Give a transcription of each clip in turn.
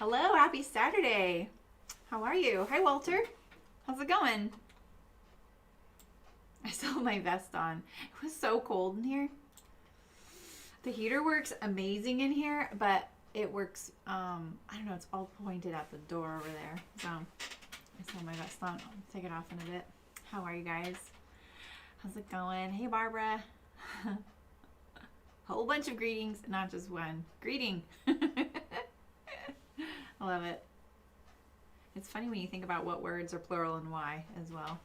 Hello, happy Saturday. How are you? Hi, Walter. How's it going? I still have my vest on. It was so cold in here. The heater works amazing in here, but it works, I don't know, it's all pointed at the door over there. So I still have my vest on. I'll take it off in a bit. How are you guys? How's it going? Hey, Barbara. Whole bunch of greetings, not just one. Greeting. I love it. It's funny when you think about what words are plural and why as well.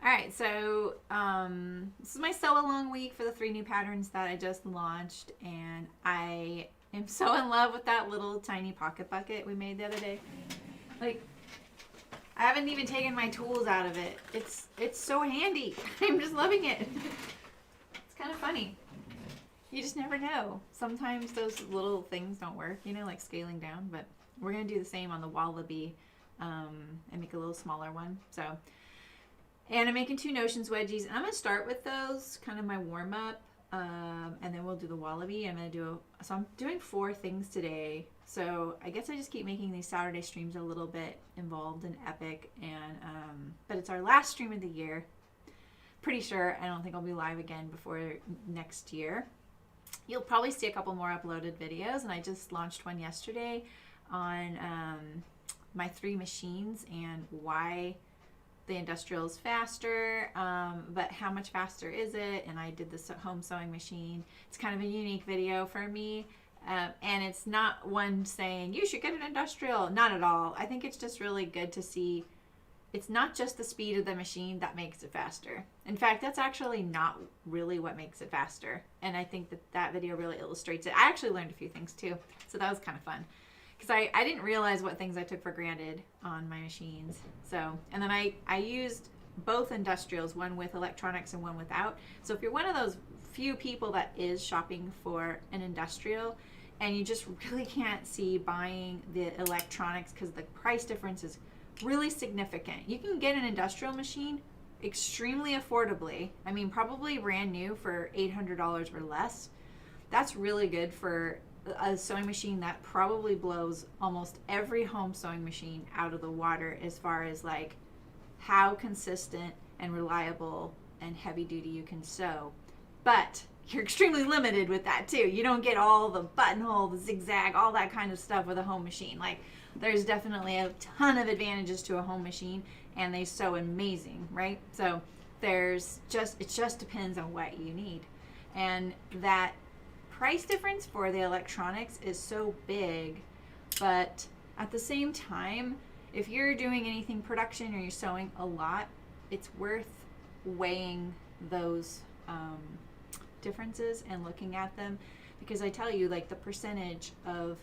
All right, so this is my sew along week for the 3 new patterns that I just launched, and I am so in love with that little tiny pocket bucket we made the other day. Like, I haven't even taken my tools out of it. It's so handy. I'm just loving it. It's kind of funny. You just never know. Sometimes those little things don't work, you know, like scaling down, but we're going to do the same on the Wallaby and make a little smaller one. So, and I'm making 2 Notions Wedgies, and I'm going to start with those, kind of my warm-up, and then we'll do the Wallaby. So I'm doing 4 things today. So I guess I just keep making these Saturday streams a little bit involved and epic, and but it's our last stream of the year. Pretty sure I don't think I'll be live again before next year. You'll probably see a couple more uploaded videos, and I just launched one yesterday on my 3 machines and why the industrial is faster, but how much faster is it? And I did this home sewing machine. It's kind of a unique video for me, and it's not one saying you should get an industrial, not at all. I think it's just really good to see. It's not just the speed of the machine that makes it faster. In fact, that's actually not really what makes it faster. And I think that video really illustrates it. I actually learned a few things too, so that was kind of fun. Because I didn't realize what things I took for granted on my machines. So, and then I used both industrials, one with electronics and one without. So if you're one of those few people that is shopping for an industrial and you just really can't see buying the electronics because the price difference is really significant. You can get an industrial machine extremely affordably. I mean, probably brand new for $800 or less. That's really good for a sewing machine that probably blows almost every home sewing machine out of the water as far as like how consistent and reliable and heavy duty you can sew. But you're extremely limited with that too. You don't get all the buttonhole, the zigzag, all that kind of stuff with a home machine. Like, there's definitely a ton of advantages to a home machine, and they sew amazing, right? So it just depends on what you need. And that price difference for the electronics is so big, but at the same time, if you're doing anything production or you're sewing a lot, it's worth weighing those differences and looking at them, because I tell you, like, the percentage of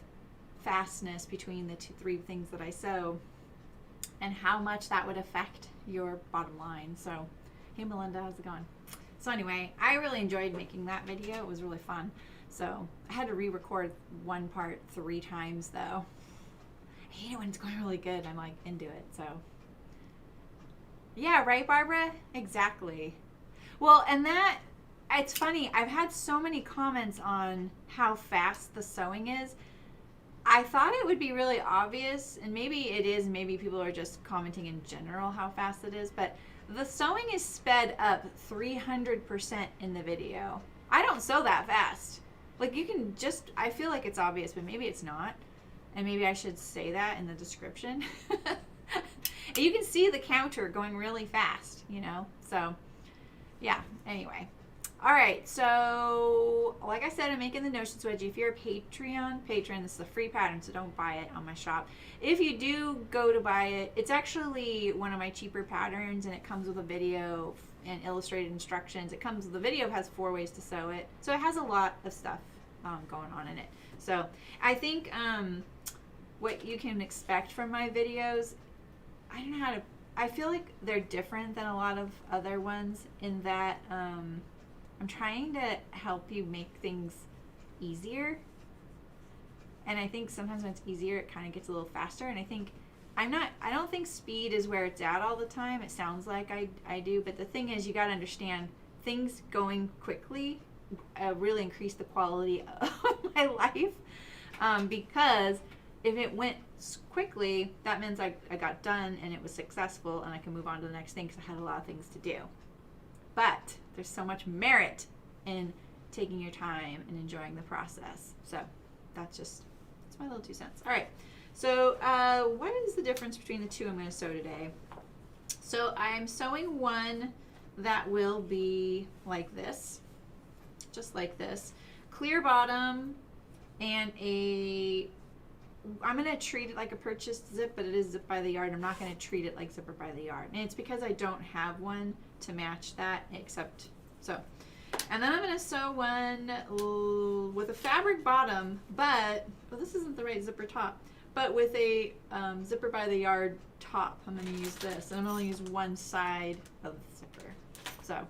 fastness between the 3 things that I sew and how much that would affect your bottom line. So, hey Melinda, how's it going? So anyway, I really enjoyed making that video. It was really fun. So I had to re-record one part 3 times though. I hate it when it's going really good. I'm like into it. So yeah, right, Barbara? Exactly. Well, and that, it's funny. I've had so many comments on how fast the sewing is. I thought it would be really obvious, and maybe it is, maybe people are just commenting in general how fast it is, but the sewing is sped up 300% in the video. I don't sew that fast. Like, you can just, I feel like it's obvious, but maybe it's not. And maybe I should say that in the description. You can see the counter going really fast, you know? So, yeah, anyway. All right, so like I said, I'm making the Notions Wedgie. If you're a patron, this is a free pattern, so don't buy it on my shop. If you do go to buy it, it's actually one of my cheaper patterns, and it comes with a video and illustrated instructions. It comes with the video, has 4 ways to sew it, so it has a lot of stuff going on in it. So I think what you can expect from my videos, I don't know how to, I feel like they're different than a lot of other ones in that I'm trying to help you make things easier. And I think sometimes when it's easier, it kind of gets a little faster. And I think I don't think speed is where it's at all the time. It sounds like I do. But the thing is, you got to understand, things going quickly really increase the quality of my life, because if it went quickly, that means I got done and it was successful and I can move on to the next thing because I had a lot of things to do. But there's so much merit in taking your time and enjoying the process. So that's my little 2 cents. All right. So what is the difference between the two I'm going to sew today? So I'm sewing one that will be like this, just like this, clear bottom, and I'm going to treat it like a purchased zip, but it is zip by the yard. I'm not going to treat it like zipper by the yard. And it's because I don't have one to match that except so. And then I'm going to sew one with a fabric bottom, but, well, this isn't the right zipper top, but with a zipper by the yard top. I'm going to use this, and I'm going to use one side of the zipper. So,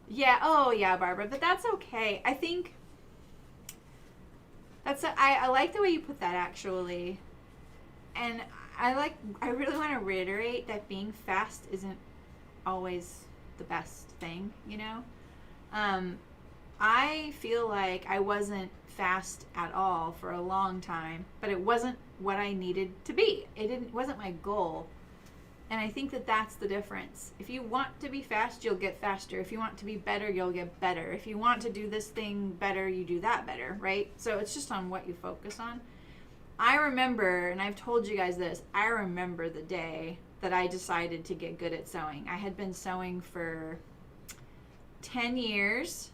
yeah, oh yeah, Barbara, but that's okay. I think I like the way you put that, actually. And I really want to reiterate that being fast isn't always the best thing, you know? I feel like I wasn't fast at all for a long time, but it wasn't what I needed to be. It wasn't my goal. And I think that that's the difference. If you want to be fast, you'll get faster. If you want to be better, you'll get better. If you want to do this thing better, you do that better, right? So it's just on what you focus on. I remember, and I've told you guys this, I remember the day that I decided to get good at sewing. I had been sewing for 10 years.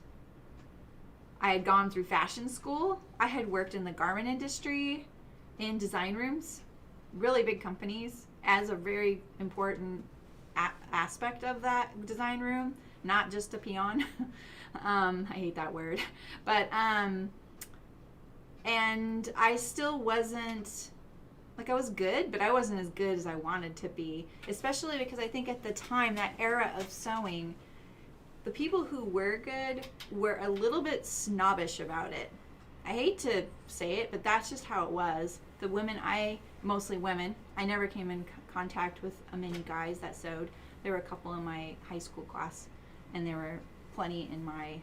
I had gone through fashion school. I had worked in the garment industry, in design rooms, really big companies, as a very important aspect of that design room, not just a peon. I hate that word. But, and I still wasn't, like, I was good, but I wasn't as good as I wanted to be, especially because I think at the time, that era of sewing, the people who were good were a little bit snobbish about it. I hate to say it, but that's just how it was. The women, mostly women, I never came in contact with many guys that sewed. There were a couple in my high school class, and there were plenty in my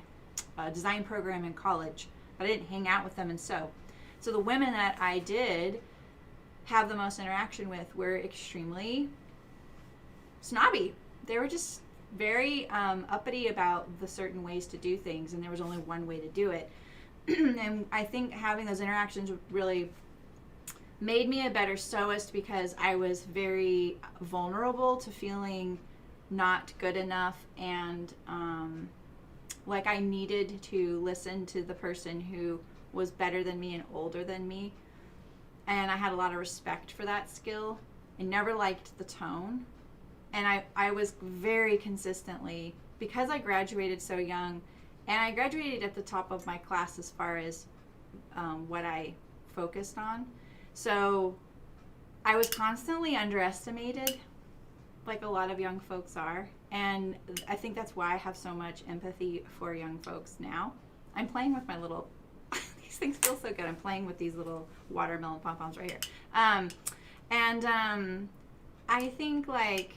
design program in college, but I didn't hang out with them and sew. So the women that I did have the most interaction with were extremely snobby. They were just very uppity about the certain ways to do things, and there was only one way to do it. And I think having those interactions really made me a better sewist because I was very vulnerable to feeling not good enough, and like I needed to listen to the person who was better than me and older than me. And I had a lot of respect for that skill. I never liked the tone. And I was very consistently, because I graduated so young, and I graduated at the top of my class as far as what I focused on. So I was constantly underestimated, like a lot of young folks are. And I think that's why I have so much empathy for young folks now. I'm playing with my little, these things feel so good. I'm playing with these little watermelon pom-poms right here. I think, like,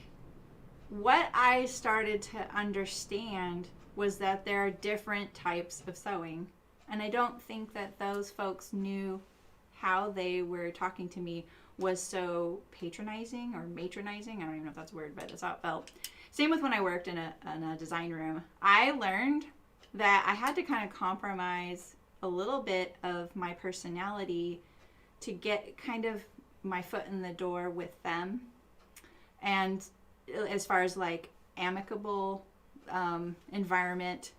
what I started to understand was that there are different types of sewing. And I don't think that those folks knew how they were talking to me was so patronizing or matronizing. I don't even know if that's a word, but that's how it felt. Same with when I worked in a design room. I learned that I had to kind of compromise a little bit of my personality to get kind of my foot in the door with them. And as far as like amicable environment,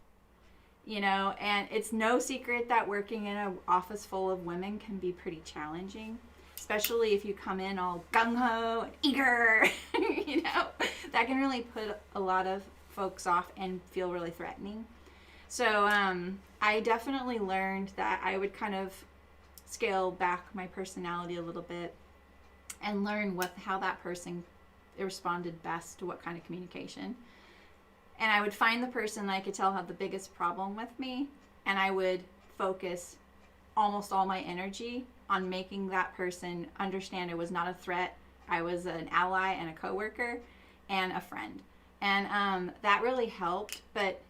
you know, and it's no secret that working in an office full of women can be pretty challenging, especially if you come in all gung-ho and eager, you know, that can really put a lot of folks off and feel really threatening. So I definitely learned that I would kind of scale back my personality a little bit and learn how that person responded best to what kind of communication. And I would find the person that I could tell had the biggest problem with me, and I would focus almost all my energy on making that person understand it was not a threat. I was an ally and a coworker and a friend. And that really helped. But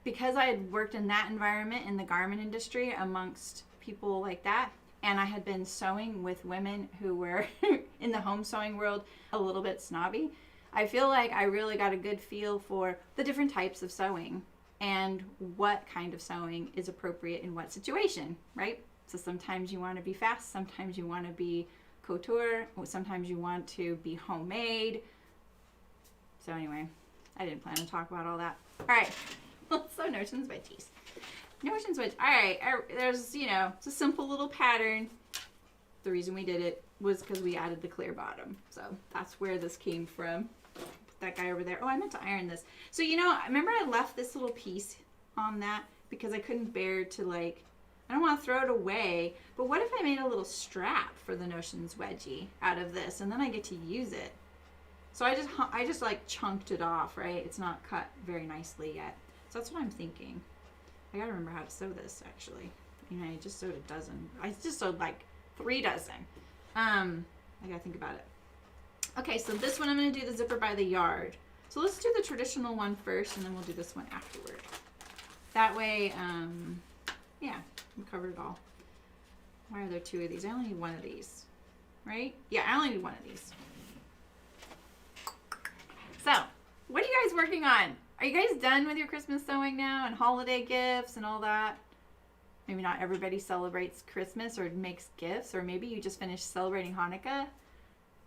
because I had worked in that environment in the garment industry amongst people like that, and I had been sewing with women who were in the home sewing world a little bit snobby, I feel like I really got a good feel for the different types of sewing and what kind of sewing is appropriate in what situation, right? So sometimes you want to be fast, sometimes you want to be couture, sometimes you want to be homemade. So anyway, I didn't plan to talk about all that. All right, let's sew Notions Wedgies. Notions Wedgie. All right, there's, it's a simple little pattern. The reason we did it was because we added the clear bottom. So that's where this came from. Put that guy over there. Oh, I meant to iron this. So, remember I left this little piece on that because I couldn't bear to, I don't want to throw it away. But what if I made a little strap for the Notions Wedgie out of this, and then I get to use it? So I just chunked it off, right? It's not cut very nicely yet. So that's what I'm thinking. I gotta remember how to sew this, actually. I just sewed a dozen. I just sewed 3 dozen. I gotta think about it. Okay, so this one I'm gonna do the zipper by the yard. So let's do the traditional one first, and then we'll do this one afterward. That way, yeah, we covered it all. Why are there 2 of these? I only need 1 of these, right? Yeah, I only need 1 of these. So, what are you guys working on? Are you guys done with your Christmas sewing now and holiday gifts and all that? Maybe not everybody celebrates Christmas or makes gifts, or maybe you just finished celebrating Hanukkah.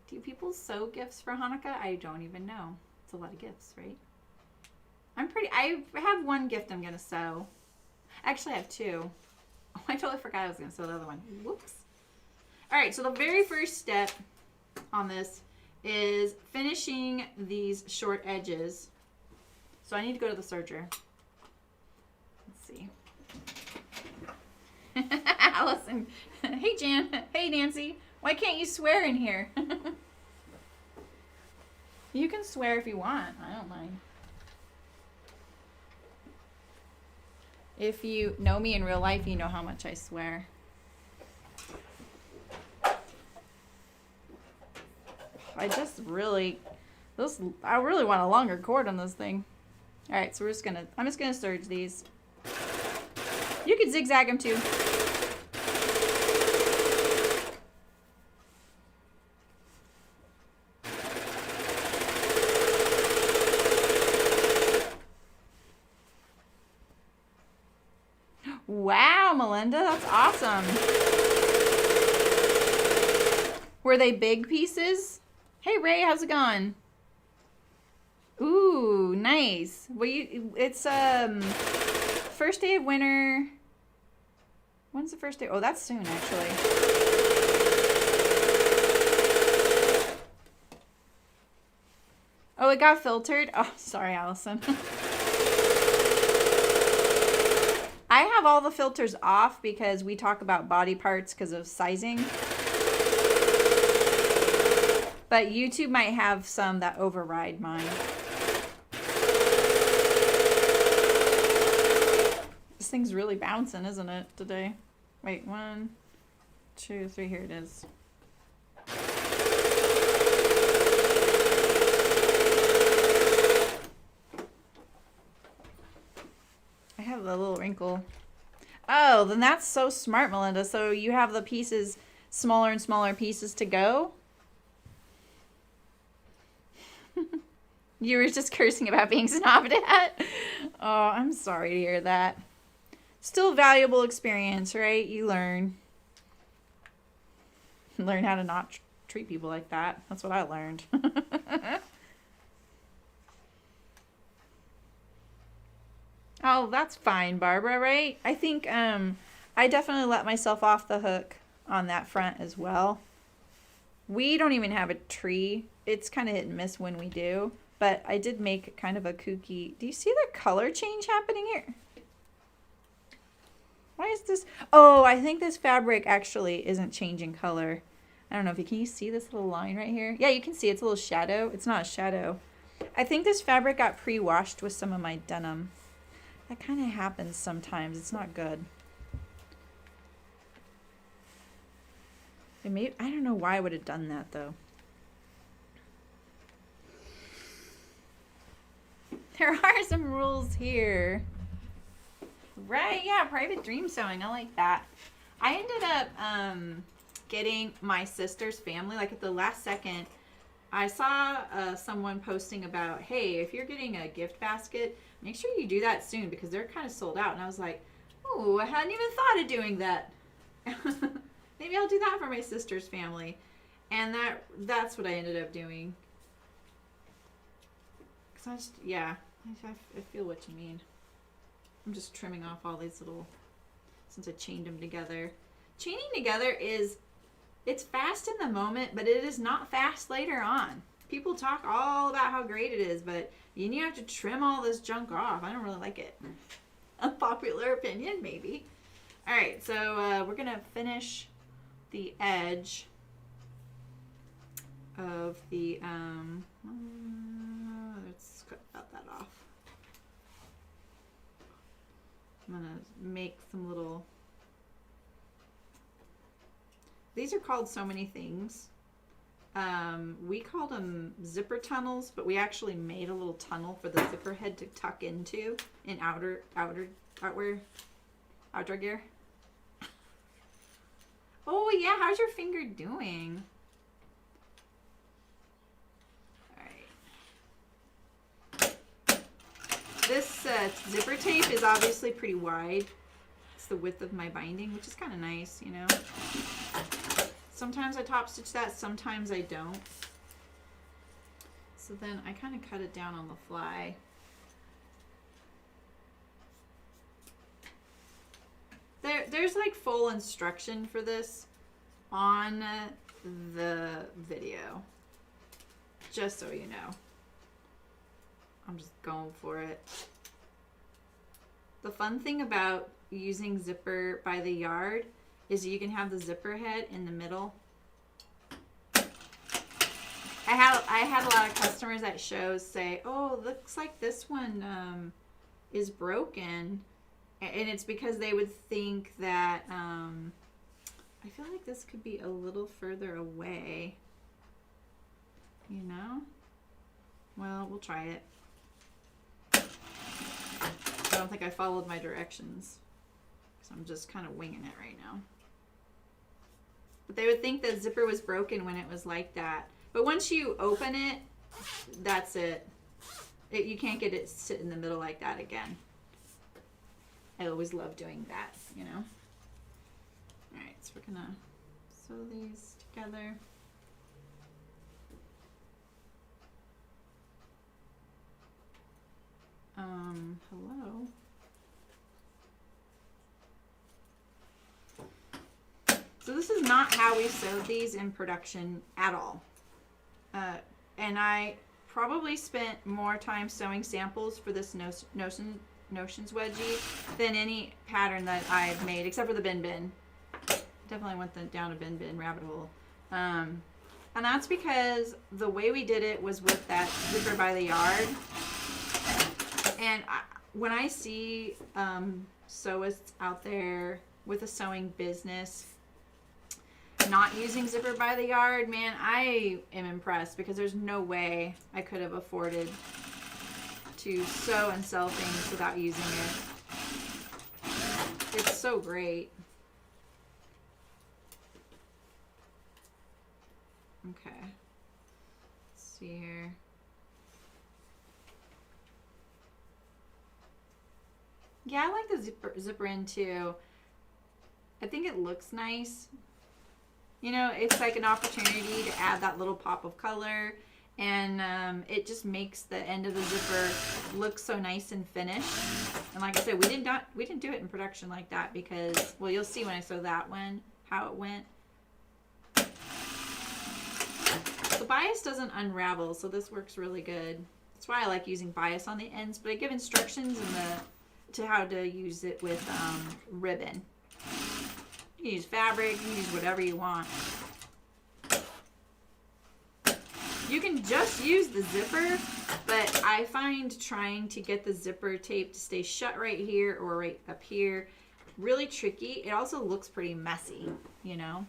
Do people sew gifts for Hanukkah? I don't even know. It's a lot of gifts, right? I have 1 gift I'm going to sew. Actually, I have 2. Oh, I totally forgot I was going to sew the other one. Whoops. All right, so the very first step on this is finishing these short edges. So I need to go to the serger. Let's see. Allison. Hey, Jan. Hey, Nancy. Why can't you swear in here? You can swear if you want. I don't mind. If you know me in real life, you know how much I swear. I really want a longer cord on this thing. All right, so I'm just gonna serge these. You could zigzag them too. Wow, Melinda, that's awesome. Were they big pieces? Hey, Ray, how's it going? Ooh, nice. Well, it's first day of winter. When's the first day? Oh, that's soon, actually. Oh, it got filtered? Oh, sorry, Allison. I have all the filters off because we talk about body parts because of sizing. But YouTube might have some that override mine. This thing's really bouncing, isn't it, today? Wait, 1, 2, 3, here it is. I have the little wrinkle. Oh, then that's so smart, Melinda. So you have the pieces, smaller and smaller pieces to go? You were just cursing about being snobbed at. Oh, I'm sorry to hear that. Still valuable experience, right? You learn. Learn how to not treat people like that. That's what I learned. Oh, that's fine, Barbara, right? I think I definitely let myself off the hook on that front as well. We don't even have a tree. It's kind of hit and miss when we do. But I did make kind of a kooky... Do you see the color change happening here? Why is this... Oh, I think this fabric actually isn't changing color. I don't know if you... Can you see this little line right here? Yeah, you can see it's a little shadow. It's not a shadow. I think this fabric got pre-washed with some of my denim. That kind of happens sometimes. It's not good. It may... I don't know why I would have done that, though. There are some rules here. Right, yeah, private dream sewing. I like that. I ended up getting my sister's family, like at the last second. I saw someone posting about, hey, if you're getting a gift basket, make sure you do that soon because they're kind of sold out. And I was like, oh, I hadn't even thought of doing that. Maybe I'll do that for my sister's family. And that's what I ended up doing. Because I just, yeah, I feel what you mean. I'm just trimming off all these little, since I chained them together. Chaining together it's fast in the moment, but it is not fast later on. People talk all about how great it is, but you have to trim all this junk off. I don't really like it. Unpopular opinion, maybe. All right, so we're going to finish the edge of the, let's cut that off. I'm going to make some little, these are called so many things. We called them zipper tunnels, but we actually made a little tunnel for the zipper head to tuck into in outdoor gear. Oh yeah, how's your finger doing? All right. This zipper tape is obviously pretty wide. It's the width of my binding, which is kind of nice, you know. Sometimes I top stitch that, sometimes I don't. So then I kind of cut it down on the fly. There's like full instruction for this on the video, just so you know. I'm just going for it. The fun thing about using zipper by the yard is you can have the zipper head in the middle. I had a lot of customers at shows say, oh, looks like this one is broken. And it's because they would think that, I feel like this could be a little further away. You know? Well, we'll try it. I don't think I followed my directions. So I'm just kind of winging it right now. But they would think that zipper was broken when it was like that. But once you open it, that's it. You can't get it sit in the middle like that again. I always love doing that, you know. All right, so we're gonna sew these together. Hello. So this is not how we sewed these in production at all. And I probably spent more time sewing samples for this Notions Wedgie than any pattern that I've made, except for the bin. Definitely went down a bin rabbit hole. And that's because the way we did it was with that zipper by the yard. And when I see sewists out there with a sewing business not using zipper by the yard, man, I am impressed because there's no way I could have afforded to sew and sell things without using it. It's so great. Okay. Let's see here. Yeah, I like the zipper in too. I think it looks nice. You know, it's like an opportunity to add that little pop of color, and it just makes the end of the zipper look so nice and finished. And like I said, we didn't do it in production like that because, well, you'll see when I sew that one how it went. The bias doesn't unravel, so this works really good. That's why I like using bias on the ends, but I give instructions to how to use it with ribbon. You can use fabric, you can use whatever you want. You can just use the zipper, but I find trying to get the zipper tape to stay shut right here or right up here really tricky. It also looks pretty messy, you know.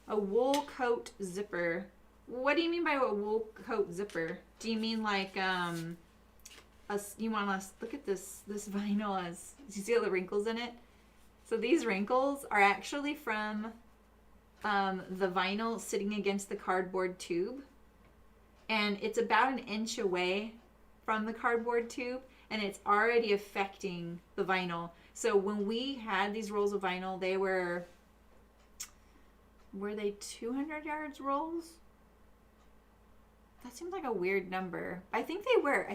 A wool coat zipper. What do you mean by a wool coat zipper? Do you mean like you want to look at this vinyl as you see all the wrinkles in it? So these wrinkles are actually from the vinyl sitting against the cardboard tube. And it's about an inch away from the cardboard tube, and it's already affecting the vinyl. So when we had these rolls of vinyl, they were they 200 yards rolls? That seems like a weird number. I think they were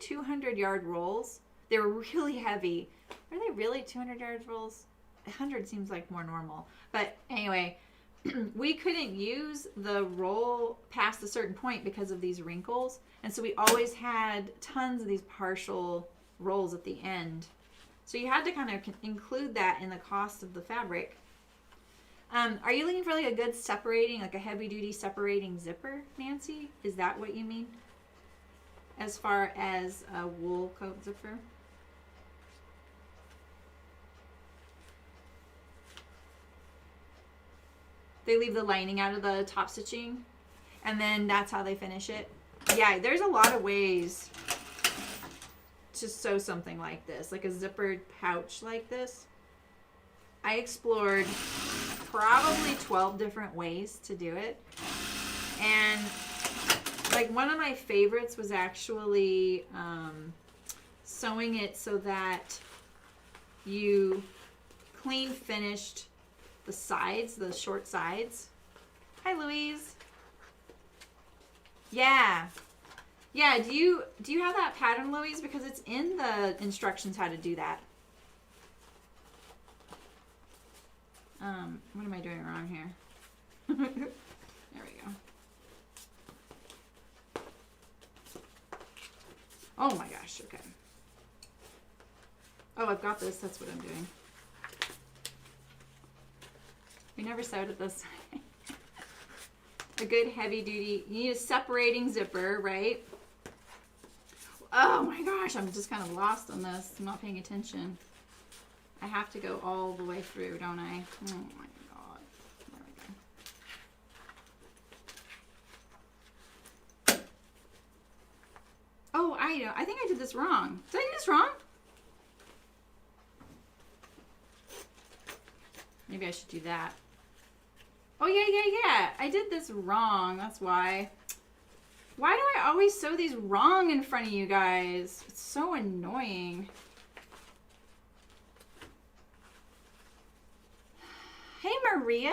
200 yard rolls. They were really heavy. Are they really 200 yards rolls? 100 seems like more normal. But anyway, we couldn't use the roll past a certain point because of these wrinkles. And so we always had tons of these partial rolls at the end. So you had to kind of include that in the cost of the fabric. Are you looking for like a good separating, like a heavy duty separating zipper, Nancy? Is that what you mean? As far as a wool coat zipper? They leave the lining out of the top stitching, and then that's how they finish it. Yeah, there's a lot of ways to sew something like this, like a zippered pouch like this. I explored probably 12 different ways to do it. And like one of my favorites was actually sewing it so that you clean finished the sides, the short sides. Hi, Louise. Yeah. Yeah, do you have that pattern, Louise? Because it's in the instructions how to do that. What am I doing wrong here? There we go. Oh my gosh, okay. Oh, I've got this. That's what I'm doing. We never sewed it this way. A good heavy duty, you need a separating zipper, right? Oh my gosh, I'm just kind of lost on this. I'm not paying attention. I have to go all the way through, don't I? Oh my God. There we go. Oh, I know. I think I did this wrong. Did I do this wrong? Maybe I should do that. Oh, yeah. I did this wrong. That's why. Why do I always sew these wrong in front of you guys? It's so annoying. Hey, Maria.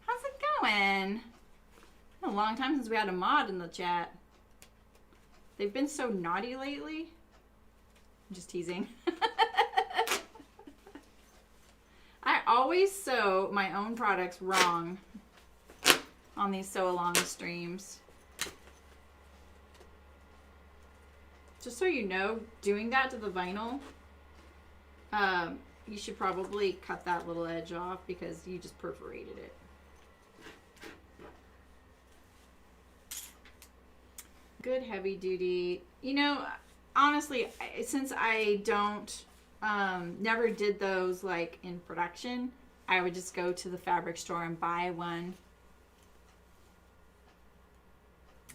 How's it going? It's been a long time since we had a mod in the chat. They've been so naughty lately. I'm just teasing. I always sew my own products wrong on these sew along streams. Just so you know, doing that to the vinyl, you should probably cut that little edge off because you just perforated it. Good heavy duty. You know, honestly, since I don't never did those like in production, I would just go to the fabric store and buy one.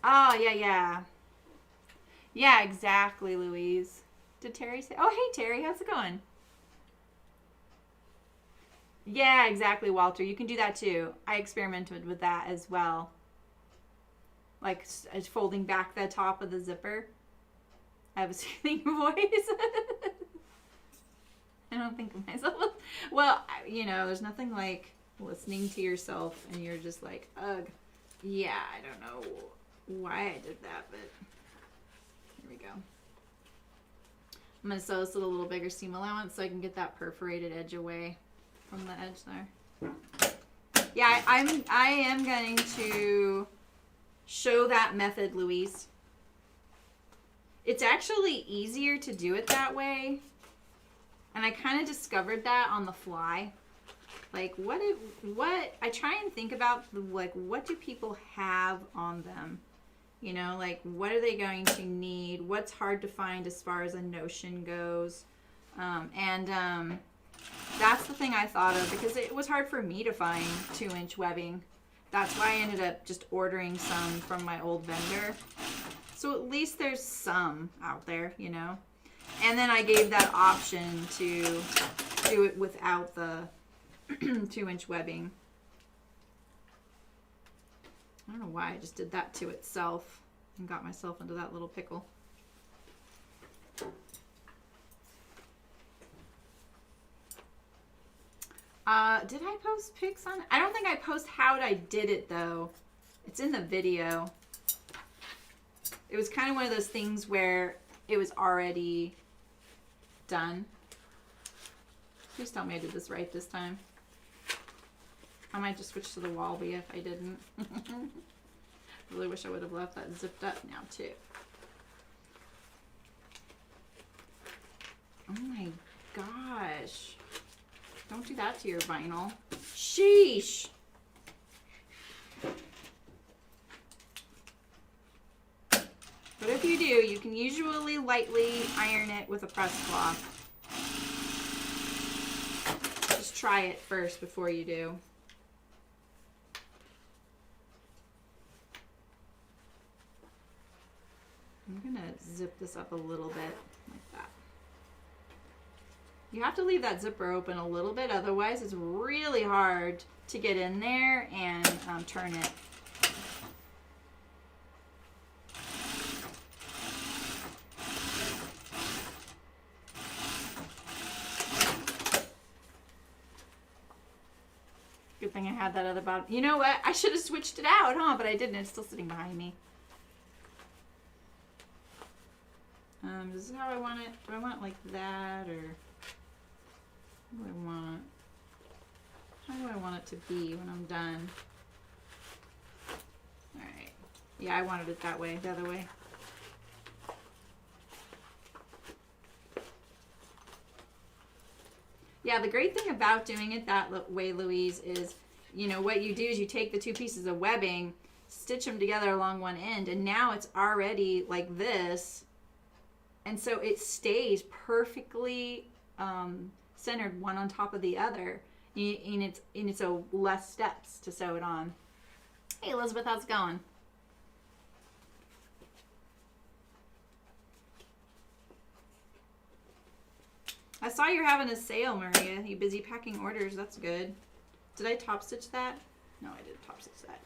Oh, yeah. Yeah, exactly, Louise. Did Terry say? Oh, hey, Terry. How's it going? Yeah, exactly, Walter. You can do that too. I experimented with that as well. Like folding back the top of the zipper. I have a soothing voice. I don't think of myself. Well, you know, there's nothing like listening to yourself and you're just like, ugh. Yeah, I don't know why I did that, but here we go. I'm going to sew this with a little bigger seam allowance so I can get that perforated edge away from the edge there. Yeah, I am going to show that method, Louise. It's actually easier to do it that way. And I kind of discovered that on the fly. Like, what I try and think about, like, what do people have on them? You know, like, what are they going to need? What's hard to find as far as a Notion goes? That's the thing I thought of because it was hard for me to find 2-inch webbing. That's why I ended up just ordering some from my old vendor. So at least there's some out there, you know? And then I gave that option to do it without the 2-inch webbing. I don't know why I just did that to itself and got myself into that little pickle. Did I post pics on it? I don't think I post how I did it though. It's in the video. It was kind of one of those things where it was already done. Please tell me I did this right this time. I might just switch to the Wallaby if I didn't. Really wish I would have left that zipped up now too. Oh my gosh. Don't do that to your vinyl. Sheesh. But if you do, you can usually lightly iron it with a press cloth. Just try it first before you do. I'm gonna zip this up a little bit like that. You have to leave that zipper open a little bit, otherwise it's really hard to get in there and turn it. Good thing I had that other bottom. You know what? I should have switched it out, huh? But I didn't. It's still sitting behind me. This is how I want it. Do I want it like that, or what do I want? How do I want it to be when I'm done? All right. Yeah, I wanted it that way, the other way. Yeah, the great thing about doing it that way, Louise, is, you know, what you do is you take the two pieces of webbing, stitch them together along one end, and now it's already like this. And so it stays perfectly centered one on top of the other. And it's a less steps to sew it on. Hey, Elizabeth, how's it going? I saw you're having a sale, Maria. You busy packing orders? That's good. Did I top stitch that? No, I didn't top stitch that.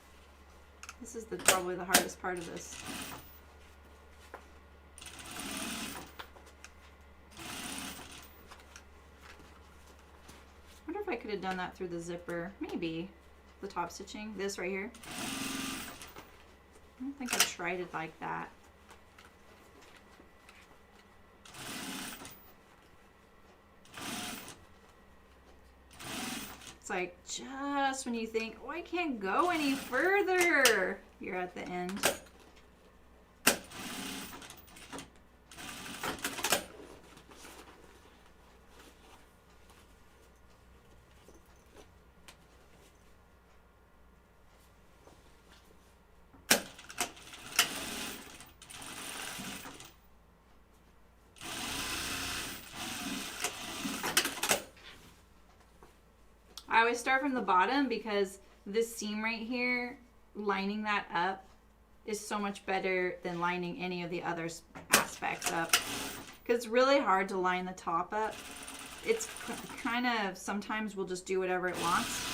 This is probably the hardest part of this. I wonder if I could have done that through the zipper. Maybe. The top stitching. This right here. I don't think I've tried it like that. It's like just when you think, oh, I can't go any further, you're at the end. I always start from the bottom because this seam right here, lining that up is so much better than lining any of the other aspects up. Because it's really hard to line the top up. It's kind of, sometimes we'll just do whatever it wants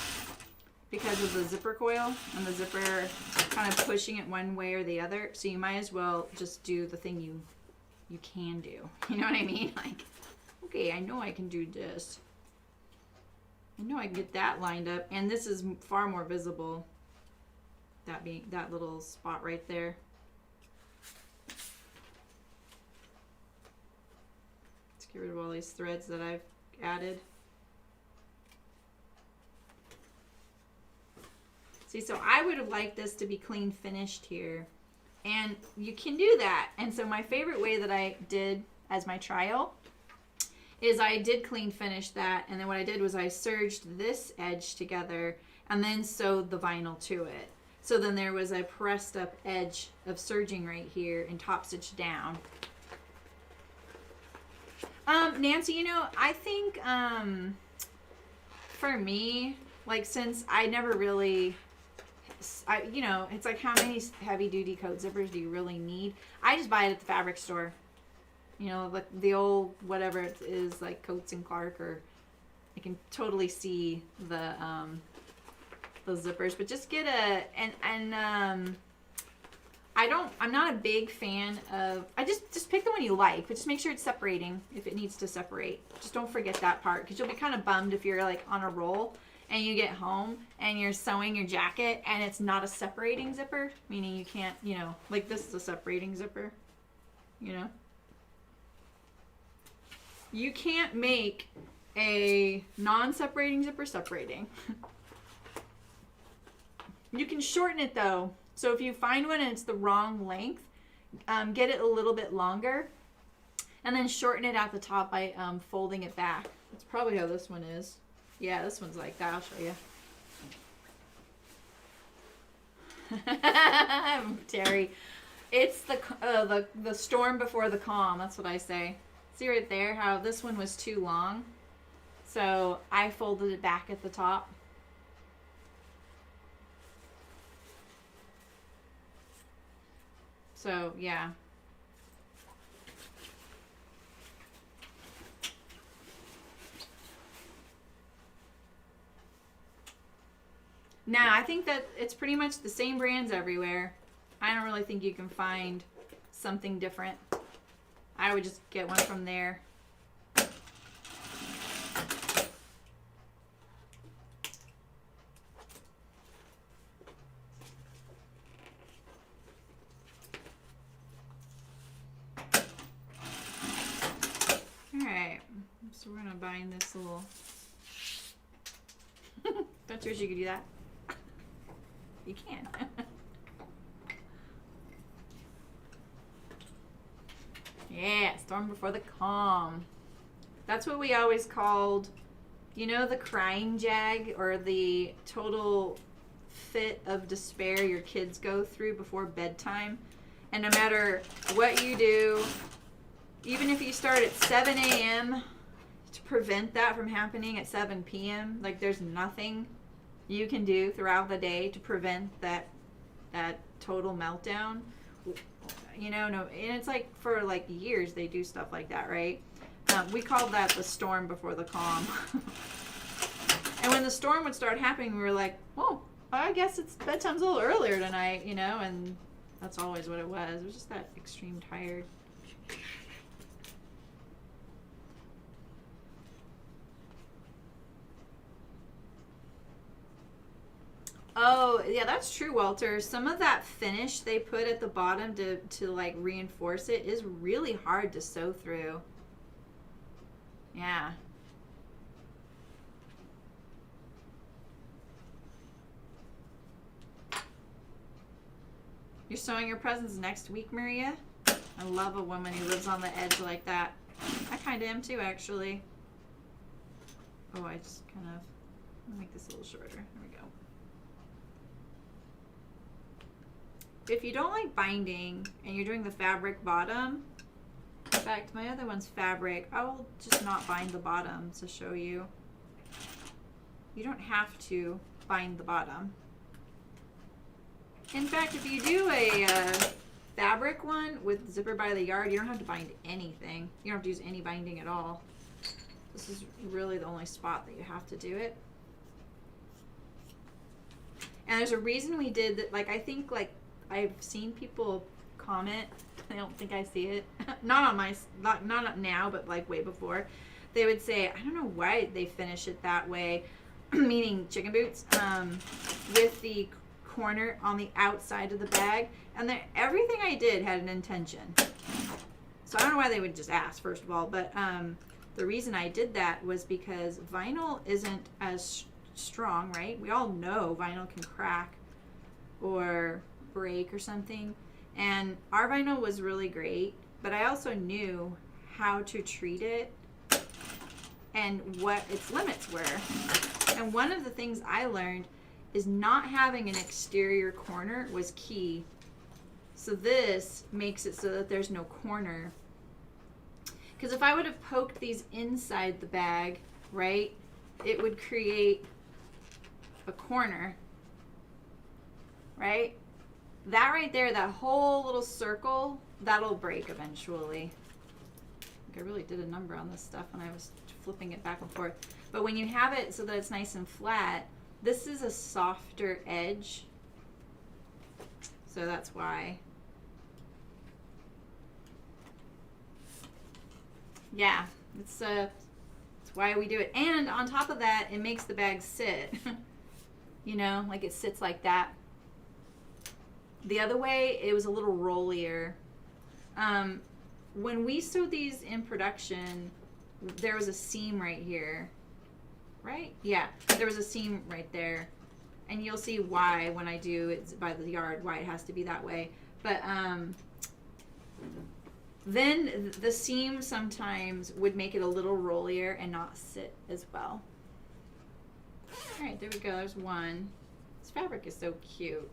because of the zipper coil and the zipper kind of pushing it one way or the other. So you might as well just do the thing you can do. You know what I mean? Like, okay, I know I can do this. I know I can get that lined up, and this is far more visible, that being that little spot right there. Let's get rid of all these threads that I've added. See, so I would have liked this to be clean finished here, and you can do that. And so my favorite way that I did as my trial is I did clean finish that, and then what I did was I serged this edge together and then sewed the vinyl to it. So then there was a pressed up edge of serging right here and top stitched down. Nancy, you know, I think for me, like, since I never really, you know, it's like, how many heavy duty coat zippers do you really need? I just buy it at the fabric store. You know, the old, whatever it is, like Coats and Clark or I can totally see the zippers, but just get a, I'm not a big fan of, just pick the one you like, but just make sure it's separating if it needs to separate. Just don't forget that part, because you'll be kind of bummed if you're like on a roll and you get home and you're sewing your jacket and it's not a separating zipper, meaning you can't, you know, like this is a separating zipper, you know. You can't make a non-separating zipper separating. You can shorten it though. So if you find one and it's the wrong length, get it a little bit longer and then shorten it at the top by folding it back. That's probably how this one is. Yeah, this one's like that. I'll show you. Terry, it's the storm before the calm. That's what I say. See right there how this one was too long, so I folded it back at the top. So yeah. Now I think that it's pretty much the same brands everywhere. I don't really think you can find something different. I would just get one from there. Alright, so we're gonna bind this little... Don't you wish you could do that? You can. Yeah, storm before the calm. That's what we always called, you know, the crying jag or the total fit of despair your kids go through before bedtime. And no matter what you do, even if you start at 7 a.m. to prevent that from happening at 7 p.m., like there's nothing you can do throughout the day to prevent that total meltdown. You know, no, and it's like for like years they do stuff like that, right? We called that the storm before the calm. And when the storm would start happening, we were like, "Oh, I guess it's bedtime's a little earlier tonight," you know, and that's always what it was. It was just that extreme tired. Oh, yeah, that's true, Walter. Some of that finish they put at the bottom to like reinforce it is really hard to sew through. Yeah. You're sewing your presents next week, Maria? I love a woman who lives on the edge like that. I kind of am too, actually. Oh, I just kind of... I'll make this a little shorter. There we go. If you don't like binding and you're doing the fabric bottom, in fact, my other one's fabric, I will just not bind the bottom to show you. You don't have to bind the bottom. In fact, if you do a fabric one with zipper by the yard, you don't have to bind anything. You don't have to use any binding at all. This is really the only spot that you have to do it. And there's a reason we did that. Like, I think, like, I've seen people comment. I don't think I see it. Not on my, not now, but like way before. They would say, I don't know why they finish it that way, meaning chicken boots, with the corner on the outside of the bag. And everything I did had an intention. So I don't know why they would just ask, first of all. But the reason I did that was because vinyl isn't as strong, right? We all know vinyl can crack or break or something, and our vinyl was really great, but I also knew how to treat it and what its limits were. And one of the things I learned is not having an exterior corner was key. So this makes it so that there's no corner, because if I would have poked these inside the bag, right, it would create a corner, right? That right there, that whole little circle, that'll break eventually. I think I really did a number on this stuff when I was flipping it back and forth. But when you have it so that it's nice and flat, this is a softer edge. So that's why. Yeah, it's why we do it. And on top of that, it makes the bag sit. You know, like it sits like that. The other way, it was a little rollier. When we sewed these in production, there was a seam right here. Right? Yeah, there was a seam right there. And you'll see why when I do it by the yard, why it has to be that way. But then the seam sometimes would make it a little rollier and not sit as well. All right, there we go. There's one. This fabric is so cute.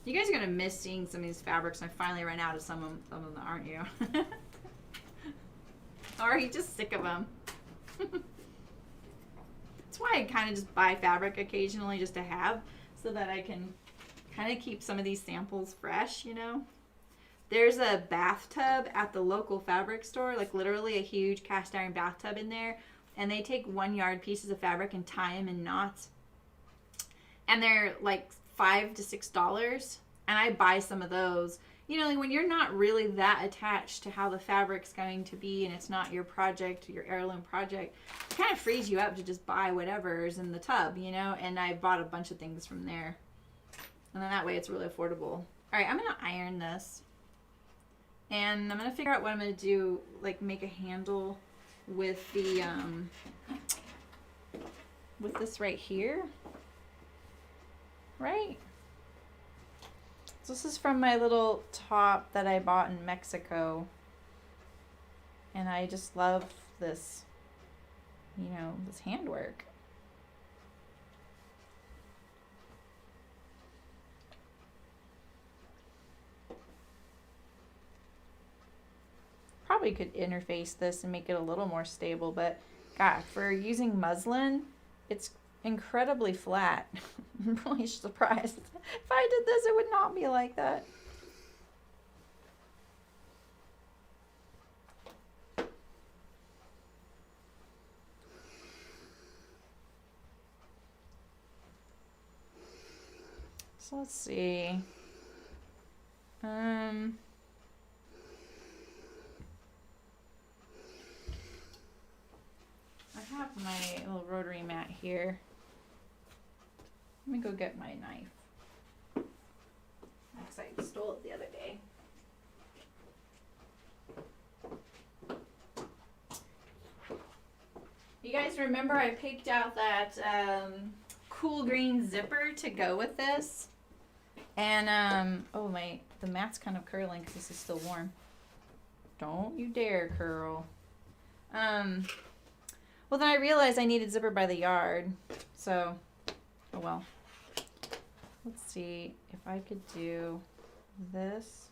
You guys are going to miss seeing some of these fabrics. I finally ran out of some of them, aren't you? Or are you just sick of them? That's why I kind of just buy fabric occasionally just to have, so that I can kind of keep some of these samples fresh, you know? There's a bathtub at the local fabric store, like literally a huge cast iron bathtub in there. And they take 1 yard pieces of fabric and tie them in knots. And they're like $5 to $6. And I buy some of those. You know, like when you're not really that attached to how the fabric's going to be and it's not your project, your heirloom project, it kind of frees you up to just buy whatever's in the tub, you know? And I bought a bunch of things from there. And then that way it's really affordable. All right, I'm going to iron this. And I'm going to figure out what I'm going to do, like make a handle with the, with this right here. Right? So this is from my little top that I bought in Mexico. And I just love this, you know, this handwork. Probably could interface this and make it a little more stable, but God, for using muslin, it's incredibly flat. I'm really surprised. If I did this, it would not be like that. So let's see. I have my little rotary mat here. Let me go get my knife. Because I stole it the other day. You guys remember I picked out that cool green zipper to go with this? And, oh, the mat's kind of curling because this is still warm. Don't you dare curl. Well, then I realized I needed zipper by the yard. So, oh well. Let's see if I could do this,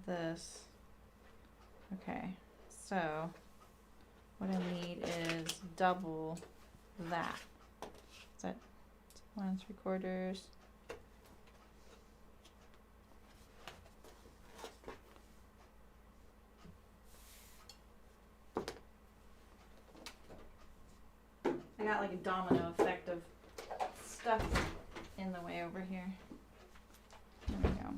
this. Okay, so what I need is double that. Is that 1 3/4? I got like a domino effect of stuff in the way over here. There we go.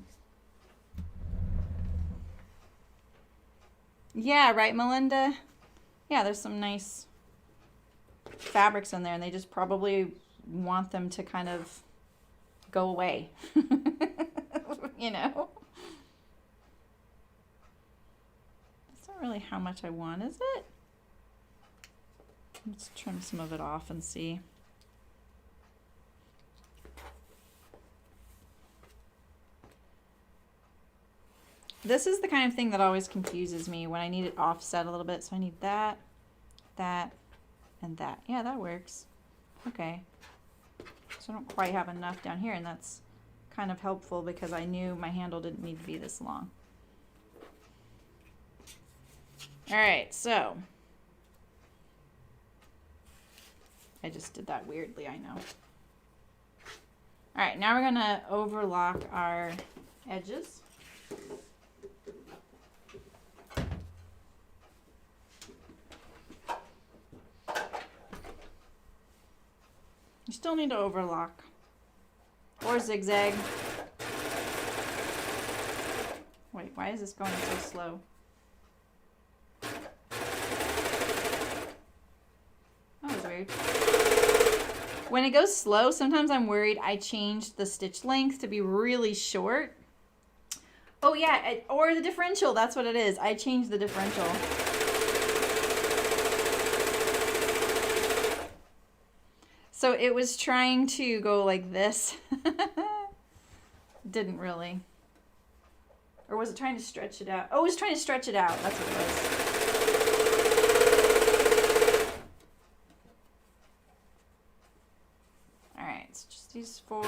Yeah, right, Melinda? Yeah, there's some nice fabrics in there, and they just probably want them to kind of go away. You know? That's not really how much I want, is it? Let's trim some of it off and see. This is the kind of thing that always confuses me when I need it offset a little bit. So I need that, that, and that. Yeah, that works. Okay. So I don't quite have enough down here, and that's kind of helpful because I knew my handle didn't need to be this long. All right, so I just did that weirdly, I know. All right, now we're gonna overlock our edges. still need to overlock. Or zigzag. Wait, why is this going so slow? That was weird. When it goes slow, sometimes I'm worried I changed the stitch length to be really short. Oh yeah, or the differential, that's what it is. I changed the differential. So it was trying to go like this. Didn't really. Or was it trying to stretch it out? Oh, it was trying to stretch it out. That's what it was. All right, it's just these four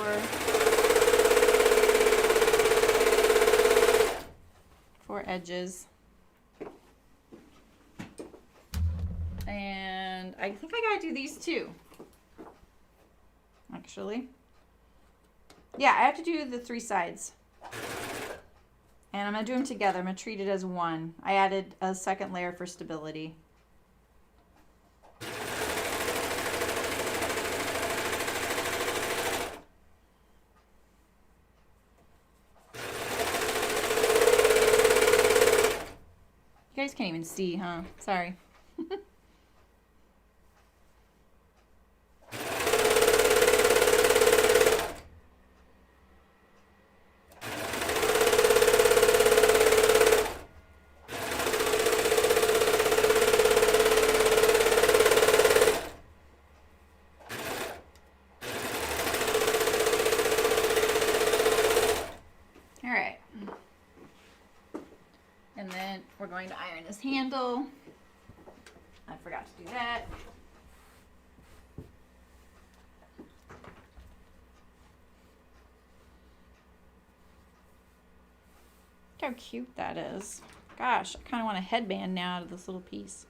edges. And I think I gotta do these too. Actually. Yeah, I have to do the 3 sides. And I'm going to do them together. I'm going to treat it as one. I added a second layer for stability. You guys can't even see, huh? Sorry. Going to iron this handle. I forgot to do that. Look how cute that is. Gosh, I kind of want a headband now out of this little piece.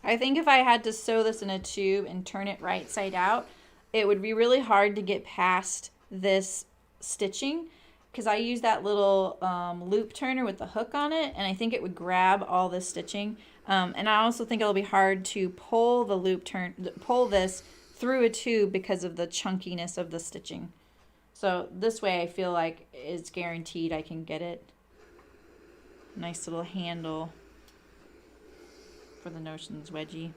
I think if I had to sew this in a tube and turn it right side out, it would be really hard to get past this stitching because I use that little loop turner with the hook on it, and I think it would grab all this stitching. And I also think it'll be hard to pull this through a tube because of the chunkiness of the stitching. So this way I feel like it's guaranteed I can get it. Nice little handle for the Notions Wedgie.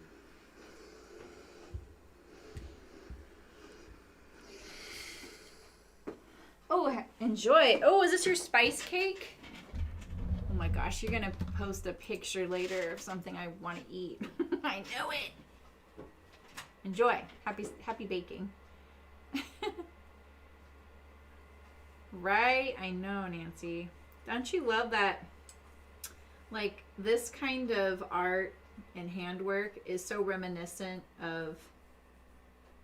Oh, enjoy. Oh, is this your spice cake? Oh my gosh, you're gonna post a picture later of something I want to eat. I know it. Enjoy. Happy baking. Right? I know, Nancy. Don't you love that? Like, this kind of art and handwork is so reminiscent of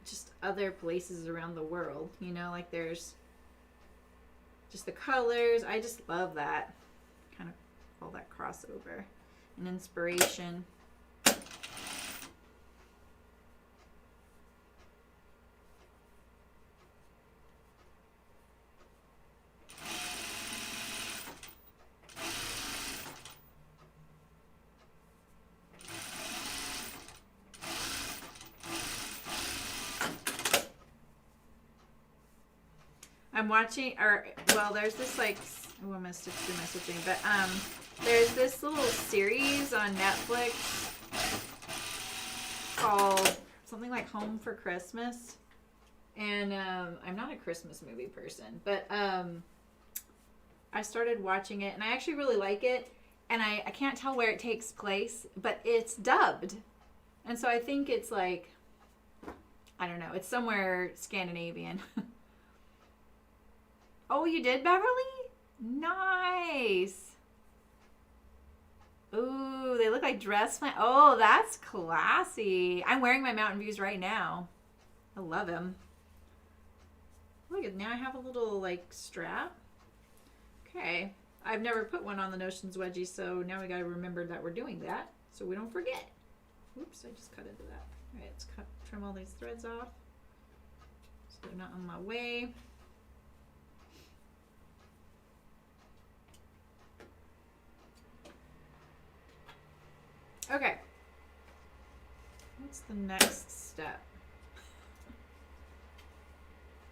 just other places around the world. You know, like there's just the colors. I just love that. Kind of all that crossover and inspiration. I'm watching, there's this like, oh, I'm gonna stitch through my stitching, but there's this little series on Netflix called something like Home for Christmas, and I'm not a Christmas movie person, but I started watching it, and I actually really like it, and I can't tell where it takes place, but it's dubbed, and so I think it's like, I don't know, it's somewhere Scandinavian. Oh, you did, Beverly? Nice. Ooh, they look like dress pants. Oh, that's classy. I'm wearing my Mountain Views right now. I love them. Look at, now I have a little like strap. Okay. I've never put one on the Notions Wedgie, so now we got to remember that we're doing that so we don't forget. Oops, I just cut into that. All right, let's trim all these threads off so they're not on my way. What's the next step?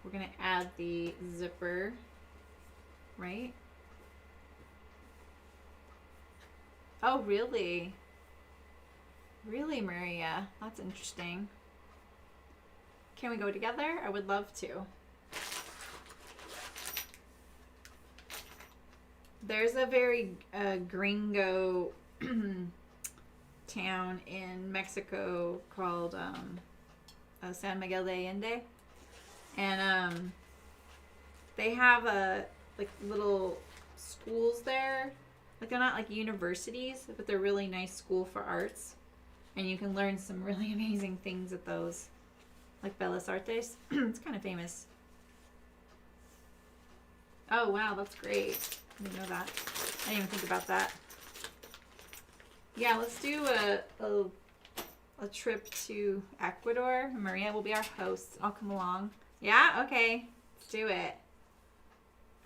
We're going to add the zipper, right? Oh, really? Really, Maria? That's interesting. Can we go together? I would love to. There's a very gringo town in Mexico called San Miguel de Allende. And they have like little schools there. Like they're not like universities, but they're really nice school for arts. And you can learn some really amazing things at those. Like Bellas Artes. It's kind of famous. Oh, wow, that's great. I didn't know that. I didn't even think about that. Yeah, let's do a trip to Ecuador. Maria will be our host. I'll come along. Yeah? Okay. Let's do it.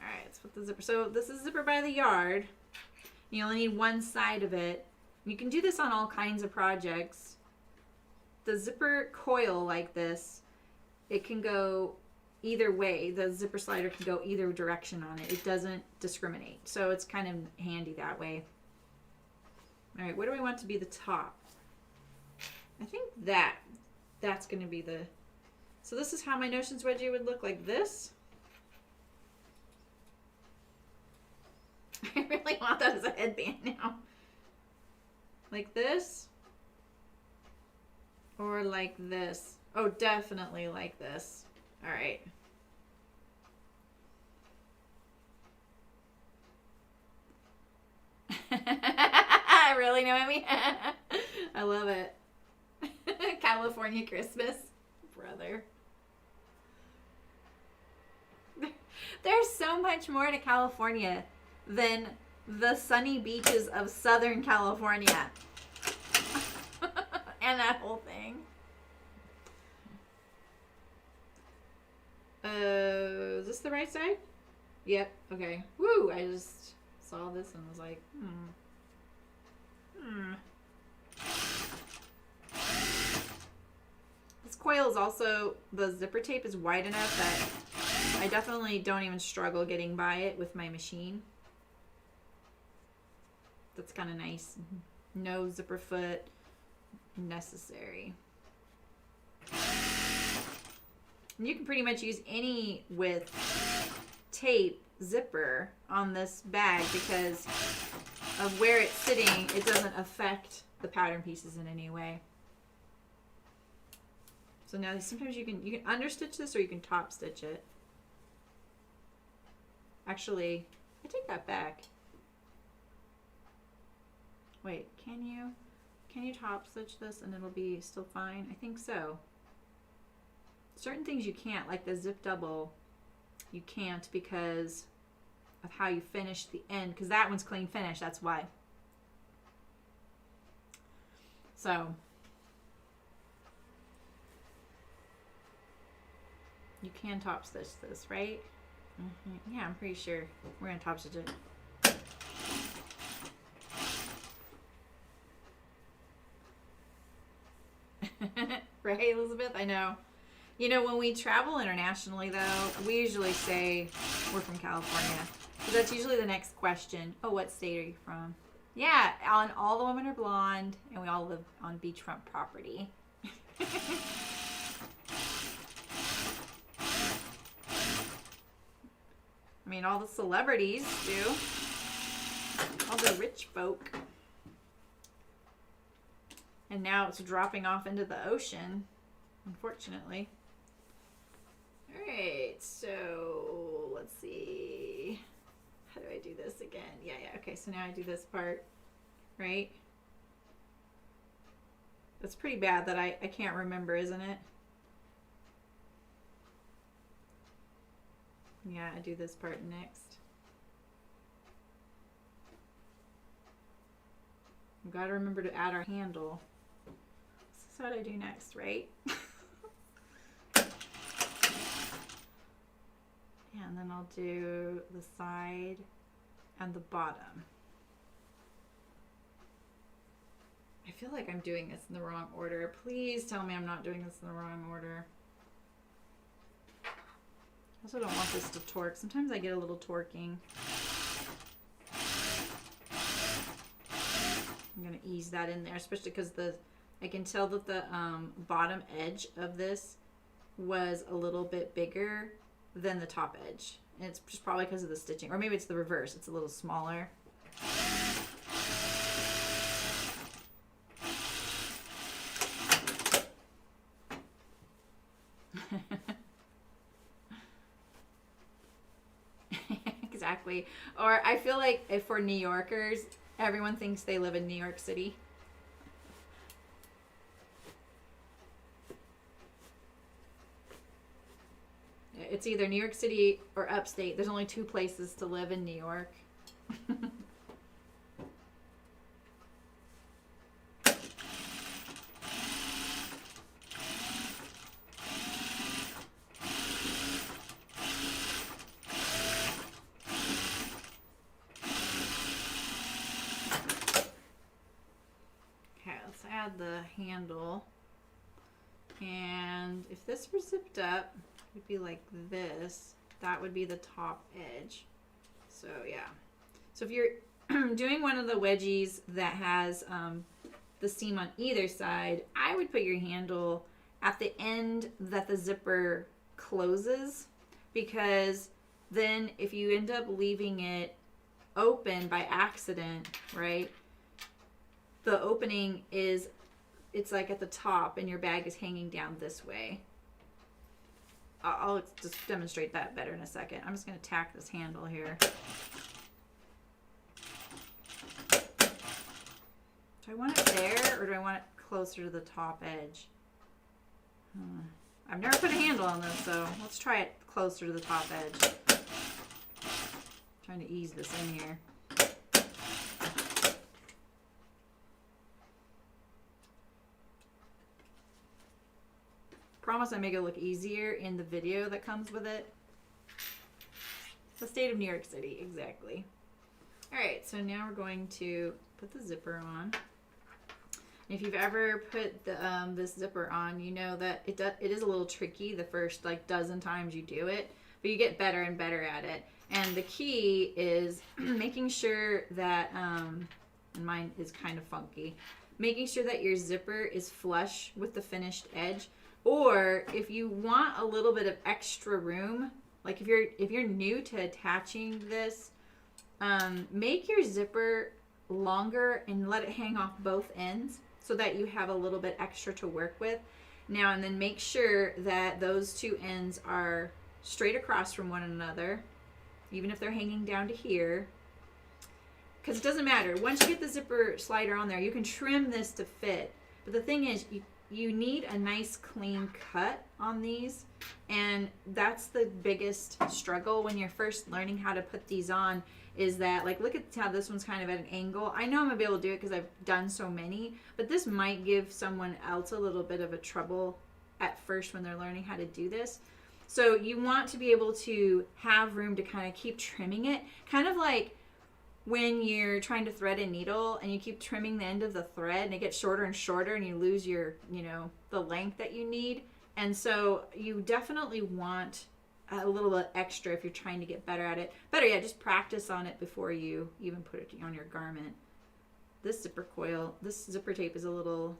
All right, let's put the zipper. So this is zipper by the yard. You only need one side of it. You can do this on all kinds of projects. The zipper coil like this, it can go either way. The zipper slider can go either direction on it. It doesn't discriminate. So it's kind of handy that way. All right, what do we want to be the top? I think that's going to be the... So this is how my Notions Wedgie would look, like this. I really want that as a headband now. Like this. Or like this. Oh, definitely like this. All right. Really, Noemi? I love it. California Christmas. Brother. There's so much more to California than the sunny beaches of Southern California. And that whole thing. Is this the right side? Yep. Okay. Woo! I just saw this and was like, This coil is also, the zipper tape is wide enough that I definitely don't even struggle getting by it with my machine. That's kind of nice. No zipper foot necessary. And you can pretty much use any width tape zipper on this bag because of where it's sitting. It doesn't affect the pattern pieces in any way. So now sometimes you can understitch this or you can top stitch it. Actually, I take that back. Wait, can you top stitch this and it'll be still fine? I think so. Certain things you can't, like the zip double, you can't because of how you finish the end, because that one's clean finish, that's why. So you can top stitch this, right? Yeah, I'm pretty sure we're gonna top stitch it. Right, Elizabeth? I know. You know, when we travel internationally, though, we usually say we're from California. So that's usually the next question. Oh, what state are you from? Yeah, and all the women are blonde, and we all live on beachfront property. I mean, all the celebrities do. All the rich folk. And now it's dropping off into the ocean, unfortunately. All right, so let's see. How do I do this again? Yeah, okay, so now I do this part, right? That's pretty bad that I can't remember, isn't it? Yeah, I do this part next. We've got to remember to add our handle. This is what I do next, right? And then I'll do the side and the bottom. I feel like I'm doing this in the wrong order. Please tell me I'm not doing this in the wrong order. I also don't want this to torque. Sometimes I get a little torquing. I'm going to ease that in there, especially because I can tell that the bottom edge of this was a little bit bigger than the top edge. And it's just probably because of the stitching. Or maybe it's the reverse. It's a little smaller. Exactly. Or I feel like if for New Yorkers, everyone thinks they live in New York City. It's either New York City or upstate. There's only 2 places to live in New York. Add the handle, and if this were zipped up, it would be like this. That would be the top edge. So yeah, so if you're doing one of the wedgies that has the seam on either side, I would put your handle at the end that the zipper closes, because then if you end up leaving it open by accident, right, the opening is, it's like at the top and your bag is hanging down this way. I'll just demonstrate that better in a second. I'm just going to tack this handle here. Do I want it there, or do I want it closer to the top edge? I've never put a handle on this, so let's try it closer to the top edge. Trying to ease this in here. Promise I make it look easier in the video that comes with it. The state of New York City, exactly. All right, so now we're going to put the zipper on. If you've ever put the, this zipper on, you know that it is a little tricky the first like dozen times you do it, but you get better and better at it. And the key is making sure that, and mine is kind of funky, making sure that your zipper is flush with the finished edge. Or if you want a little bit of extra room, like if you're new to attaching this, make your zipper longer and let it hang off both ends so that you have a little bit extra to work with. Now, and then make sure that those 2 ends are straight across from one another, even if they're hanging down to here. Because it doesn't matter. Once you get the zipper slider on there, you can trim this to fit. But the thing is, you need a nice clean cut on these, and that's the biggest struggle when you're first learning how to put these on, is that, like, look at how this one's kind of at an angle. I know I'm gonna be able to do it because I've done so many, but this might give someone else a little bit of a trouble at first when they're learning how to do this. So you want to be able to have room to kind of keep trimming it, kind of like when you're trying to thread a needle and you keep trimming the end of the thread and it gets shorter and shorter and you lose your, the length that you need. And so you definitely want a little bit extra if you're trying to get better at it. Better yet, just practice on it before you even put it on your garment. This zipper tape is a little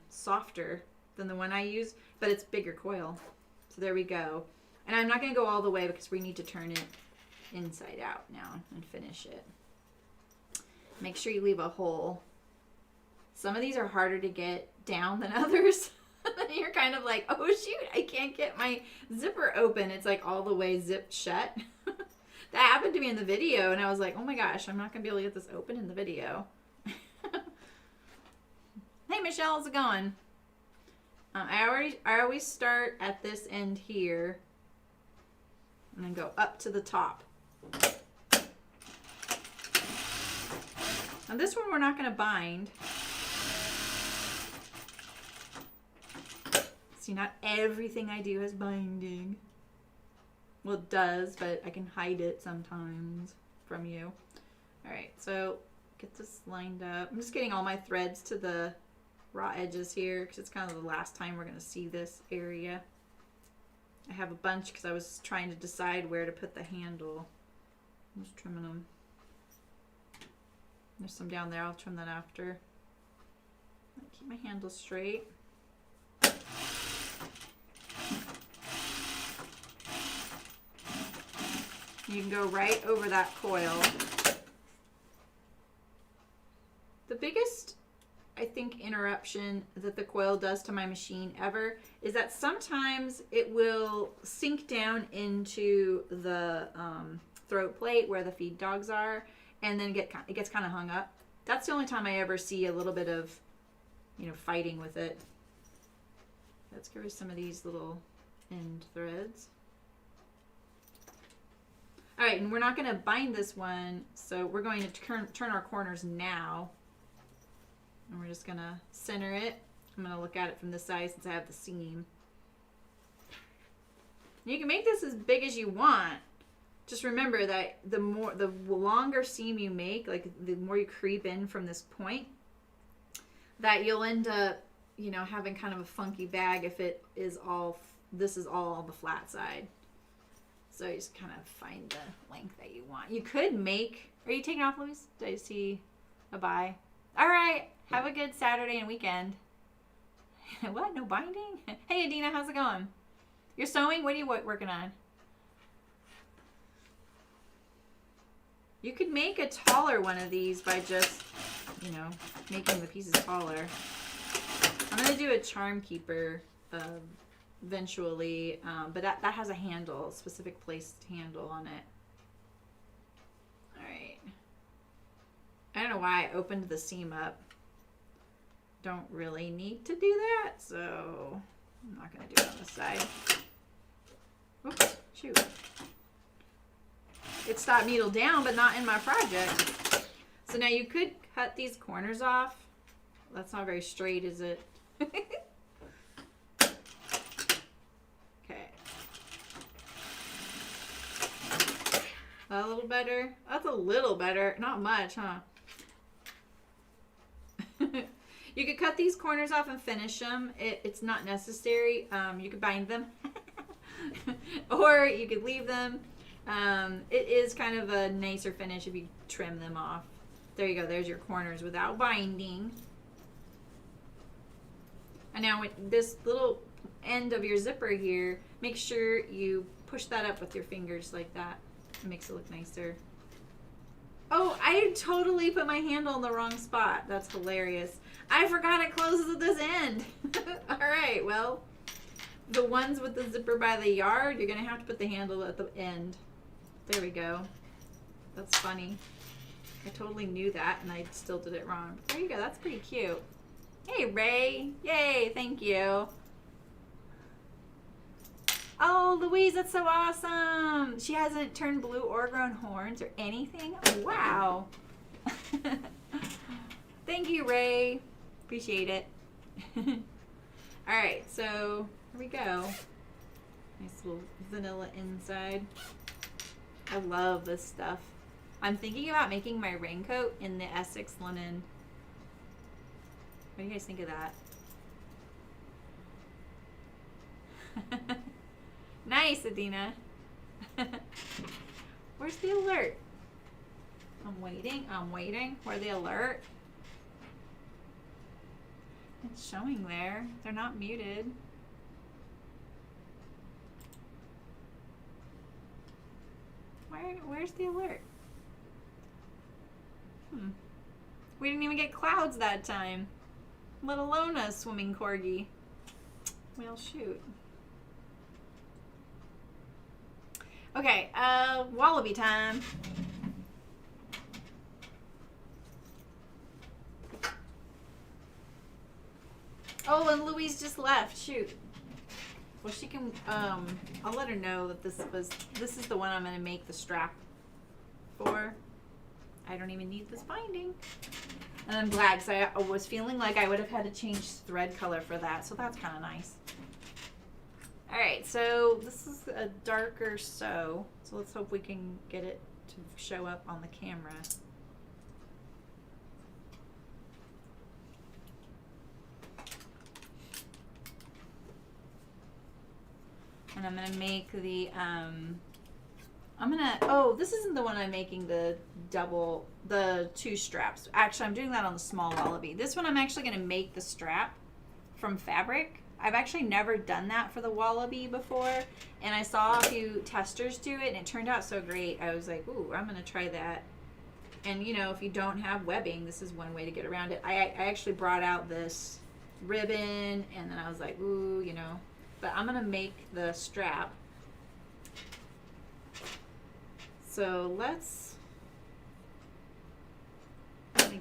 softer than the one I use, but it's bigger coil. So there we go. And I'm not going to go all the way because we need to turn it inside out now and finish it. Make sure you leave a hole. Some of these are harder to get down than others. You're kind of like, oh shoot, I can't get my zipper open. It's like all the way zipped shut. That happened to me in the video and I was like, oh my gosh, I'm not gonna be able to get this open in the video. Hey Michelle, how's it going? I always start at this end here and then go up to the top. Now this one we're not going to bind. See, not everything I do has binding. Well, it does, but I can hide it sometimes from you. All right, so get this lined up. I'm just getting all my threads to the raw edges here because it's kind of the last time we're going to see this area. I have a bunch because I was trying to decide where to put the handle. I'm just trimming them. There's some down there. I'll trim that after. Keep my handle straight. You can go right over that coil. The biggest, I think, interruption that the coil does to my machine ever is that sometimes it will sink down into the throat plate where the feed dogs are, and then it gets kind of hung up. That's the only time I ever see a little bit of, you know, fighting with it. Let's get rid of some of these little end threads. All right, and we're not going to bind this one, so we're going to turn our corners now. And we're just going to center it. I'm going to look at it from this side since I have the seam. You can make this as big as you want. Just remember that the longer seam you make, like the more you creep in from this point, that you'll end up, you know, having kind of a funky bag if it is all, this is all on the flat side. So you just kind of find the length that you want. You could make, are you taking off, Louise? Did I see a bye? All right, have a good Saturday and weekend. What, no binding? Hey Adina, how's it going? You're sewing? What are you working on? You could make a taller one of these by just, you know, making the pieces taller. I'm going to do a charm keeper eventually, but that has a handle, specific placed handle on it. All right. I don't know why I opened the seam up. Don't really need to do that, so I'm not going to do it on this side. Oops, shoot. It stopped needle down, but not in my project. So now you could cut these corners off. That's not very straight, is it? Okay. A little better. That's a little better. Not much, huh? You could cut these corners off and finish them. It's not necessary. You could bind them. Or you could leave them. It is kind of a nicer finish if you trim them off. There you go. There's your corners without binding. And now with this little end of your zipper here, make sure you push that up with your fingers like that. It makes it look nicer. Oh, I totally put my handle in the wrong spot. That's hilarious. I forgot it closes at this end. All right, well, the ones with the zipper by the yard, you're going to have to put the handle at the end. There we go. That's funny. I totally knew that, and I still did it wrong. But there you go. That's pretty cute. Hey, Ray. Yay, thank you. Oh, Louise, that's so awesome. She hasn't turned blue or grown horns or anything. Oh, wow. Thank you, Ray. Appreciate it. All right, so here we go. Nice little vanilla inside. I love this stuff. I'm thinking about making my raincoat in the Essex linen. What do you guys think of that? Nice, Adina. Where's the alert? I'm waiting. I'm waiting. Where's the alert? It's showing there. They're not muted. Where's the alert? We didn't even get clouds that time, let alone a swimming corgi. Well, shoot. Okay, wallaby time. Oh, and Louise just left. Shoot. Well, she can, I'll let her know that this is the one I'm going to make the strap for. I don't even need this binding. And I'm glad, because I was feeling like I would have had to change thread color for that, so that's kind of nice. All right, so this is a darker sew, so let's hope we can get it to show up on the camera. And I'm gonna make the this isn't the one I'm making the two straps. Actually, I'm doing that on the small wallaby. This one I'm actually gonna make the strap from fabric. I've actually never done that for the wallaby before, and I saw a few testers do it, and it turned out so great. I was like, ooh, I'm gonna try that. And you know, if you don't have webbing, this is one way to get around it. I actually brought out this ribbon, and then I was like, ooh, you know, but I'm gonna make the strap. So let's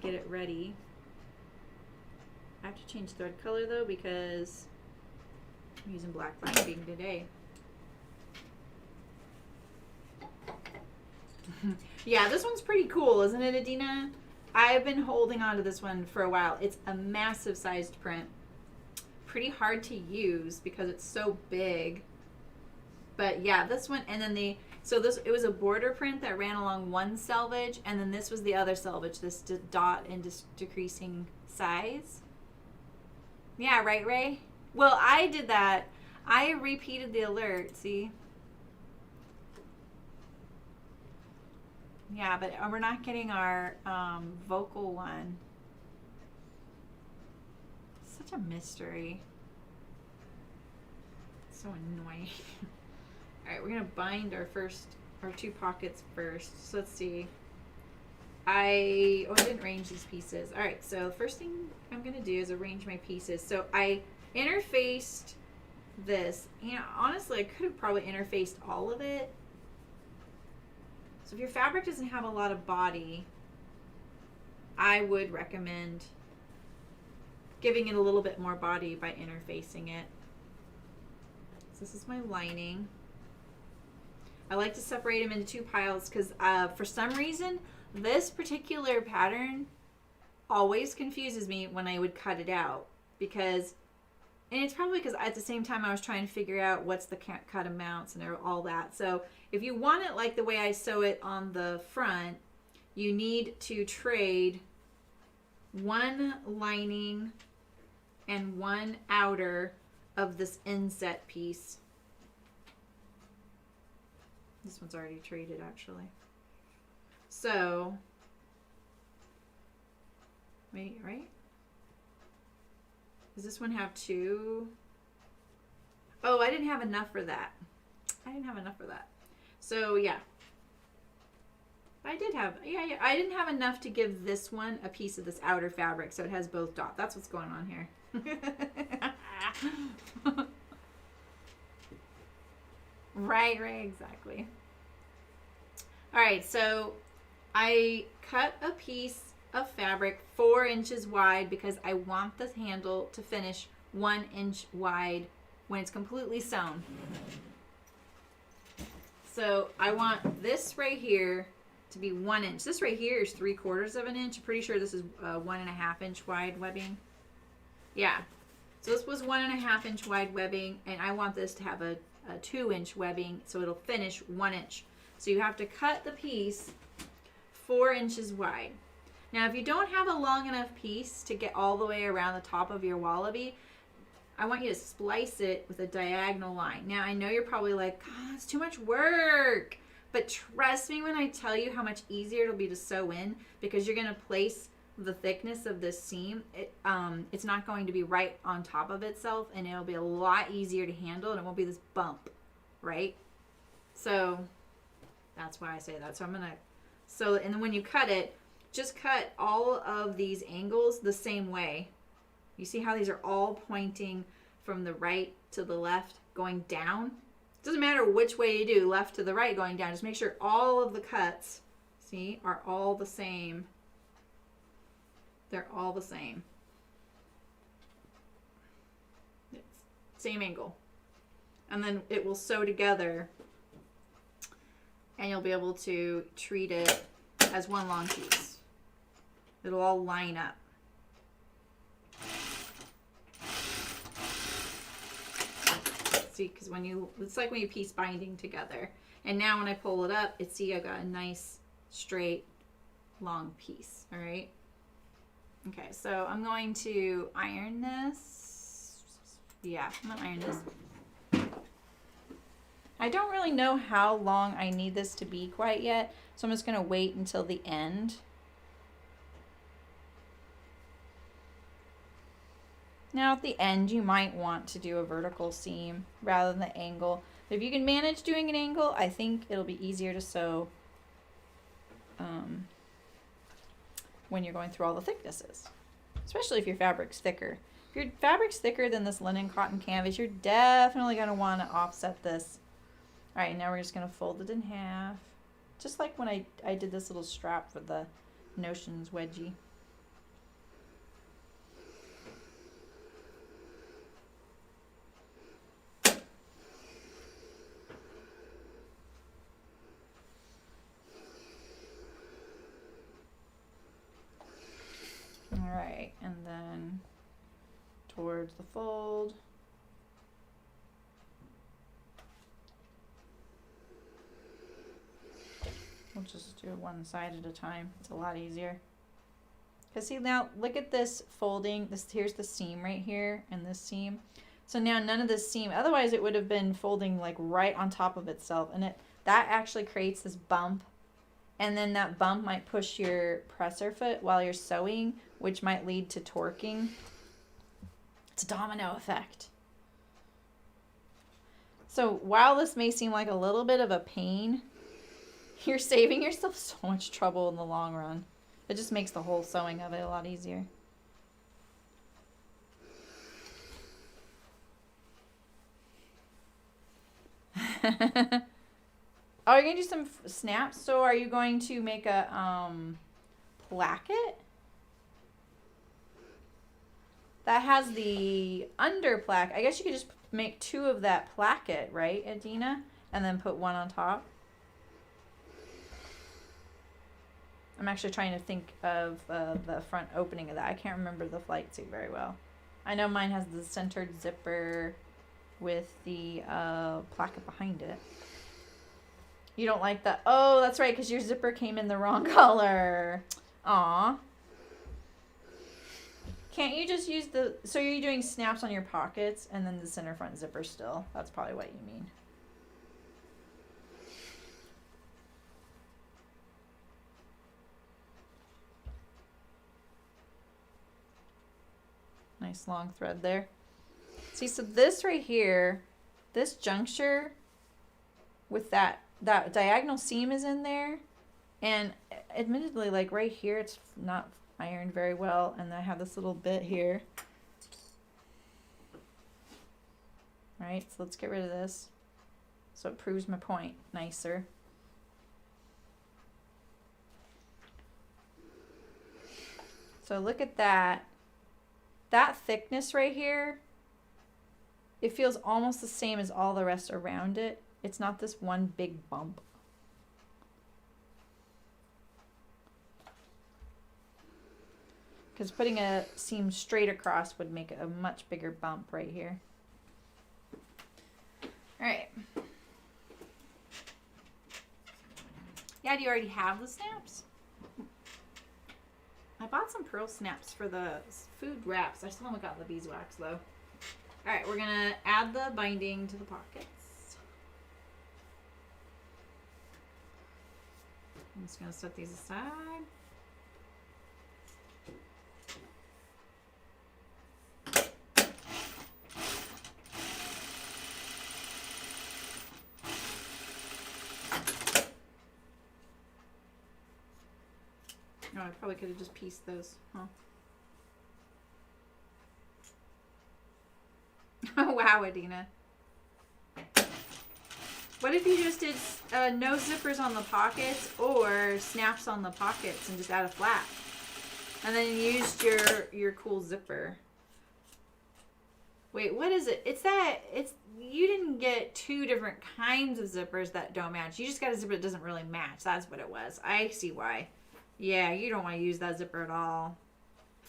get it ready. I have to change thread color though because I'm using black binding today. Yeah, this one's pretty cool, isn't it, Adina? I've been holding on to this one for a while. It's a massive sized print. Pretty hard to use because it's so big. But yeah, this one, and then it was a border print that ran along one selvage, and then this was the other selvage, this dot and decreasing size. Yeah, right, Ray? Well, I did that. I repeated the alert, see? Yeah, but we're not getting our vocal one. Such a mystery. So annoying. All right, we're gonna bind our two pockets first. So let's see. I didn't arrange these pieces. All right, so the first thing I'm gonna do is arrange my pieces. So I interfaced this. You know, honestly, I could have probably interfaced all of it. So if your fabric doesn't have a lot of body, I would recommend giving it a little bit more body by interfacing it. So this is my lining. I like to separate them into two piles because for some reason, this particular pattern always confuses me when I would cut it out because, and it's probably because at the same time I was trying to figure out what's the cut amounts and all that. So if you want it like the way I sew it on the front, you need to trade one lining and one outer of this inset piece. This one's already traded actually. So, wait, right? Does this one have two? Oh, I didn't have enough for that. So yeah. I did have, yeah. I didn't have enough to give this one a piece of this outer fabric, so it has both dots. That's what's going on here. Right, exactly. All right, so I cut a piece of fabric 4 inches wide because I want the handle to finish 1 inch wide when it's completely sewn. So I want this right here to be 1 inch. This right here is 3/4 of an inch. I'm pretty sure this is 1.5 inch wide webbing. Yeah. So this was 1.5 inch wide webbing, and I want this to have a 2 inch webbing, so it'll finish 1 inch. So you have to cut the piece 4 inches wide. Now, if you don't have a long enough piece to get all the way around the top of your wallaby, I want you to splice it with a diagonal line. Now, I know you're probably like, God, it's too much work. But trust me when I tell you how much easier it'll be to sew in, because you're going to place the thickness of this seam. It's not going to be right on top of itself, and it'll be a lot easier to handle, and it won't be this bump, right? So that's why I say that. So I'm going to, and then when you cut it, just cut all of these angles the same way. You see how these are all pointing from the right to the left, going down? It doesn't matter which way you do, left to the right, going down. Just make sure all of the cuts, see, are all the same. They're all the same. Same angle. And then it will sew together, and you'll be able to treat it as one long piece. It'll all line up. See, because it's like when you piece binding together. And now when I pull it up, see, I got a nice straight long piece. All right. Okay, so I'm going to iron this. Yeah, I'm gonna iron this. I don't really know how long I need this to be quite yet, so I'm just going to wait until the end. Now at the end, you might want to do a vertical seam rather than the angle. But if you can manage doing an angle, I think it'll be easier to sew when you're going through all the thicknesses, especially if your fabric's thicker. If your fabric's thicker than this linen cotton canvas, you're definitely going to want to offset this. All right, now we're just going to fold it in half, just like when I did this little strap for the Notions Wedgie. All right, and then towards the fold. We'll just do one side at a time. It's a lot easier. Because see, now look at this folding. Here's the seam right here and this seam. So now none of this seam, otherwise it would have been folding like right on top of itself. And that actually creates this bump. And then that bump might push your presser foot while you're sewing, which might lead to torquing. It's a domino effect. So while this may seem like a little bit of a pain, you're saving yourself so much trouble in the long run. It just makes the whole sewing of it a lot easier. Oh, you're going to do some snaps? So are you going to make a placket? That has the under placket. I guess you could just make 2 of that placket, right, Adina? And then put 1 on top. I'm actually trying to think of the front opening of that. I can't remember the flight suit very well. I know mine has the centered zipper with the placket behind it. You don't like that? Oh, that's right, because your zipper came in the wrong color. Aw. Can't you just use the... So you're doing snaps on your pockets and then the center front zipper still. That's probably what you mean. Nice long thread there. See, so this right here, this juncture with that diagonal seam is in there, and admittedly, like right here, it's not ironed very well, and I have this little bit here. Right, so let's get rid of this so it proves my point nicer. So look at that. That thickness right here, it feels almost the same as all the rest around it. It's not this one big bump. Because putting a seam straight across would make a much bigger bump right here. All right. Yeah, do you already have the snaps? I bought some pearl snaps for the food wraps. I still haven't gotten the beeswax though. All right, we're gonna add the binding to the pockets. I'm just gonna set these aside. Oh, I probably could have just pieced those, huh? Oh, wow, Adina. What if you just did no zippers on the pockets or snaps on the pockets and just add a flap? And then you used your cool zipper. Wait, what is it? You didn't get 2 different kinds of zippers that don't match. You just got a zipper that doesn't really match. That's what it was. I see why. Yeah, you don't want to use that zipper at all.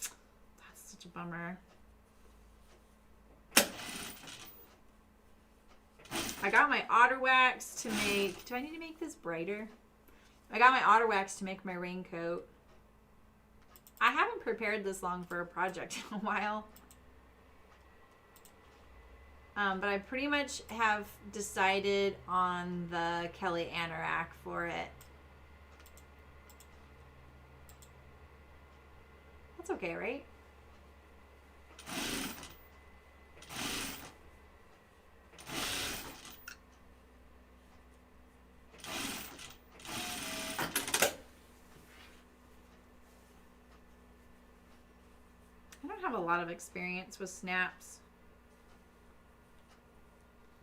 That's such a bummer. I got my otter wax to make... Do I need to make this brighter? I got my otter wax to make my raincoat. I haven't prepared this long for a project in a while. But I pretty much have decided on the Kelly anorak for it. That's okay, right? I don't have a lot of experience with snaps.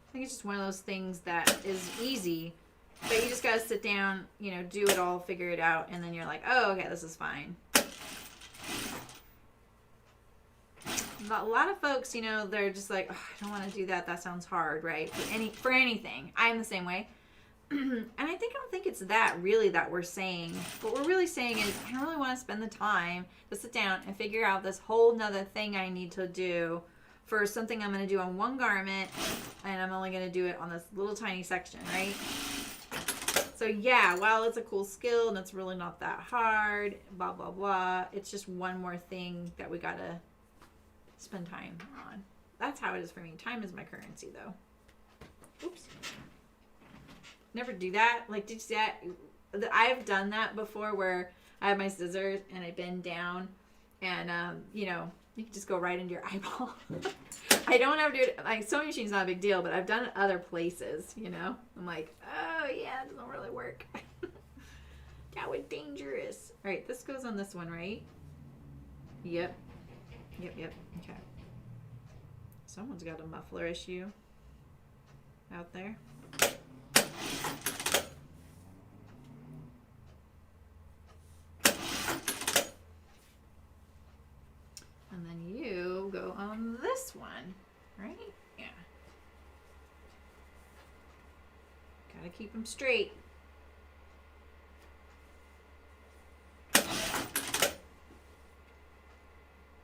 I think it's just one of those things that is easy, but you just gotta sit down, you know, do it all, figure it out, and then you're like, oh, okay, this is fine. A lot of folks, you know, they're just like, oh, I don't want to do that. That sounds hard, right? For anything. I'm the same way. And I don't think it's that really that we're saying. What we're really saying is, I don't really want to spend the time to sit down and figure out this whole nother thing I need to do for something I'm going to do on one garment, and I'm only going to do it on this little tiny section, right? So yeah, while it's a cool skill and it's really not that hard, blah, blah, blah, it's just one more thing that we got to spend time on. That's how it is for me. Time is my currency, though. Oops. Never do that. Like, did you see that? I've done that before where I have my scissors and I bend down and, you know, you can just go right into your eyeball. I don't ever do it. Like, sewing machine's not a big deal, but I've done it other places, you know? I'm like, oh, yeah, it doesn't really work. That was dangerous. All right, this goes on this one, right? Yep. Yep. Okay. Someone's got a muffler issue out there. And then you go on this one, right? Yeah. Gotta keep them straight.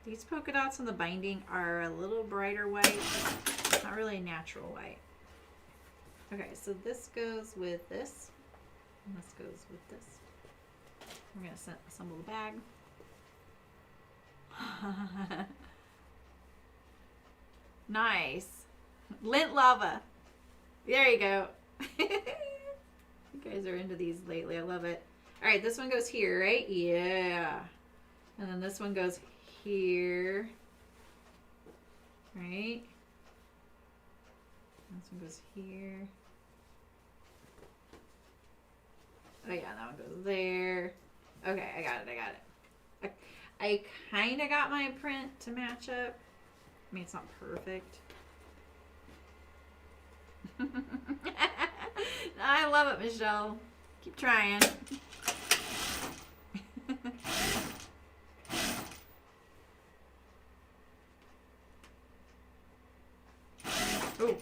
These polka dots on the binding are a little brighter white, not really a natural white. Okay, so this goes with this, and this goes with this. We're gonna assemble the bag. Nice. Lint lava. There you go. You guys are into these lately. I love it. All right, this one goes here, right? Yeah. And then this one goes here. Right? This one goes here. Oh yeah, that one goes there. Okay, I got it. I kind of got my print to match up. I mean, it's not perfect. I love it, Michelle. Keep trying. Oh.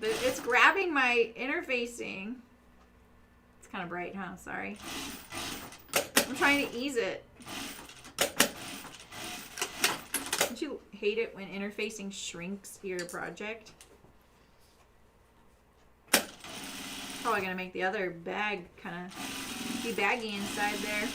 It's grabbing my interfacing. It's kind of bright, huh? Sorry. I'm trying to ease it. Don't you hate it when interfacing shrinks your project? Probably gonna make the other bag kind of be baggy inside there.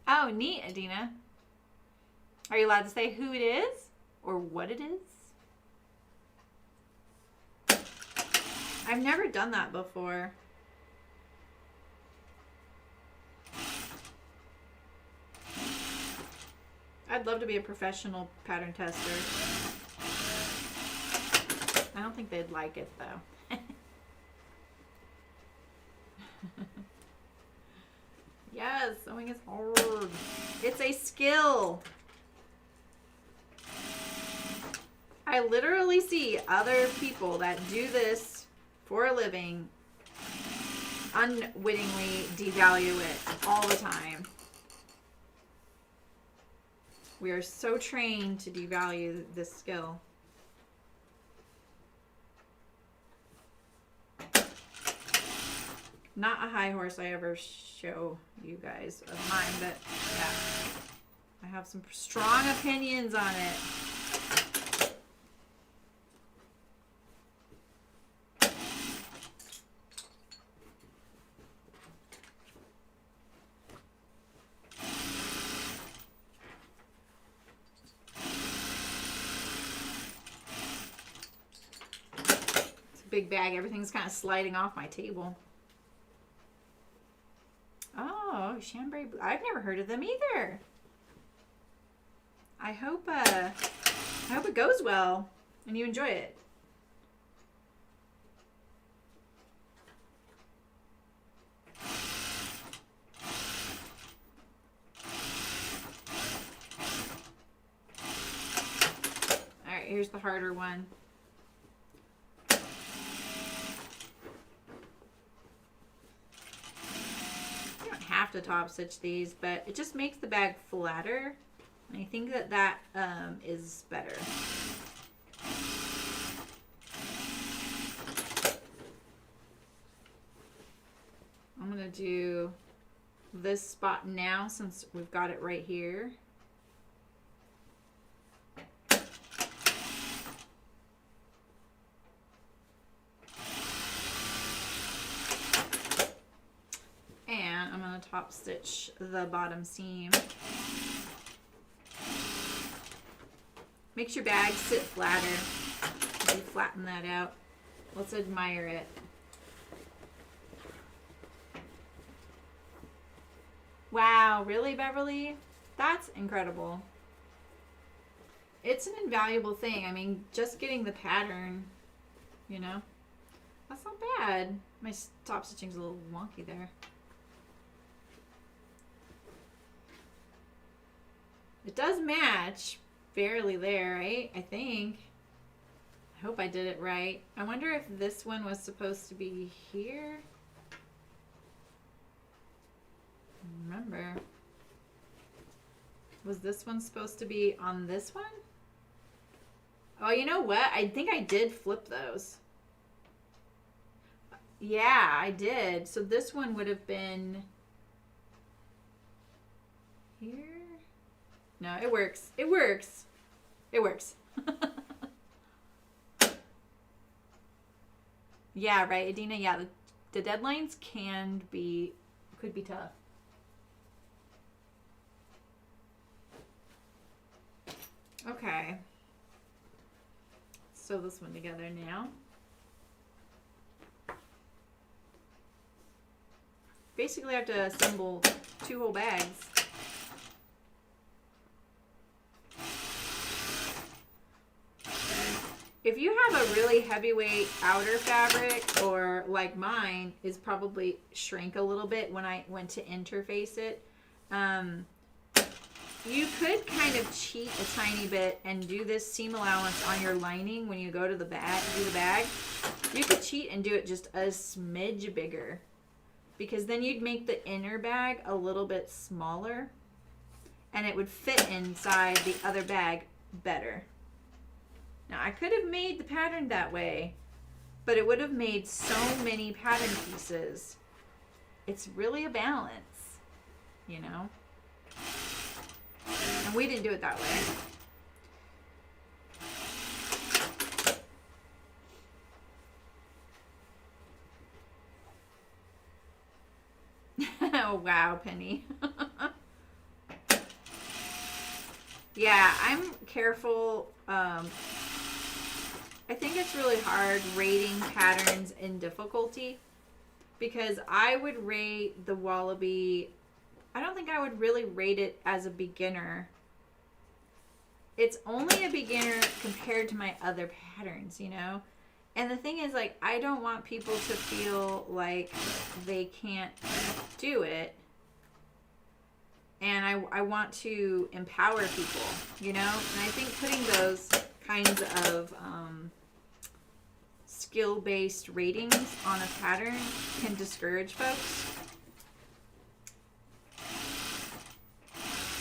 Oh, neat, Adina. Are you allowed to say who it is or what it is? I've never done that before. I'd love to be a professional pattern tester. I don't think they'd like it though. Yes, sewing is hard. It's a skill. I literally see other people that do this for a living unwittingly devalue it all the time. We are so trained to devalue this skill. Not a high horse I ever show you guys of mine, but yeah, I have some strong opinions on it. It's a big bag. Everything's kind of sliding off my table. Oh, Chambray Blue. I've never heard of them either. I hope it goes well and you enjoy it. All right, here's the harder one. You don't have to top stitch these, but it just makes the bag flatter. I think that is better. I'm going to do this spot now since we've got it right here. And I'm going to top stitch the bottom seam. Makes your bag sit flatter. If you flatten that out, let's admire it. Wow, really, Beverly? That's incredible. It's an invaluable thing. I mean, just getting the pattern, you know, that's not bad. My top stitching's a little wonky there. It does match. Barely there, right? I think. I hope I did it right. I wonder if this one was supposed to be here. Remember. Was this one supposed to be on this one? Oh, you know what? I think I did flip those. Yeah, I did. So this one would have been here. No, it works. It works. It works. Yeah, right, Adina? Yeah, the deadlines could be tough. Okay. Sew this one together now. Basically, I have to assemble 2 whole bags. If you have a really heavyweight outer fabric, or like mine is probably shrink a little bit when I went to interface it, you could kind of cheat a tiny bit and do this seam allowance on your lining when you go to the bag, do the bag. You could cheat and do it just a smidge bigger, because then you'd make the inner bag a little bit smaller and it would fit inside the other bag better. Now, I could have made the pattern that way, but it would have made so many pattern pieces. It's really a balance, you know? And we didn't do it that way. Oh, wow, Penny. Yeah, I'm careful. I think it's really hard rating patterns in difficulty, because I would rate the Wallaby, I don't think I would really rate it as a beginner. It's only a beginner compared to my other patterns, you know? And the thing is, like, I don't want people to feel like they can't do it. And I want to empower people, you know? And I think putting those kinds of skill-based ratings on a pattern can discourage folks.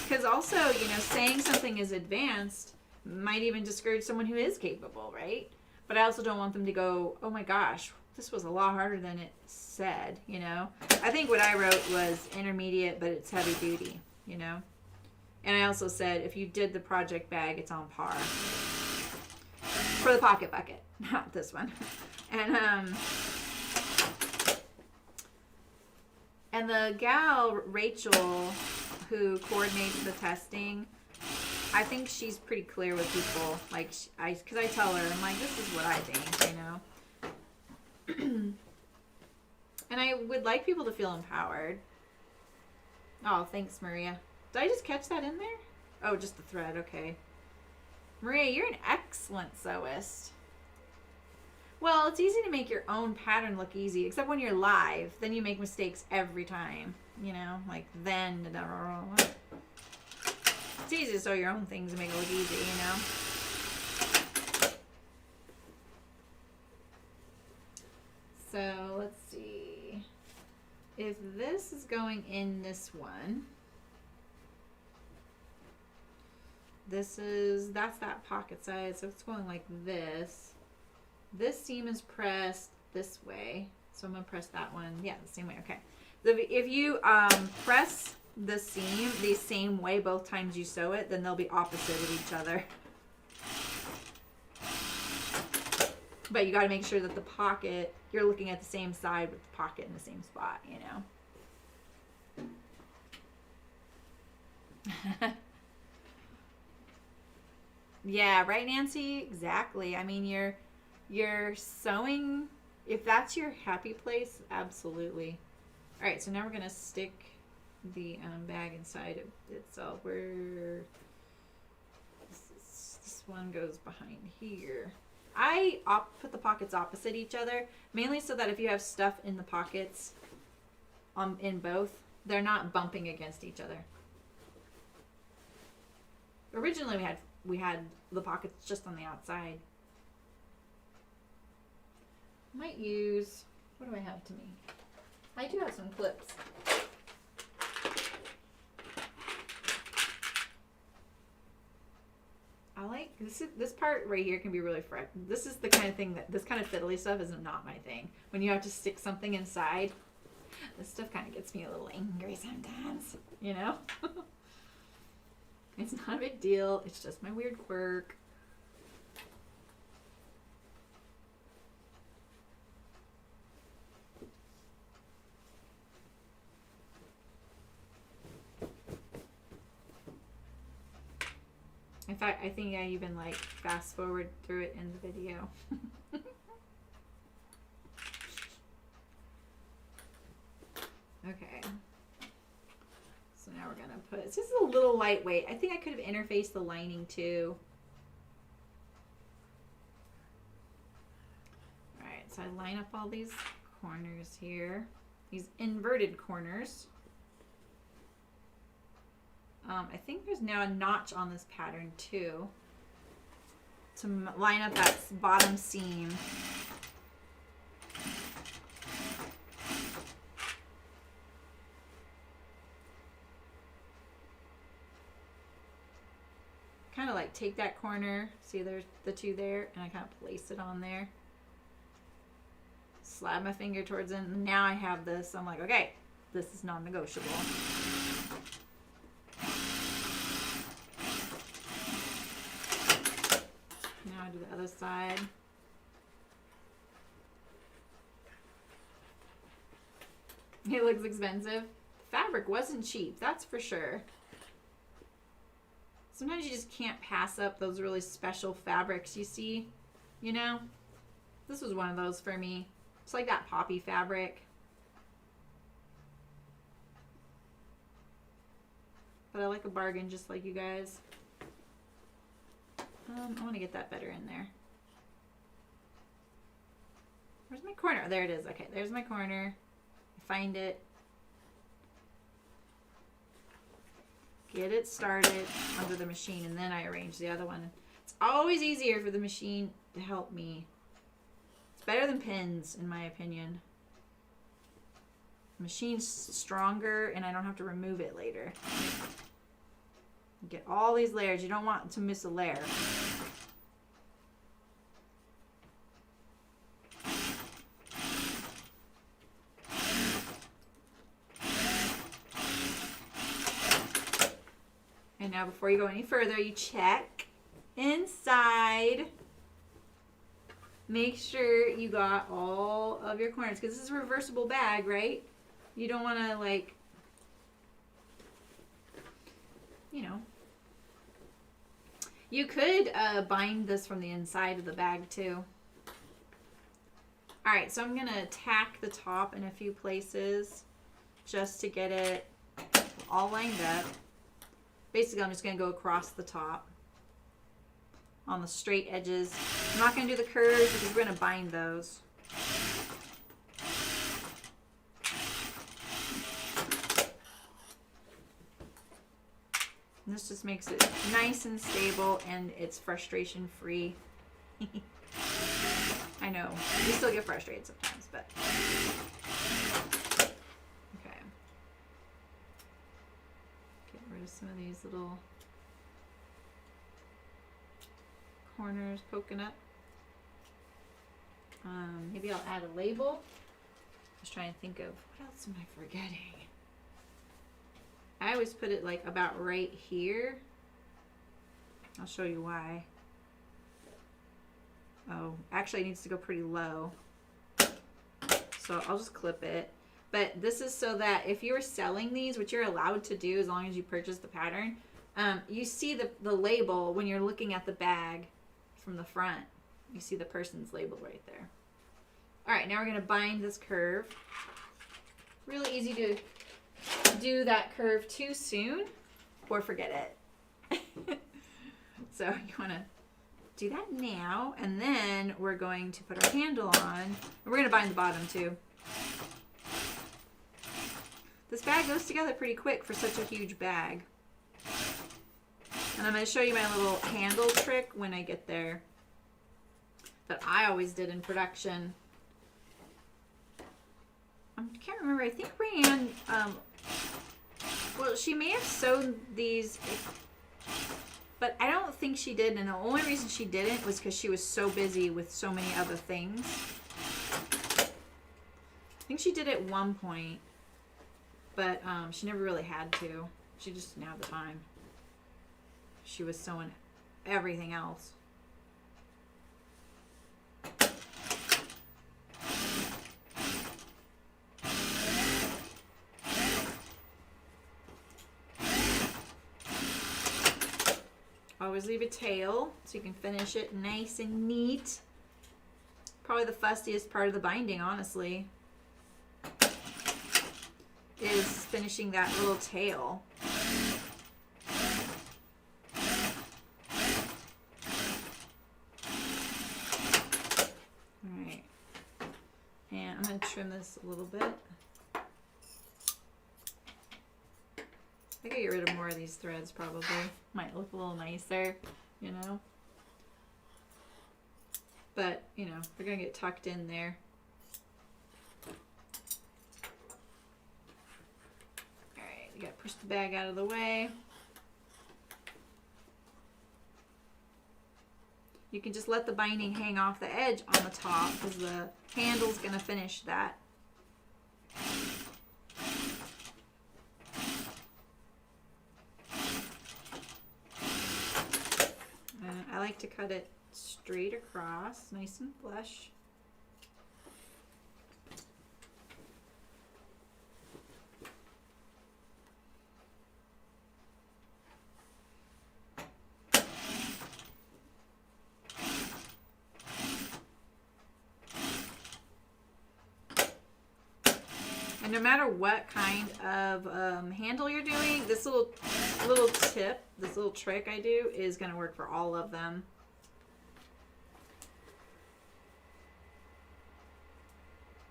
Because also, you know, saying something is advanced might even discourage someone who is capable, right? But I also don't want them to go, oh my gosh, this was a lot harder than it said, you know? I think what I wrote was intermediate, but it's heavy duty, you know? And I also said if you did the project bag, it's on par for the Pocket Bucket, not this one. And the gal Rachel, who coordinates the testing, I think she's pretty clear with people. Like, because I tell her, I'm like, this is what I think, you know. And I would like people to feel empowered. Oh, thanks, Maria. Did I just catch that in there? Oh, just the thread. Okay. Maria, you're an excellent sewist. Well, it's easy to make your own pattern look easy, except when you're live. Then you make mistakes every time. You know, like then. It's easy to sew your own things and make it look easy, you know. So let's see. If this is going in this one, that's that pocket side, so it's going like this. This seam is pressed this way, so I'm gonna press that one, yeah, the same way. Okay, so if you press the seam the same way both times you sew it, then they'll be opposite of each other. But you got to make sure that the pocket, you're looking at the same side with the pocket in the same spot, you know. Yeah, right, Nancy? Exactly. I mean, you're sewing, if that's your happy place, absolutely. All right, so now we're going to stick the bag inside of itself. Where this one goes behind here. I put the pockets opposite each other, mainly so that if you have stuff in the pockets in both, they're not bumping against each other. Originally we had the pockets just on the outside. Might use, what do I have to me? I do have some clips. I like this part right here can be really fresh. This is the kind of thing that this kind of fiddly stuff is not my thing. When you have to stick something inside, this stuff kind of gets me a little angry sometimes, you know? It's not a big deal. It's just my weird quirk. In fact, I think I even like fast forward through it in the video. Okay. So now we're gonna put, this is a little lightweight. I think I could have interfaced the lining too. All right, so I line up all these corners here, these inverted corners. I think there's now a notch on this pattern too, to line up that bottom seam. Kind of like take that corner, see there's the two there, and I kind of place it on there. Slide my finger towards it, and now I have this. I'm like, okay, this is non-negotiable. Now I do the other side. It looks expensive. The fabric wasn't cheap, that's for sure. Sometimes you just can't pass up those really special fabrics you see, you know? This was one of those for me. It's like that poppy fabric. But I like a bargain just like you guys. I want to get that better in there. Where's my corner? Oh, there it is. Okay, there's my corner. I find it. Get it started under the machine, and then I arrange the other one. It's always easier for the machine to help me. It's better than pins, in my opinion. The machine's stronger, and I don't have to remove it later. Get all these layers. You don't want to miss a layer. And Now, before you go any further, you check inside. Make sure you got all of your corners, because this is a reversible bag, right? You don't want to, like, you know. You could bind this from the inside of the bag, too. All right, so I'm going to tack the top in a few places just to get it all lined up. Basically, I'm just going to go across the top on the straight edges. I'm not going to do the curves because we're going to bind those. And this just makes it nice and stable, and it's frustration free. I know, we still get frustrated sometimes, but okay. Get rid of some of these little corners poking up. Maybe I'll add a label. Just trying to think of what else am I forgetting. I always put it like about right here. I'll show you why. Oh, actually it needs to go pretty low. So I'll just clip it. But this is so that if you were selling these, which you're allowed to do as long as you purchase the pattern, you see the label when you're looking at the bag from the front. You see the person's label right there. All right, now we're gonna bind this curve. Really easy to do that curve too soon or forget it. So you wanna do that now, and then we're going to put our handle on, and we're going to bind the bottom too. This bag goes together pretty quick for such a huge bag. And I'm going to show you my little handle trick when I get there that I always did in production. I can't remember, I think Rayanne, well, she may have sewn these, but I don't think she did, and the only reason she didn't was because she was so busy with so many other things. I think she did at one point, but she never really had to. She just didn't have the time. She was sewing everything else. Always leave a tail so you can finish it nice and neat. Probably the fussiest part of the binding, honestly, is finishing that little tail. Alright, and I'm going to trim this a little bit. I could get rid of more of these threads probably. Might look a little nicer, you know. But, you know, they're going to get tucked in there. Alright, you got to push the bag out of the way. You can just let the binding hang off the edge on the top because the handle's going to finish that. I like to cut it straight across, nice and flush. And no matter what kind of handle you're doing, this little tip, this little trick I do is going to work for all of them.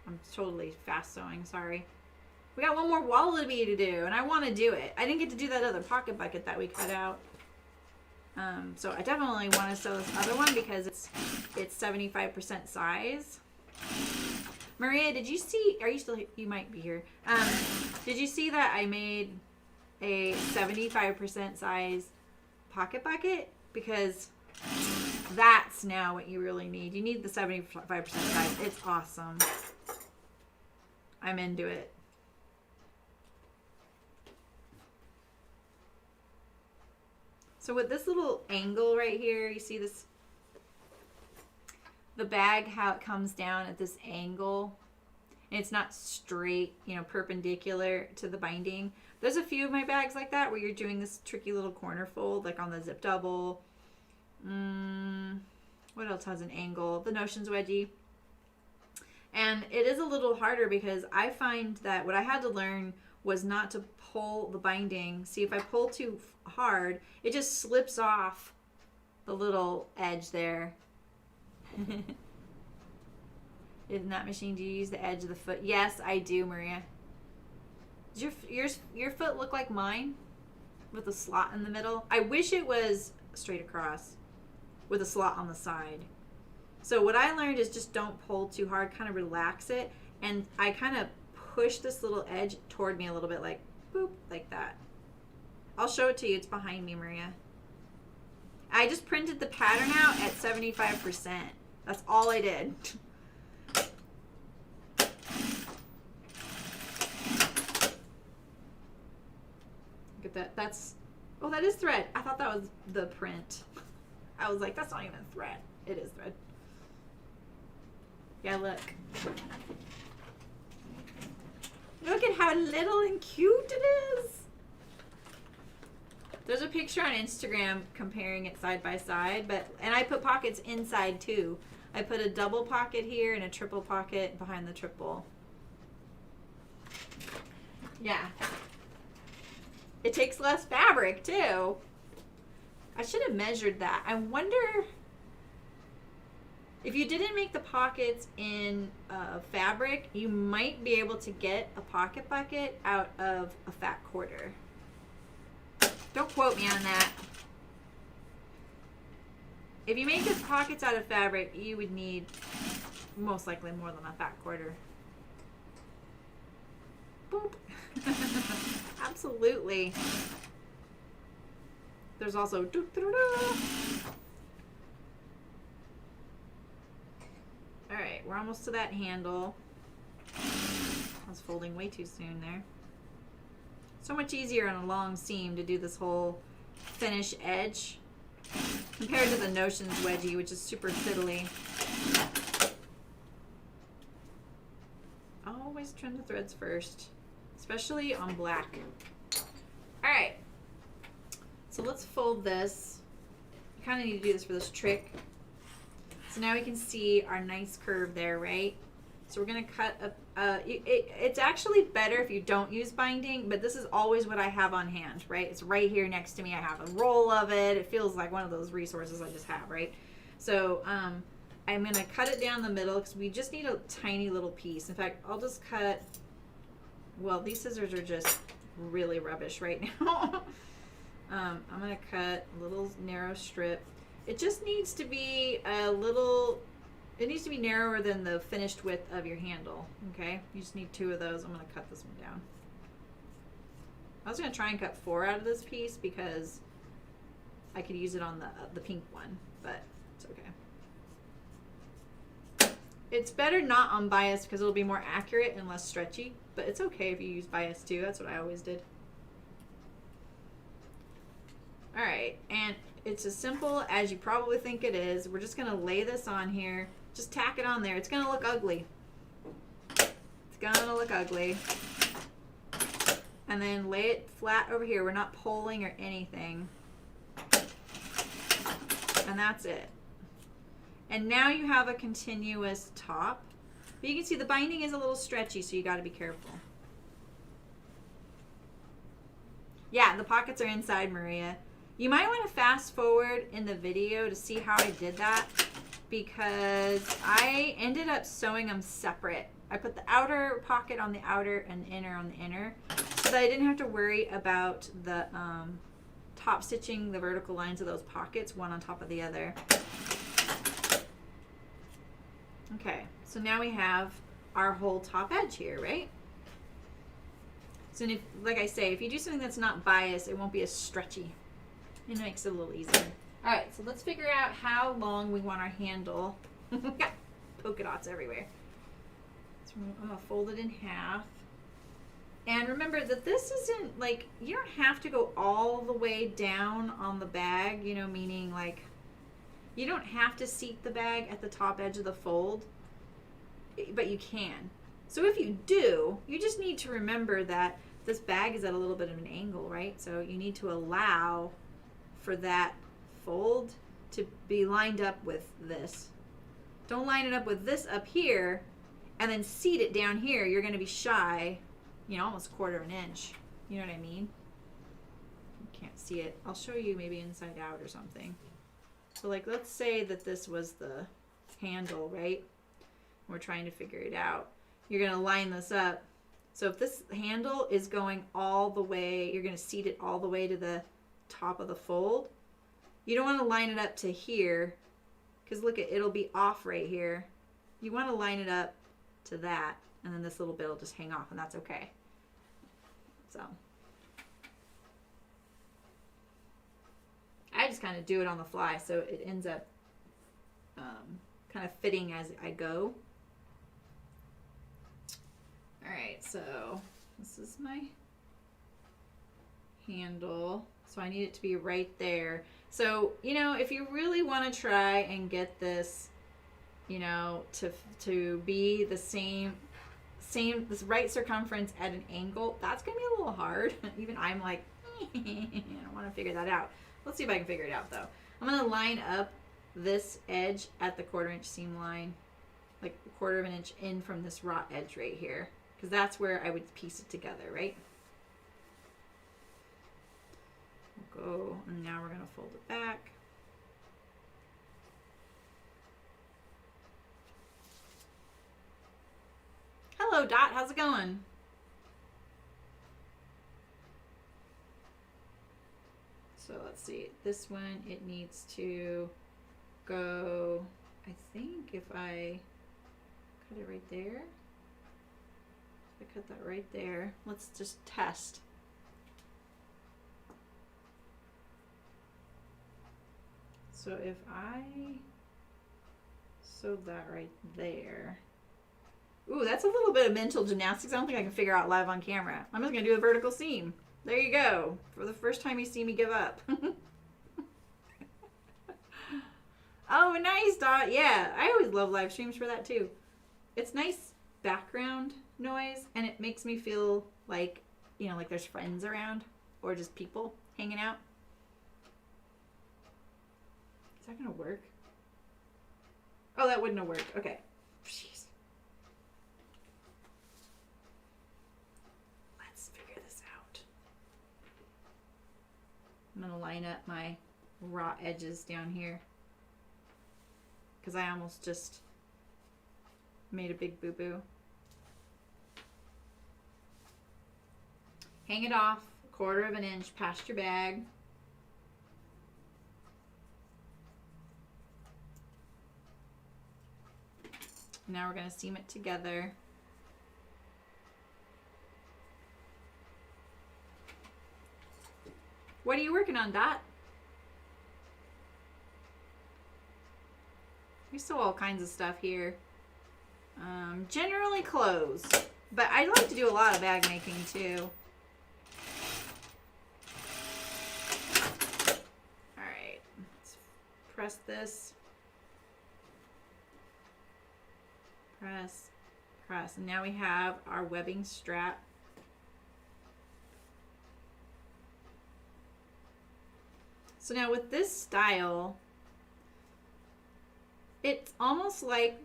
I'm totally fast sewing, sorry. We got one more wallaby to do, and I want to do it. I didn't get to do that other pocket bucket that we cut out. So I definitely want to sew this other one because it's 75% size. Maria, did you see, are you still, you might be here. Did you see that I made a 75% size pocket bucket? Because that's now what you really need. You need the 75% size. It's awesome. I'm into it. So with this little angle right here, you see this, the bag, how it comes down at this angle. And it's not straight, you know, perpendicular to the binding. There's a few of my bags like that where you're doing this tricky little corner fold, like on the zip double. What else has an angle? The Notions Wedgie. And it is a little harder because I find that what I had to learn was not to pull the binding. See, if I pull too hard, it just slips off the little edge there. In that machine, do you use the edge of the foot? Yes, I do, Maria. Does your foot look like mine with a slot in the middle? I wish it was straight across with a slot on the side. So what I learned is just don't pull too hard, kind of relax it, and I kind of push this little edge toward me a little bit, like boop, like that. I'll show it to you. It's behind me, Maria. I just printed the pattern out at 75%. That's all I did. Look at that. That's, oh, that is thread. I thought that was the print. I was like, that's not even thread. It is thread. Yeah, look. Look at how little and cute it is. There's a picture on Instagram comparing it side by side, and I put pockets inside too. I put a double pocket here and a triple pocket behind the triple. Yeah. It takes less fabric too. I should have measured that. I wonder if you didn't make the pockets in fabric, you might be able to get a pocket bucket out of a fat quarter. Don't quote me on that. If you make the pockets out of fabric, you would need most likely more than a fat quarter. Boop. Absolutely. There's also all right, we're almost to that handle. I was folding way too soon there. So much easier on a long seam to do this whole finish edge compared to the Notions Wedgie, which is super fiddly. Always trim the threads first, especially on black. All right, so let's fold this. You kind of need to do this for this trick. So now we can see our nice curve there, right? So we're going to cut it's actually better if you don't use binding, but this is always what I have on hand, right? It's right here next to me. I have a roll of it. It feels like one of those resources I just have, right? So I'm going to cut it down the middle because we just need a tiny little piece. In fact, I'll just cut, well, these scissors are just really rubbish right now. I'm going to cut a little narrow strip. It just needs to be a little, it needs to be narrower than the finished width of your handle, okay? You just need 2 of those. I'm going to cut this one down. I was going to try and cut 4 out of this piece because I could use it on the pink one, but it's okay. It's better not on bias because it'll be more accurate and less stretchy, but it's okay if you use bias too. That's what I always did. All right, and it's as simple as you probably think it is. We're just gonna lay this on here. Just tack it on there. It's gonna look ugly. It's gonna look ugly. And then lay it flat over here. We're not pulling or anything. And that's it. And now you have a continuous top. But you can see the binding is a little stretchy, so you gotta be careful. Yeah, the pockets are inside, Maria. You might want to fast forward in the video to see how I did that because I ended up sewing them separate. I put the outer pocket on the outer and the inner on the inner so that I didn't have to worry about the top stitching the vertical lines of those pockets one on top of the other. Okay, so now we have our whole top edge here, right? So if, like I say, if you do something that's not biased, it won't be as stretchy. It makes it a little easier. All right, so let's figure out how long we want our handle. We've got polka dots everywhere. So I'm gonna fold it in half. And remember that this isn't like, you don't have to go all the way down on the bag, you know, meaning like you don't have to seat the bag at the top edge of the fold, but you can. So if you do, you just need to remember that this bag is at a little bit of an angle, right? So you need to allow for that fold to be lined up with this. Don't line it up with this up here and then seat it down here. You're going to be shy, you know, almost 1/4 inch. You know what I mean? You can't see it. I'll show you maybe inside out or something. So like, let's say that this was the handle, right? We're trying to figure it out. You're going to line this up. So if this handle is going all the way, you're going to seat it all the way to the top of the fold. You don't want to line it up to here, because look, it'll be off right here. You want to line it up to that, and then this little bit will just hang off, and that's okay. So I just kind of do it on the fly, so it ends up kind of fitting as I go. All right, so this is my handle. So I need it to be right there. So, you know, if you really want to try and get this, you know, to be the same, this right circumference at an angle, that's going to be a little hard. Even I'm like, I don't want to figure that out. Let's see if I can figure it out though. I'm going to line up this edge at the 1/4 inch seam line, like 1/4 inch in from this raw edge right here, because that's where I would piece it together, right? We'll go, and now we're going to fold it back. Hello, Dot. How's it going? So let's see. This one, it needs to go, I think if I cut it right there. If I cut that right there, let's just test. So if I sewed that right there. Ooh, that's a little bit of mental gymnastics. I don't think I can figure out live on camera. I'm just going to do a vertical seam. There you go. For the first time you see me give up. Oh, nice, Dot. Yeah, I always love live streams for that too. It's nice background noise, and it makes me feel like, you know, like there's friends around or just people hanging out. Is that going to work? Oh, that wouldn't have worked. Okay. Jeez. Let's figure this out. I'm going to line up my raw edges down here, because I almost just made a big boo-boo. Hang it off 1/4 inch past your bag. Now we're going to seam it together. What are you working on, Dot? We sew all kinds of stuff here. Generally clothes, but I like to do a lot of bag making too. All right, let's press this. Press, press, and now we have our webbing strap. So now with this style, it's almost like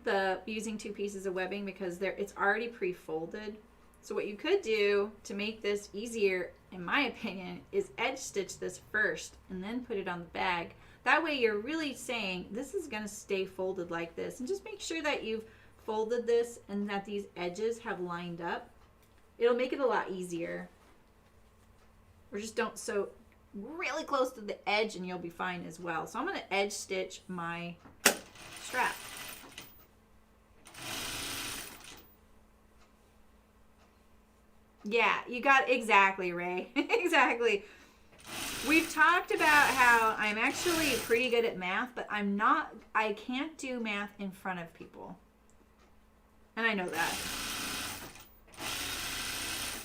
using 2 pieces of webbing, because it's already pre-folded. So what you could do to make this easier, in my opinion, is edge stitch this first and then put it on the bag. That way you're really saying this is going to stay folded like this, and just make sure that you've folded this and that these edges have lined up. It'll make it a lot easier. Or just don't sew really close to the edge and you'll be fine as well. So I'm going to edge stitch my strap. Yeah, you got exactly, Ray. Exactly. We've talked about how I'm actually pretty good at math, but I can't do math in front of people. And I know that.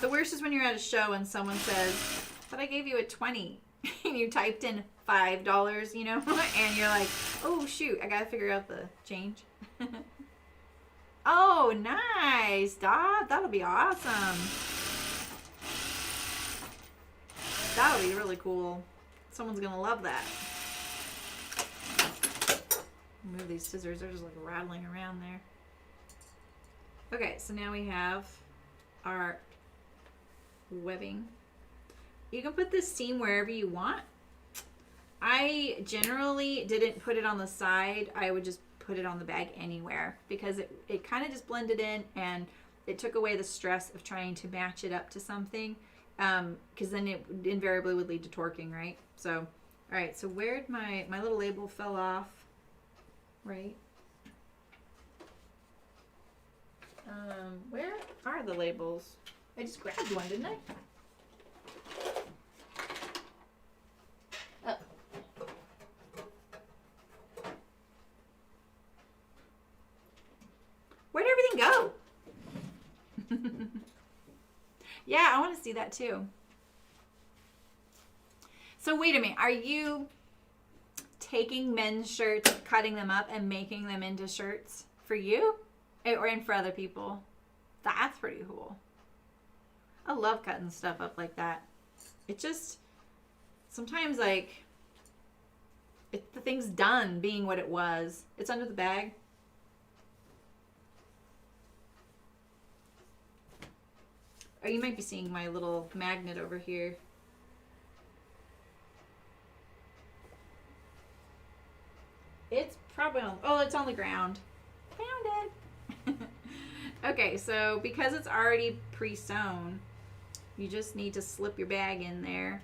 The worst is when you're at a show and someone says, but I gave you a 20 and you typed in $5, you know, and you're like, oh shoot, I gotta figure out the change. Oh, nice, Dad. That'll be awesome. That'll be really cool. Someone's gonna love that. Move these scissors, they're just like rattling around there. Okay, so now we have our webbing. You can put this seam wherever you want. I generally didn't put it on the side. I would just put it on the bag anywhere because it kind of just blended in and it took away the stress of trying to match it up to something, because then it invariably would lead to torquing, right? So, all right, so where'd my little label fell off, right? Where are the labels? I just grabbed one, didn't I? Oh. Where'd everything go? Yeah, I want to see that too. So wait a minute. Are you taking men's shirts, cutting them up, and making them into shirts for you? Or and for other people? That's pretty cool. I love cutting stuff up like that. It just, sometimes like, the thing's done being what it was. It's under the bag. Or you might be seeing my little magnet over here. It's probably on, oh, it's on the ground. Found it. Okay, so because it's already pre-sewn, you just need to slip your bag in there.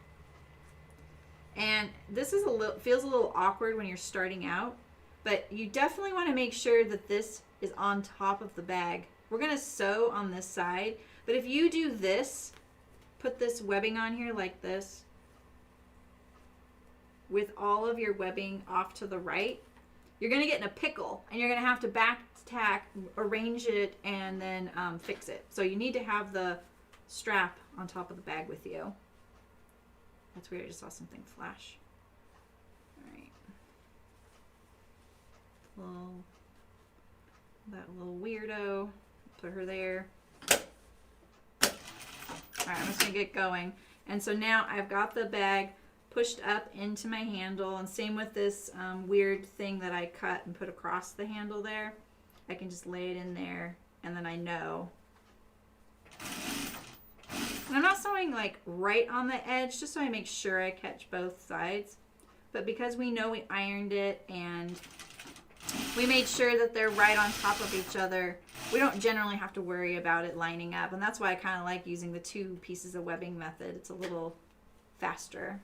And this is feels a little awkward when you're starting out, but you definitely want to make sure that this is on top of the bag. We're going to sew on this side, but if you do this, put this webbing on here like this, with all of your webbing off to the right, you're going to get in a pickle and you're going to have to back tack, arrange it, and then fix it. So you need to have the strap on top of the bag with you. That's weird, I just saw something flash. All right. That little weirdo, put her there. All right, I'm just gonna get going. And so now I've got the bag pushed up into my handle, and same with this weird thing that I cut and put across the handle there. I can just lay it in there, and then I know. And I'm not sewing like right on the edge, just so I make sure I catch both sides. But because we know we ironed it and we made sure that they're right on top of each other, we don't generally have to worry about it lining up. And that's why I kind of like using the 2 pieces of webbing method. It's a little faster.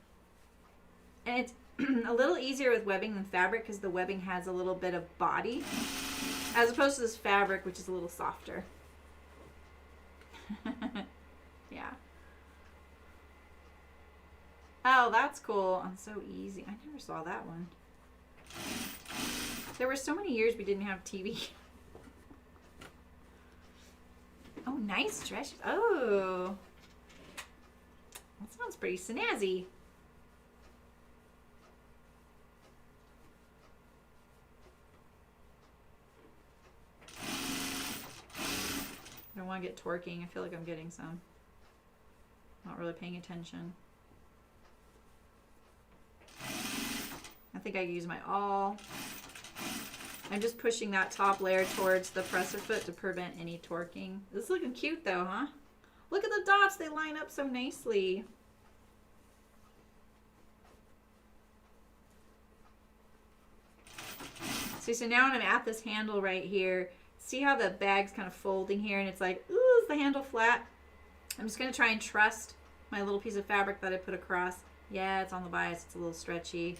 And it's a little easier with webbing than fabric because the webbing has a little bit of body, as opposed to this fabric, which is a little softer. Yeah. Oh, that's cool. I'm so easy. I never saw that one. There were so many years we didn't have TV. Oh, nice dress. Oh. That sounds pretty snazzy. I don't want to get torquing. I feel like I'm getting some. Not really paying attention. I think I use my awl. I'm just pushing that top layer towards the presser foot to prevent any torquing. This is looking cute though, huh? Look at the dots. They line up so nicely. See, so now when I'm at this handle right here, see how the bag's kind of folding here and it's like, ooh, is the handle flat? I'm just going to try and trust my little piece of fabric that I put across. Yeah, it's on the bias. It's a little stretchy.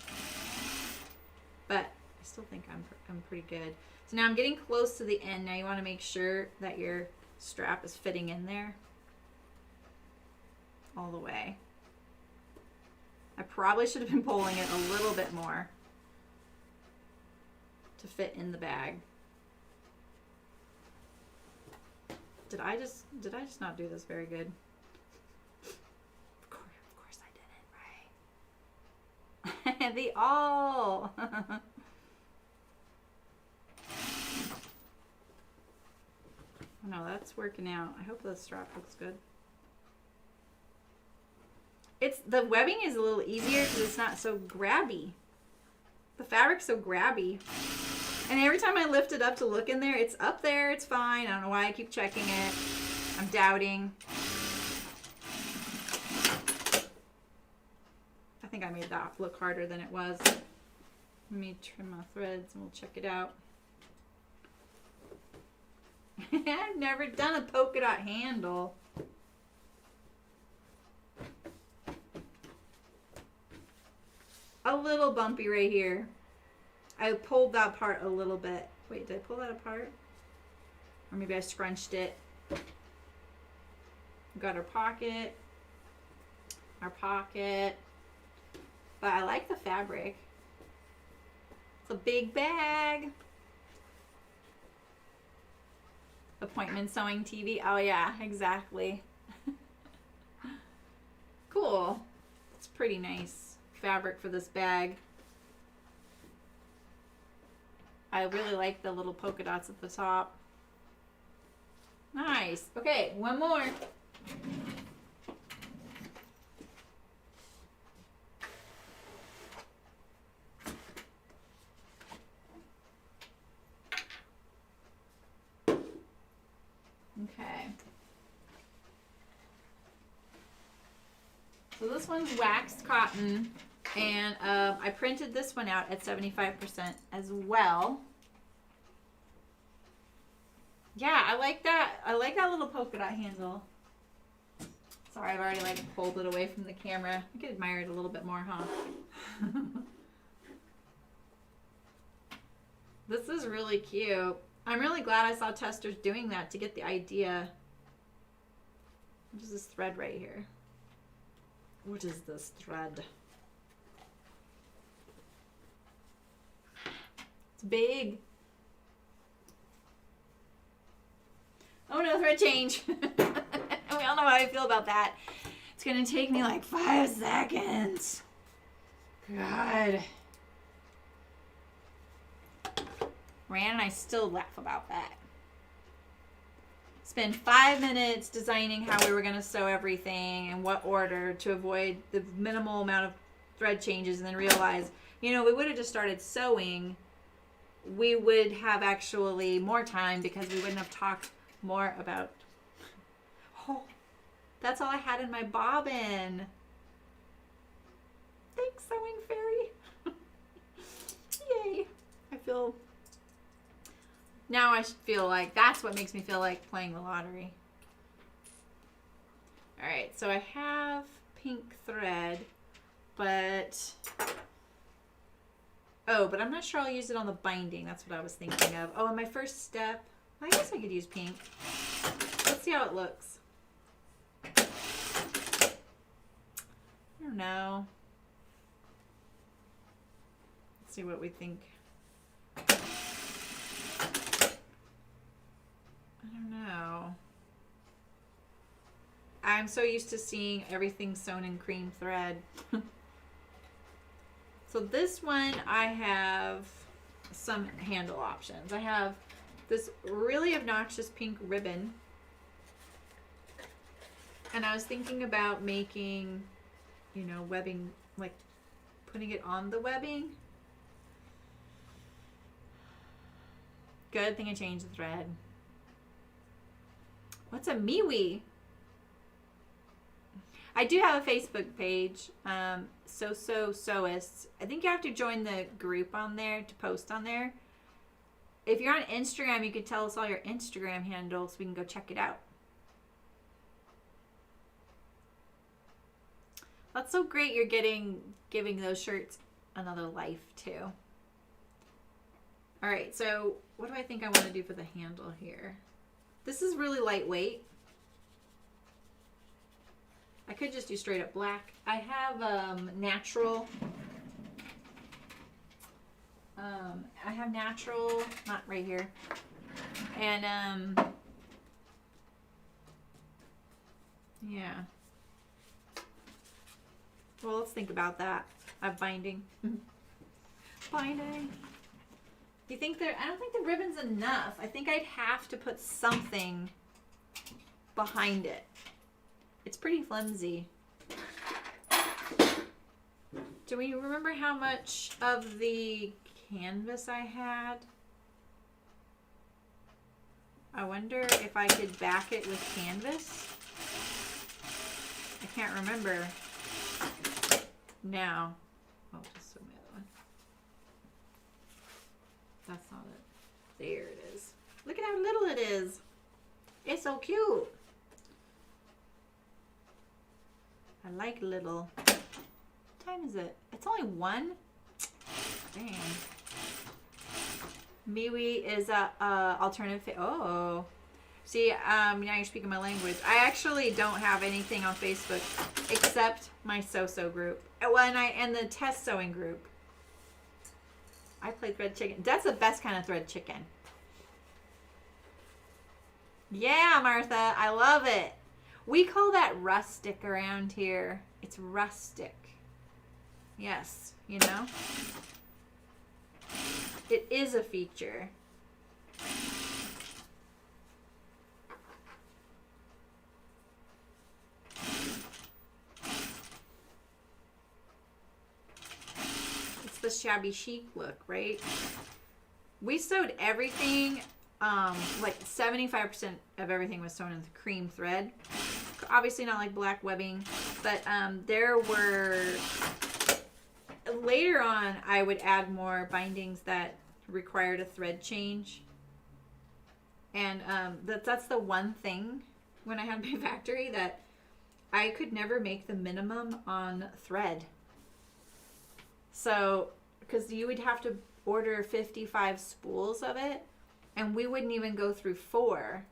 But I still think I'm pretty good. So now I'm getting close to the end. Now you want to make sure that your strap is fitting in there all the way. I probably should have been pulling it a little bit more to fit in the bag. Did I just not do this very good? the all. No, that's working out. I hope the strap looks good. The webbing is a little easier because it's not so grabby. The fabric's so grabby. And every time I lift it up to look in there, it's up there, it's fine. I don't know why I keep checking it. I'm doubting. I think I made that look harder than it was. Let me trim my threads and we'll check it out. I've never done a polka dot handle. A little bumpy right here. I pulled that part a little bit. Wait, did I pull that apart? Or maybe I scrunched it. We've got our pocket. But I like the fabric. It's a big bag. Appointment sewing TV. Oh yeah, exactly. Cool. It's pretty nice fabric for this bag. I really like the little polka dots at the top. Nice. Okay, one more. Okay. So this one's waxed cotton, and I printed this one out at 75% as well. Yeah, I like that. I like that little polka dot handle. Sorry, I've already like pulled it away from the camera. I could admire it a little bit more, huh? This is really cute. I'm really glad I saw testers doing that to get the idea. What is this thread right here? What is this thread? It's big. Oh no, thread change. We all know how I feel about that. It's gonna take me like 5 seconds. God. Rand and I still laugh about that. Spend 5 minutes designing how we were going to sew everything and what order to avoid the minimal amount of thread changes, and then realize, you know, we would have just started sewing. We would have actually more time because we wouldn't have talked more about. Oh, that's all I had in my bobbin. Thanks, Sewing Fairy. Yay. Now I feel like that's what makes me feel like playing the lottery. All right, so I have pink thread, but I'm not sure I'll use it on the binding. That's what I was thinking of. Oh, and my first step, I guess I could use pink. Let's see how it looks. I don't know. Let's see what we think. I don't know. I'm so used to seeing everything sewn in cream thread. So this one, I have some handle options. I have this really obnoxious pink ribbon. And I was thinking about making, you know, webbing, like putting it on the webbing. Good thing I changed the thread. What's a MeWe? I do have a Facebook page, sewists. I think you have to join the group on there to post on there. If you're on Instagram, you could tell us all your Instagram handles so we can go check it out. That's so great you're giving those shirts another life too. All right, so what do I think I want to do for the handle here? This is really lightweight. I could just do straight up black. I have natural. I have natural, not right here. And yeah. Well, let's think about that. binding. Binding. You think I don't think the ribbon's enough. I think I'd have to put something behind it. It's pretty flimsy. Do we remember how much of the canvas I had? I wonder if I could back it with canvas. I can't remember now. Oh, just show me the other one. That's not it. There it is. Look at how little it is. It's so cute. I like little. What time is it? It's only 1. Dang. MeWe is a alternative. Oh. See, now you're speaking my language. I actually don't have anything on Facebook except my so-so group. Well, and the test sewing group. I play thread chicken. That's the best kind of thread chicken. Yeah, Martha, I love it. We call that rustic around here. It's rustic. Yes, you know? It is a feature. It's the shabby chic look, right? We sewed everything, like 75% of everything was sewn in cream thread. Obviously not like black webbing, but there were, later on I would add more bindings that required a thread change. And that's the one thing when I had my factory that I could never make the minimum on thread. So, because you would have to order 55 spools of it, and we wouldn't even go through 4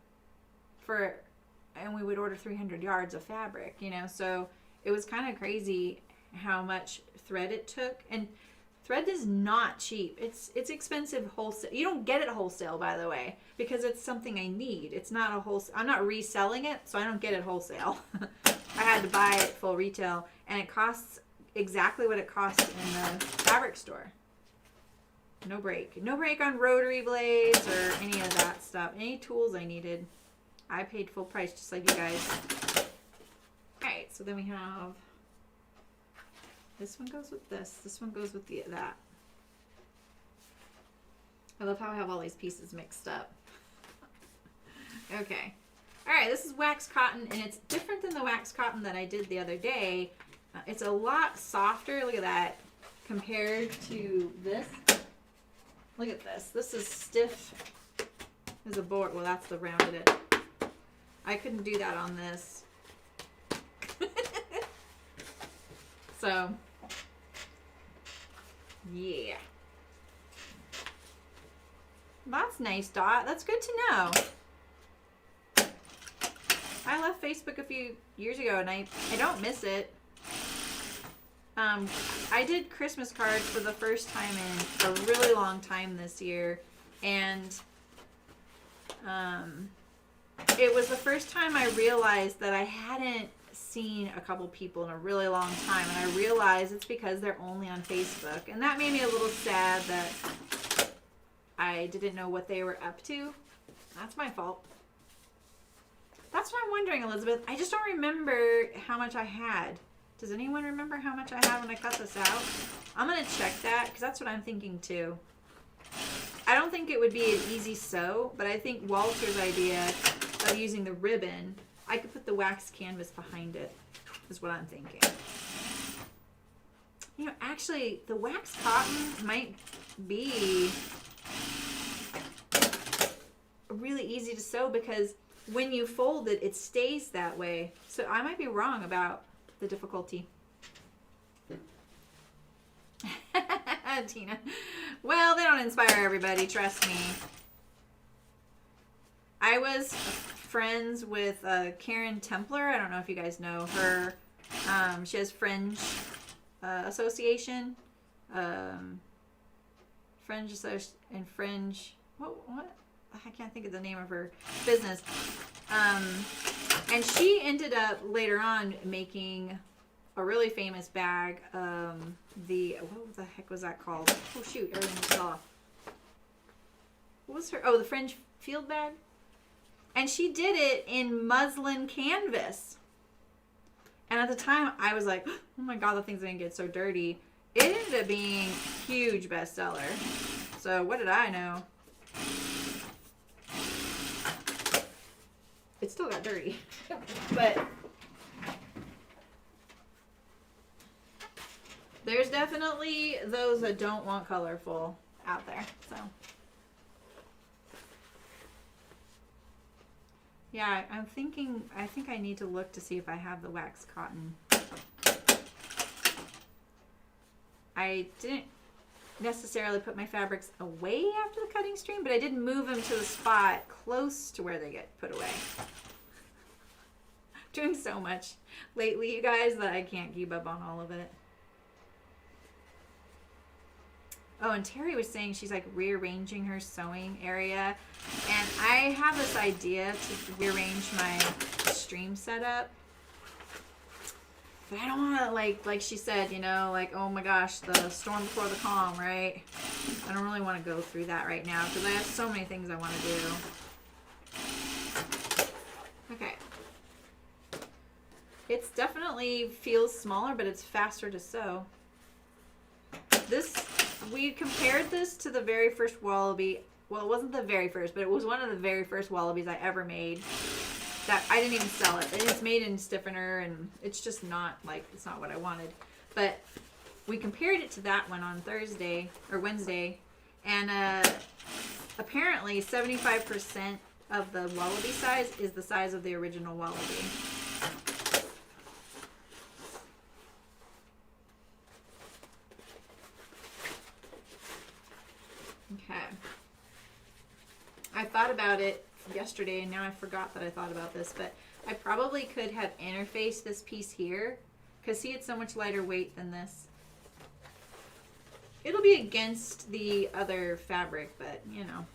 and we would order 300 yards of fabric, you know, so it was kind of crazy how much thread it took. And thread is not cheap. It's expensive wholesale. You don't get it wholesale, by the way, because it's something I need. It's not a wholesale. I'm not reselling it, so I don't get it wholesale. I had to buy it full retail, and it costs exactly what it costs in the fabric store. No break. No break on rotary blades or any of that stuff. Any tools I needed, I paid full price, just like you guys. Alright, so then we have, this one goes with this. This one goes with that. I love how I have all these pieces mixed up. Okay. Alright, this is wax cotton, and it's different than the wax cotton that I did the other day. It's a lot softer. Look at that. Compared to this. Look at this. This is stiff as a board. Well, that's the rounded it. I couldn't do that on this. So, yeah. That's nice, Dot. That's good to know. I left Facebook a few years ago, and I don't miss it. I did Christmas cards for the first time in a really long time this year, and it was the first time I realized that I hadn't seen a couple people in a really long time, and I realized it's because they're only on Facebook, and that made me a little sad that I didn't know what they were up to. That's my fault. That's what I'm wondering, Elizabeth. I just don't remember how much I had. Does anyone remember how much I had when I cut this out? I'm going to check that, because that's what I'm thinking too. I don't think it would be an easy sew, but I think Walter's idea of using the ribbon, I could put the wax canvas behind it, is what I'm thinking. You know, actually, the wax cotton might be really easy to sew, because when you fold it, it stays that way. So I might be wrong about the difficulty. Tina. Well, they don't inspire everybody, trust me. I was friends with Karen Templer. I don't know if you guys know her. She has Fringe Association. Fringe and Fringe. What? I can't think of the name of her business. And she ended up later on making a really famous bag. What the heck was that called? Oh shoot, everything was off. What was her? Oh, the Fringe field bag. And she did it in muslin canvas. And at the time, I was like, oh my God, the thing's gonna get so dirty. It ended up being a huge bestseller. So what did I know? It still got dirty. But there's definitely those that don't want colorful out there. So yeah, I think I need to look to see if I have the wax cotton. I didn't necessarily put my fabrics away after the cutting stream, but I did move them to the spot close to where they get put away. Doing so much lately, you guys, that I can't keep up on all of it. Oh, and Terry was saying she's like rearranging her sewing area. And I have this idea to rearrange my stream setup. But I don't want to, like she said, you know, like, oh my gosh, the storm before the calm, right? I don't really want to go through that right now because I have so many things I want to do. Okay. It's definitely feels smaller, but it's faster to sew. We compared this to the very first Wallaby. Well, it wasn't the very first, but it was one of the very first Wallabies I ever made. That I didn't even sell it. It's made in stiffener, and it's just not like, it's not what I wanted. But we compared it to that one on Thursday or Wednesday, and apparently 75% of the Wallaby size is the size of the original Wallaby. Okay. I thought about it yesterday and now I forgot that I thought about this, but I probably could have interfaced this piece here because see, it's so much lighter weight than this. It'll be against the other fabric, but you know.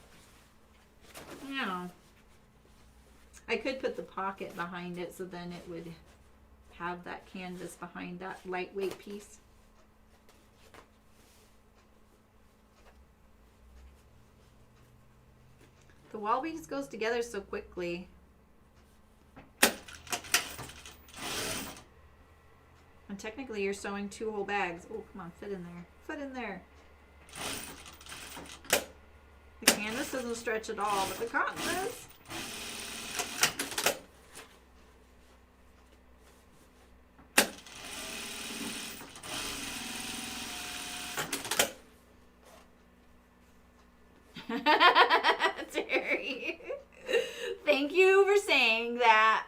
I could put the pocket behind it so then it would have that canvas behind that lightweight piece. The Wallaby just goes together so quickly. And technically you're sewing 2 whole bags. Oh, come on, fit in there. Fit in there. The canvas doesn't stretch at all, but the cotton does. Terry, thank you for saying that.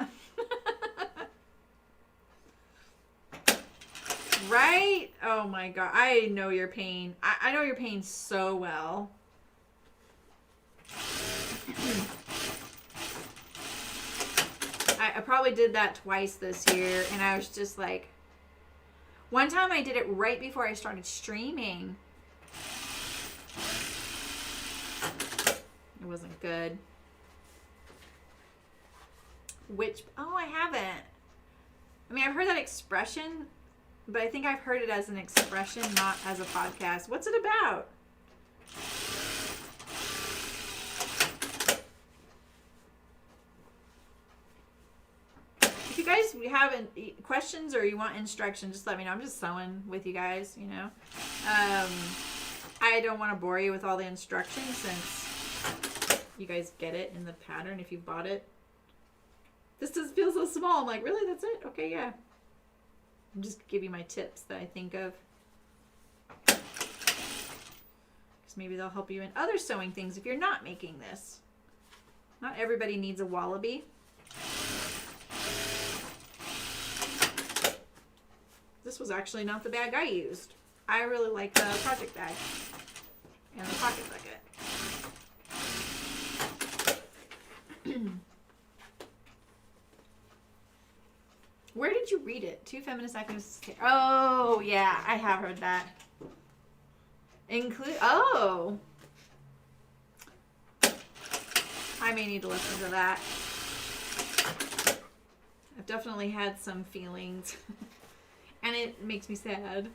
Right? Oh my God. I know your pain. I know your pain so well. I probably did that twice this year, and I was just like, one time I did it right before I started streaming. It wasn't good. I haven't. I mean, I've heard that expression, but I think I've heard it as an expression, not as a podcast. What's it about? If you guys have questions or you want instructions, just let me know. I'm just sewing with you guys, you know. I don't want to bore you with all the instructions since you guys get it in the pattern if you've bought it. This does feel so small. I'm like, really? That's it? Okay, yeah. I'm just give you my tips that I think of. Because maybe they'll help you in other sewing things if you're not making this. Not everybody needs a Wallaby. This was actually not the bag I used. I really like the project bag and the pocket bucket. Where did you read it? Two feminist activists. Oh, yeah, I have heard that. Oh. I may need to listen to that. I've definitely had some feelings. And it makes me sad.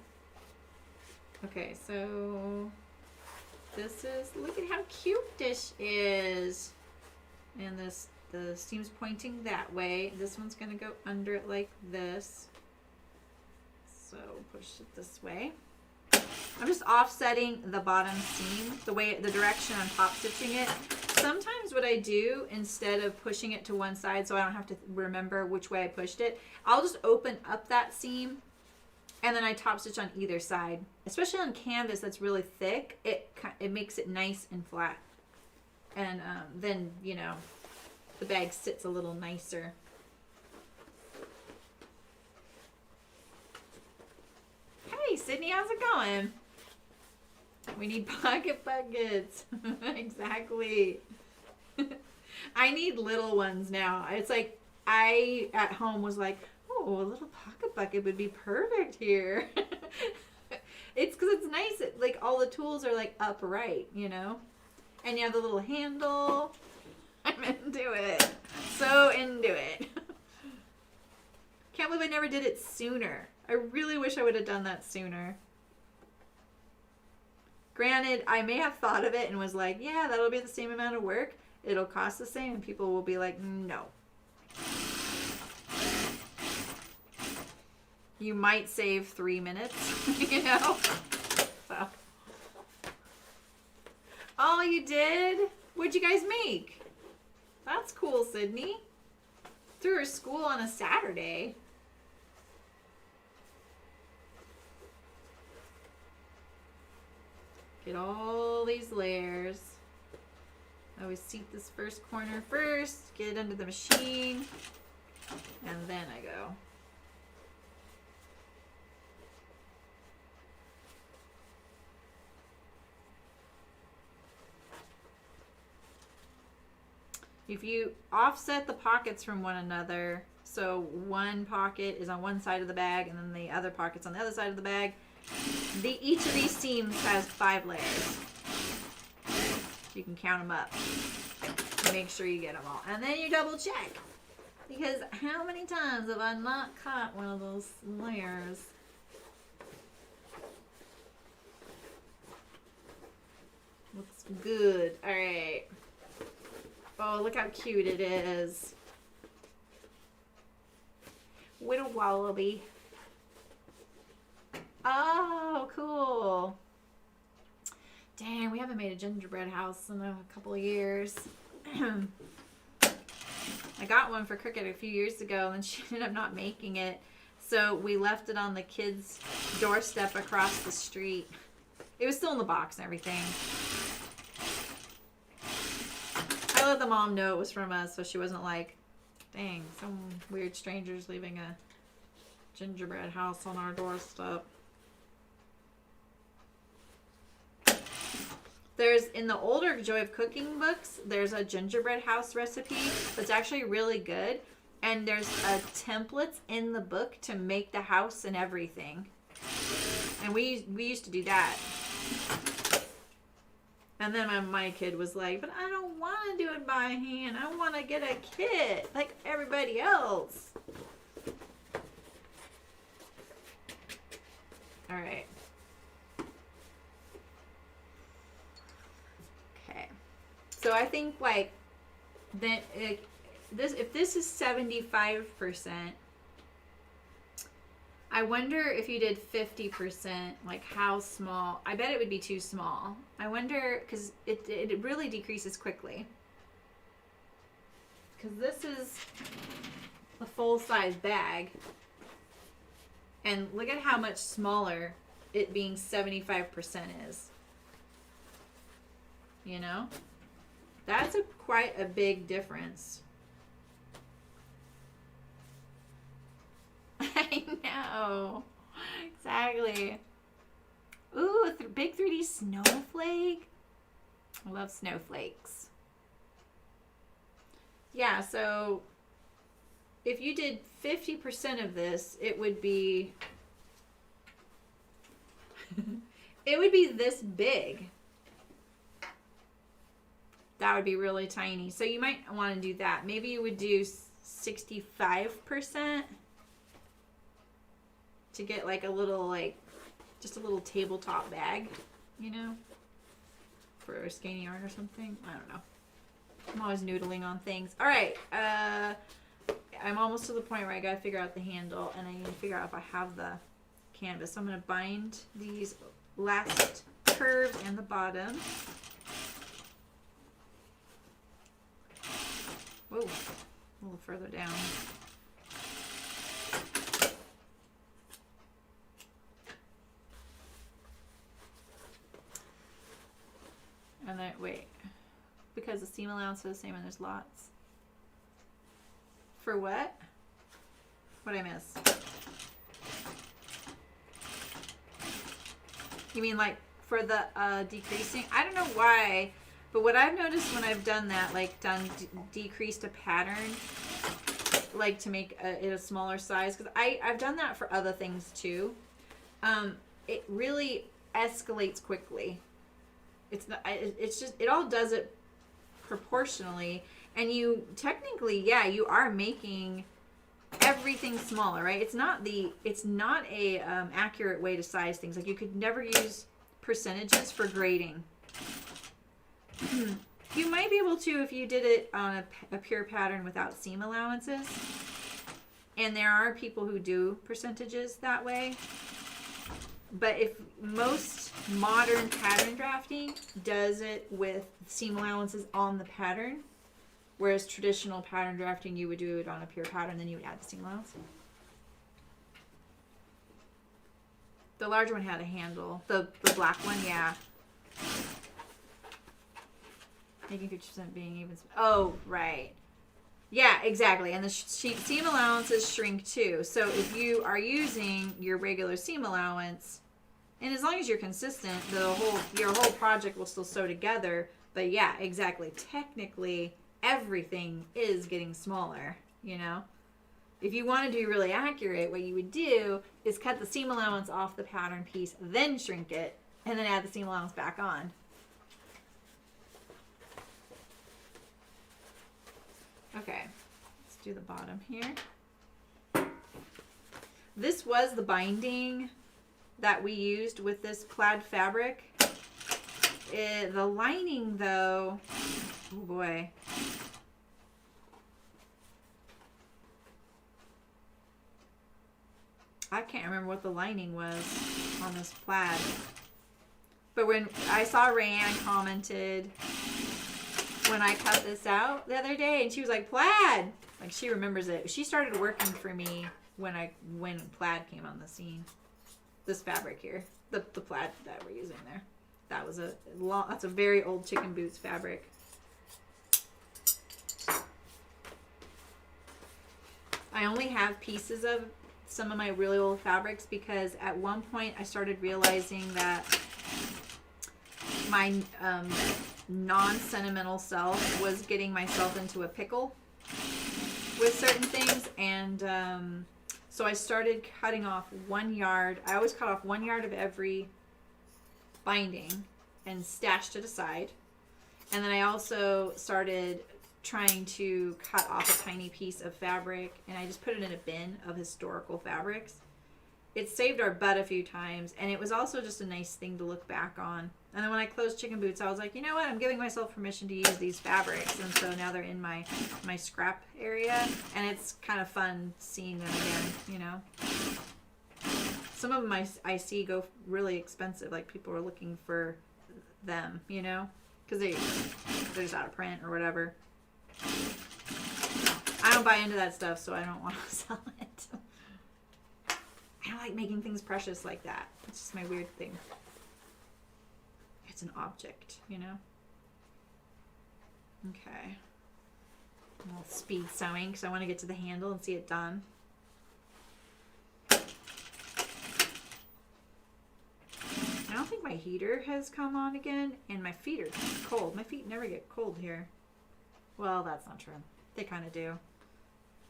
Okay, so this is, look at how cute this is. And this, the seam's pointing that way. This one's gonna go under it like this. So push it this way. I'm just offsetting the bottom seam, the direction I'm top stitching it. Sometimes what I do, instead of pushing it to one side so I don't have to remember which way I pushed it, I'll just open up that seam and then I top stitch on either side. Especially on canvas that's really thick, it makes it nice and flat. And then, you know, the bag sits a little nicer. Hey, Sydney, how's it going? We need pocket buckets. Exactly. I need little ones now. It's like I at home was like, oh, a little pocket bucket would be perfect here. It's because it's nice. Like all the tools are like upright, you know? And you have the little handle. I'm into it. So into it. Can't believe I never did it sooner. I really wish I would have done that sooner. Granted, I may have thought of it and was like, yeah, that'll be the same amount of work. It'll cost the same. And people will be like, no. You might save 3 minutes, you know? So. Oh, you did? What'd you guys make? That's cool, Sydney. Through her school on a Saturday. Get all these layers. I always seat this first corner first, get it under the machine, and then I go. If you offset the pockets from one another, so one pocket is on one side of the bag and then the other pocket's on the other side of the bag, each of these seams has 5 layers. You can count them up. Make sure you get them all. And then you double check. Because how many times have I not caught one of those layers? Looks good. Alright. Oh, look how cute it is. With a wallaby. Oh, cool. Dang, we haven't made a gingerbread house in a couple of years. I got one for Cricket a few years ago and she ended up not making it. So we left it on the kids' doorstep across the street. It was still in the box and everything. I let the mom know it was from us so she wasn't like, dang, some weird strangers leaving a gingerbread house on our doorstep. There's, in the older Joy of Cooking books, there's a gingerbread house recipe that's actually really good. And there's templates in the book to make the house and everything. And we used to do that. And then my kid was like, but I don't want to do it by hand. I want to get a kit like everybody else. All right. Okay. So I think like that if this is 75%, I wonder if you did 50%, like how small. I bet it would be too small. I wonder, because it really decreases quickly. Because this is a full-size bag. And look at how much smaller it being 75% is. You know? That's quite a big difference. I know. Exactly. Ooh, a big 3D snowflake. I love snowflakes. Yeah, so if you did 50% of this, it would be it would be this big. That would be really tiny. So you might want to do that. Maybe you would do 65%. to get like a little, like, just a little tabletop bag, you know, for a skein yarn or something. I don't know. I'm always noodling on things. All right. I'm almost to the point where I got to figure out the handle, and I need to figure out if I have the canvas. So I'm going to bind these last curves and the bottom. Whoa, a little further down. And then, wait, because the seam allowance is the same and there's lots. For what? What'd I miss? You mean like for the decreasing? I don't know why, but what I've noticed when I've done that, like decreased a pattern, like to make it a smaller size, because I've done that for other things too. It really escalates quickly. It's not. It's just, it all does it proportionally, and you technically, yeah, you are making everything smaller, right? It's not a accurate way to size things. Like, you could never use percentages for grading. You might be able to if you did it on a pure pattern without seam allowances, and there are people who do percentages that way. But if most modern pattern drafting does it with seam allowances on the pattern, whereas traditional pattern drafting, you would do it on a pure pattern, then you would add the seam allowance. The large one had a handle. The black one, yeah. Making 50% being even. Oh, right. Yeah, exactly. And the seam allowances shrink too. So if you are using your regular seam allowance, and as long as you're consistent, your whole project will still sew together. But yeah, exactly. Technically, everything is getting smaller, you know? If you want to do really accurate, what you would do is cut the seam allowance off the pattern piece, then shrink it, and then add the seam allowance back on. Okay, let's do the bottom here. This was the binding that we used with this plaid fabric. The lining, though, oh boy. I can't remember what the lining was on this plaid. But when I saw Rayanne commented when I cut this out the other day, and she was like, plaid! Like, she remembers it. She started working for me when plaid came on the scene. This fabric here, the plaid that we're using there. That's a very old chicken boots fabric. I only have pieces of some of my really old fabrics because at one point I started realizing that my non-sentimental self was getting myself into a pickle with certain things, and so I started cutting off 1 yard. I always cut off 1 yard of every binding and stashed it aside. And then I also started trying to cut off a tiny piece of fabric, and I just put it in a bin of historical fabrics. It saved our butt a few times, and it was also just a nice thing to look back on. And then when I closed Chicken Boots, I was like, you know what? I'm giving myself permission to use these fabrics. And so now they're in my scrap area, and it's kind of fun seeing them again, you know? Some of them I see go really expensive. Like, people are looking for them, you know? Because they're just out of print or whatever. I don't buy into that stuff, so I don't want to sell it. I don't like making things precious like that. It's just my weird thing. It's an object, you know? Okay. A little speed sewing because I want to get to the handle and see it done. I don't think my heater has come on again, and my feet are cold. My feet never get cold here. Well, that's not true. They kind of do.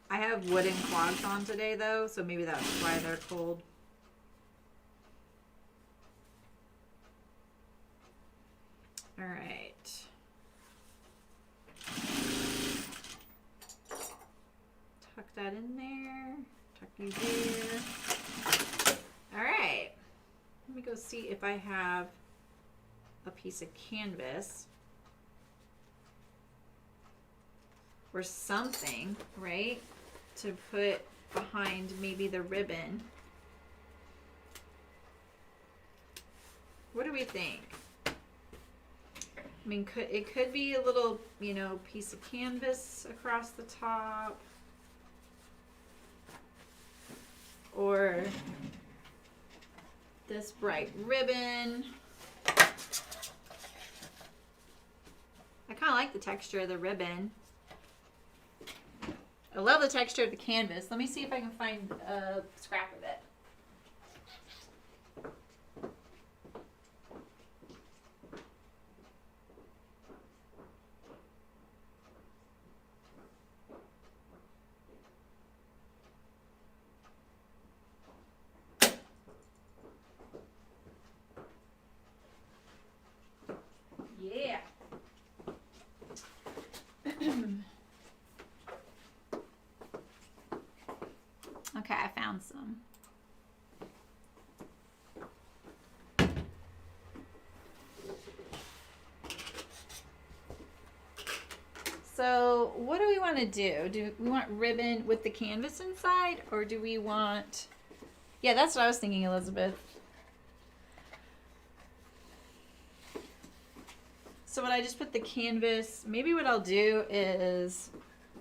I have wooden clogs on today, though, so maybe that's why they're cold. All right. Tuck that in there. Tuck you there. Let's see if I have a piece of canvas or something, right, to put behind maybe the ribbon. What do we think? I mean, it could be a little, you know, piece of canvas across the top, or this bright ribbon. I kind of like the texture of the ribbon. I love the texture of the canvas. Let me see if I can find a scrap of it. Yeah. Okay, I found some. So what do we want to do? Do we want ribbon with the canvas inside, or do we want... Yeah, that's what I was thinking, Elizabeth. So when I just put the canvas, maybe what I'll do is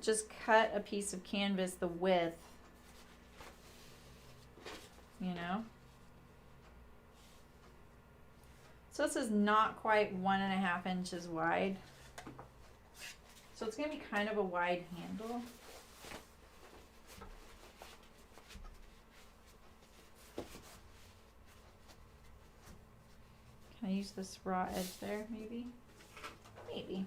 just cut a piece of canvas the width, you know? So this is not quite 1.5 inches wide. So it's going to be kind of a wide handle. Can I use this raw edge there, maybe? Maybe.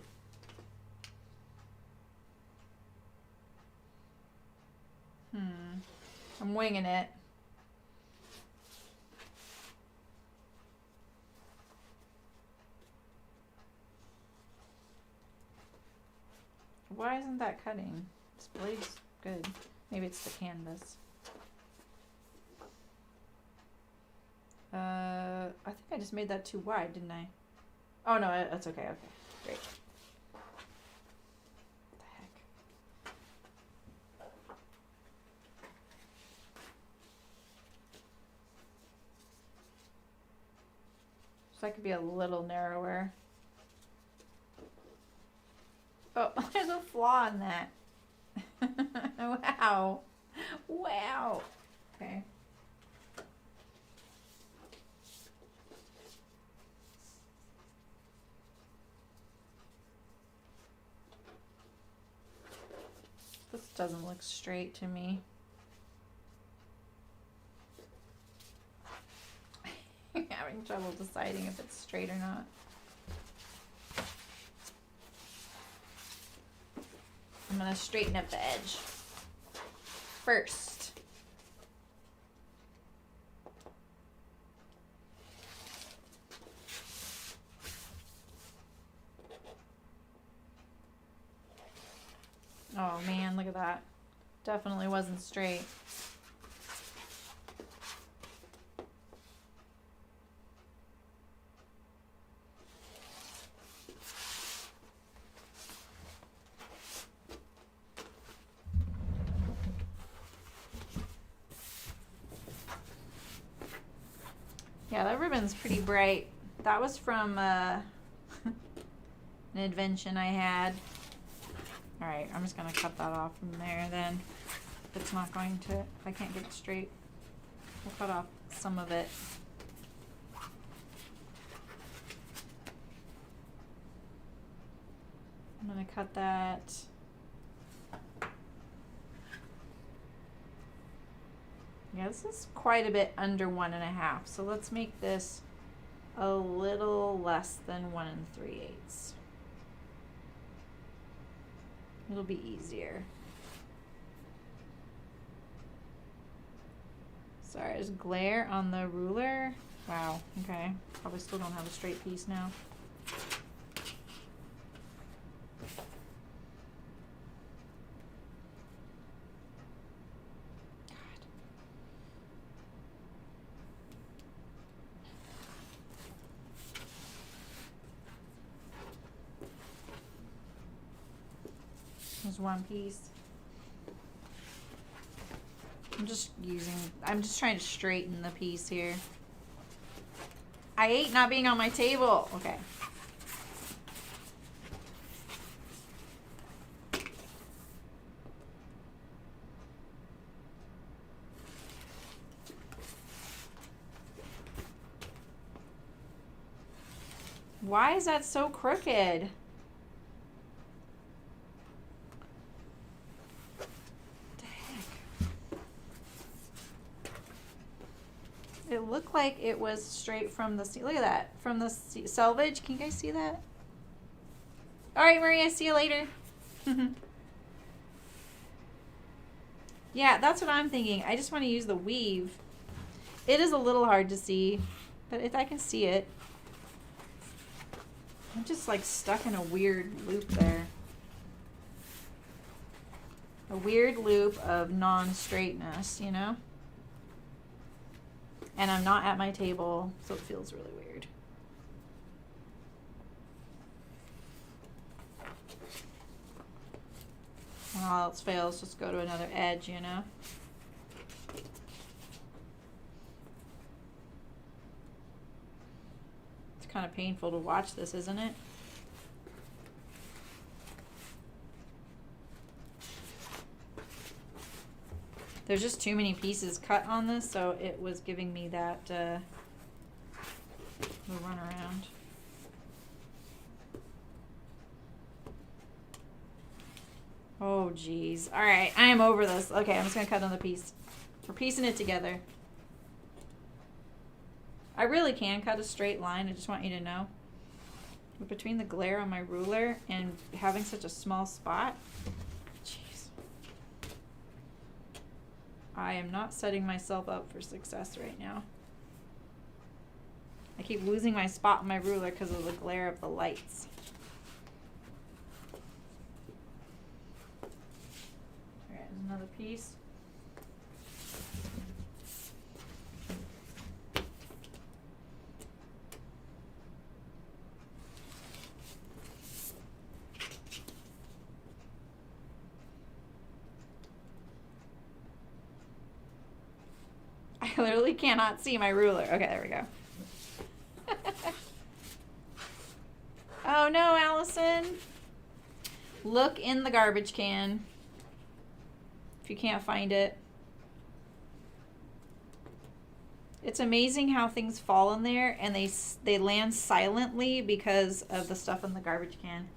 I'm winging it. Why isn't that cutting? This blade's good. Maybe it's the canvas. I think I just made that too wide, didn't I? Oh no, that's okay. Okay, great. What the heck? So that could be a little narrower. Oh, there's a flaw in that. Wow. Wow. Okay. This doesn't look straight to me. I'm having trouble deciding if it's straight or not. I'm going to straighten up the edge first. Oh man, look at that. Definitely wasn't straight. Yeah, that ribbon's pretty bright. That was from an invention I had. Alright, I'm just going to cut that off from there then. If it's not going to, if I can't get it straight, we'll cut off some of it. I'm going to cut that. Yeah, this is quite a bit under 1.5, so let's make this a little less than 1 3/8. It'll be easier. Sorry, there's glare on the ruler. Wow, okay. Probably still don't have a straight piece now. Just one piece. I'm just trying to straighten the piece here. I hate not being on my table. Okay. Why is that so crooked? It looked like it was straight from the look at that, from the selvage. Can you guys see that? All right, Maria, see you later. Yeah, that's what I'm thinking. I just want to use the weave. It is a little hard to see, but if I can see it. I'm just like stuck in a weird loop there. A weird loop of non-straightness, you know? And I'm not at my table, so it feels really weird. When all else fails, just go to another edge, you know? It's kind of painful to watch this, isn't it? There's just too many pieces cut on this, so it was giving me that the run around. Oh, geez. All right, I am over this. Okay, I'm just going to cut another piece. We're piecing it together. I really can cut a straight line. I just want you to know. But between the glare on my ruler and having such a small spot, I am not setting myself up for success right now. I keep losing my spot on my ruler because of the glare of the lights. All right, another piece. I literally cannot see my ruler. Okay, there we go. Oh no, Allison. Look in the garbage can if you can't find it. It's amazing how things fall in there and they land silently because of the stuff in the garbage can.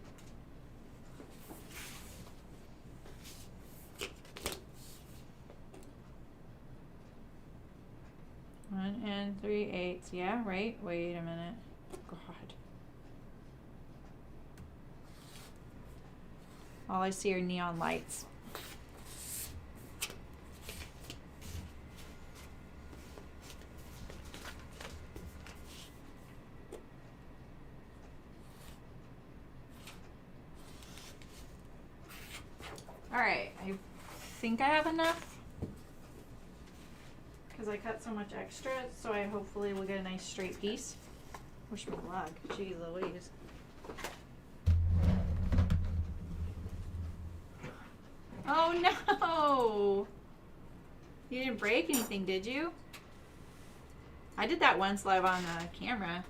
1 3/8. Yeah, right? Wait a minute. God. All I see are neon lights. All right, I think I have enough. Because I cut so much extra, so I hopefully will get a nice straight piece. Wish me luck. Jeez Louise. Oh no! You didn't break anything, did you? I did that once live on camera.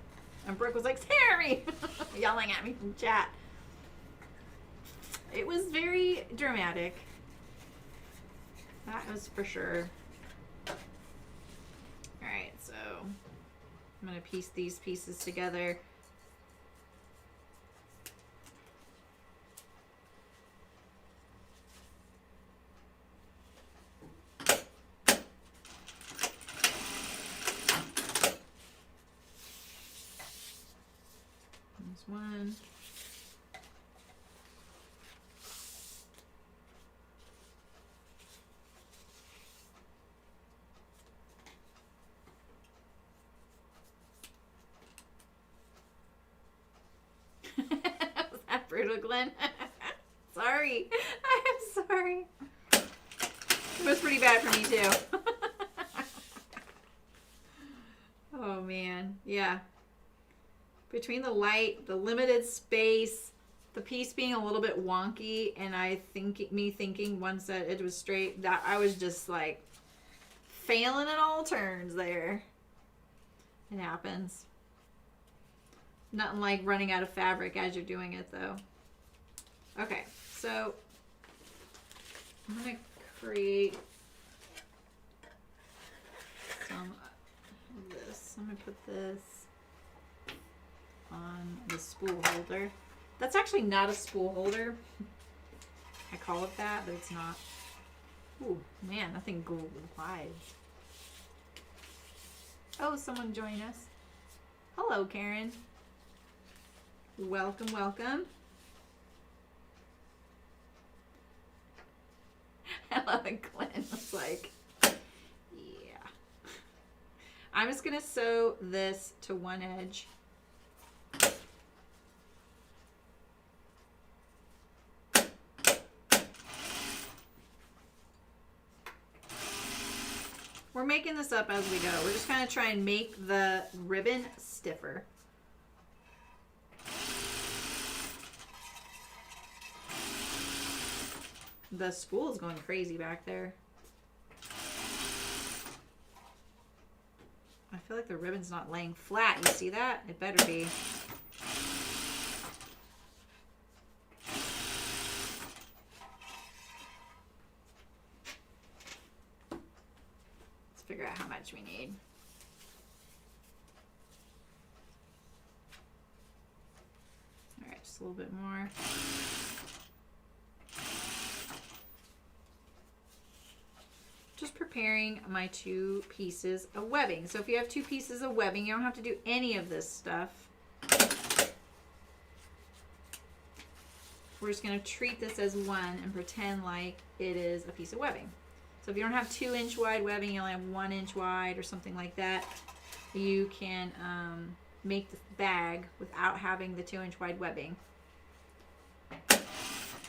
And Brooke was like, Terry! Yelling at me from chat. It was very dramatic. That was for sure. Alright, so I'm going to piece these pieces together. There's one. Was that brutal, Glenn? Sorry. I'm sorry. It was pretty bad for me, too. Oh, man. Yeah. Between the light, the limited space, the piece being a little bit wonky, and me thinking once that it was straight, that I was just like failing at all turns there. It happens. Nothing like running out of fabric as you're doing it though. Okay, so I'm gonna create some of this. I'm gonna put this on the spool holder. That's actually not a spool holder. I call it that, but it's not. Ooh, man, nothing glides. Oh, someone join us. Hello, Karen. Welcome, welcome. I love it. Glenn was like, yeah. I'm just going to sew this to one edge. We're making this up as we go. We're just going to try and make the ribbon stiffer. The spool is going crazy back there. I feel like the ribbon's not laying flat. You see that? It better be. Let's figure out how much we need. All right, just a little bit more. Just preparing my 2 pieces of webbing. So if you have 2 pieces of webbing, you don't have to do any of this stuff. We're just going to treat this as one and pretend like it is a piece of webbing. So if you don't have 2-inch wide webbing, you only have 1-inch wide or something like that, you can make the bag without having the 2-inch wide webbing.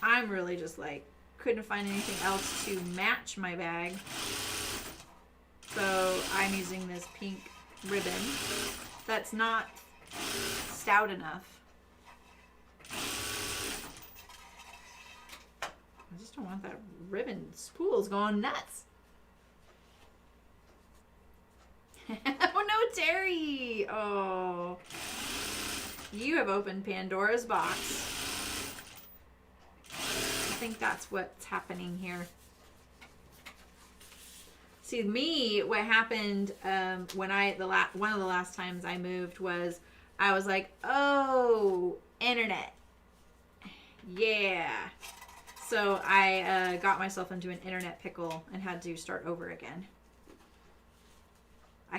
I'm really just like, couldn't find anything else to match my bag, so I'm using this pink ribbon that's not stout enough. I just don't want that ribbon. Spool's going nuts. Oh no, Terry! Oh, you have opened Pandora's box. I think that's what's happening here. See, me, what happened when one of the last times I moved was I was like, oh, internet. Yeah. So I got myself into an internet pickle and had to start over again. I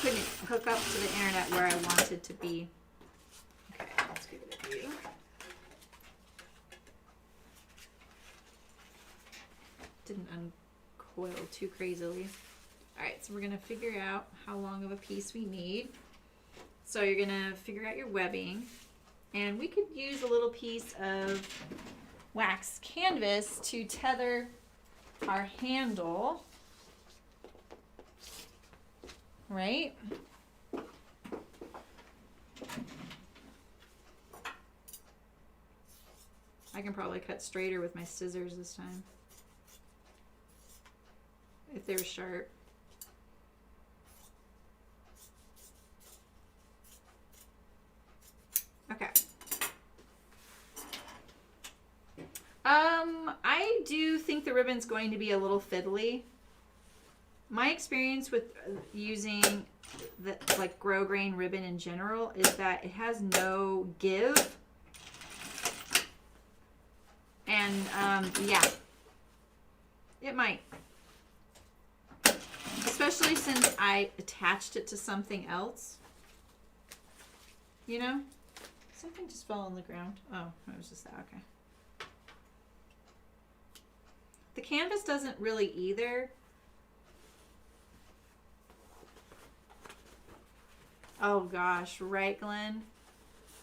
couldn't hook up to the internet where I wanted to be. Okay, let's give it a view. Didn't uncoil too crazily. All right, so we're gonna figure out how long of a piece we need. So you're gonna figure out your webbing, and we could use a little piece of wax canvas to tether our handle, right? I can probably cut straighter with my scissors this time, if they were sharp. Okay. I do think the ribbon's going to be a little fiddly. My experience with using the like grosgrain ribbon in general is that it has no give. And yeah, it might. Especially since I attached it to something else. You know? Something just fell on the ground. Oh, it was just that. Okay. The canvas doesn't really either. Oh gosh, right, Glenn?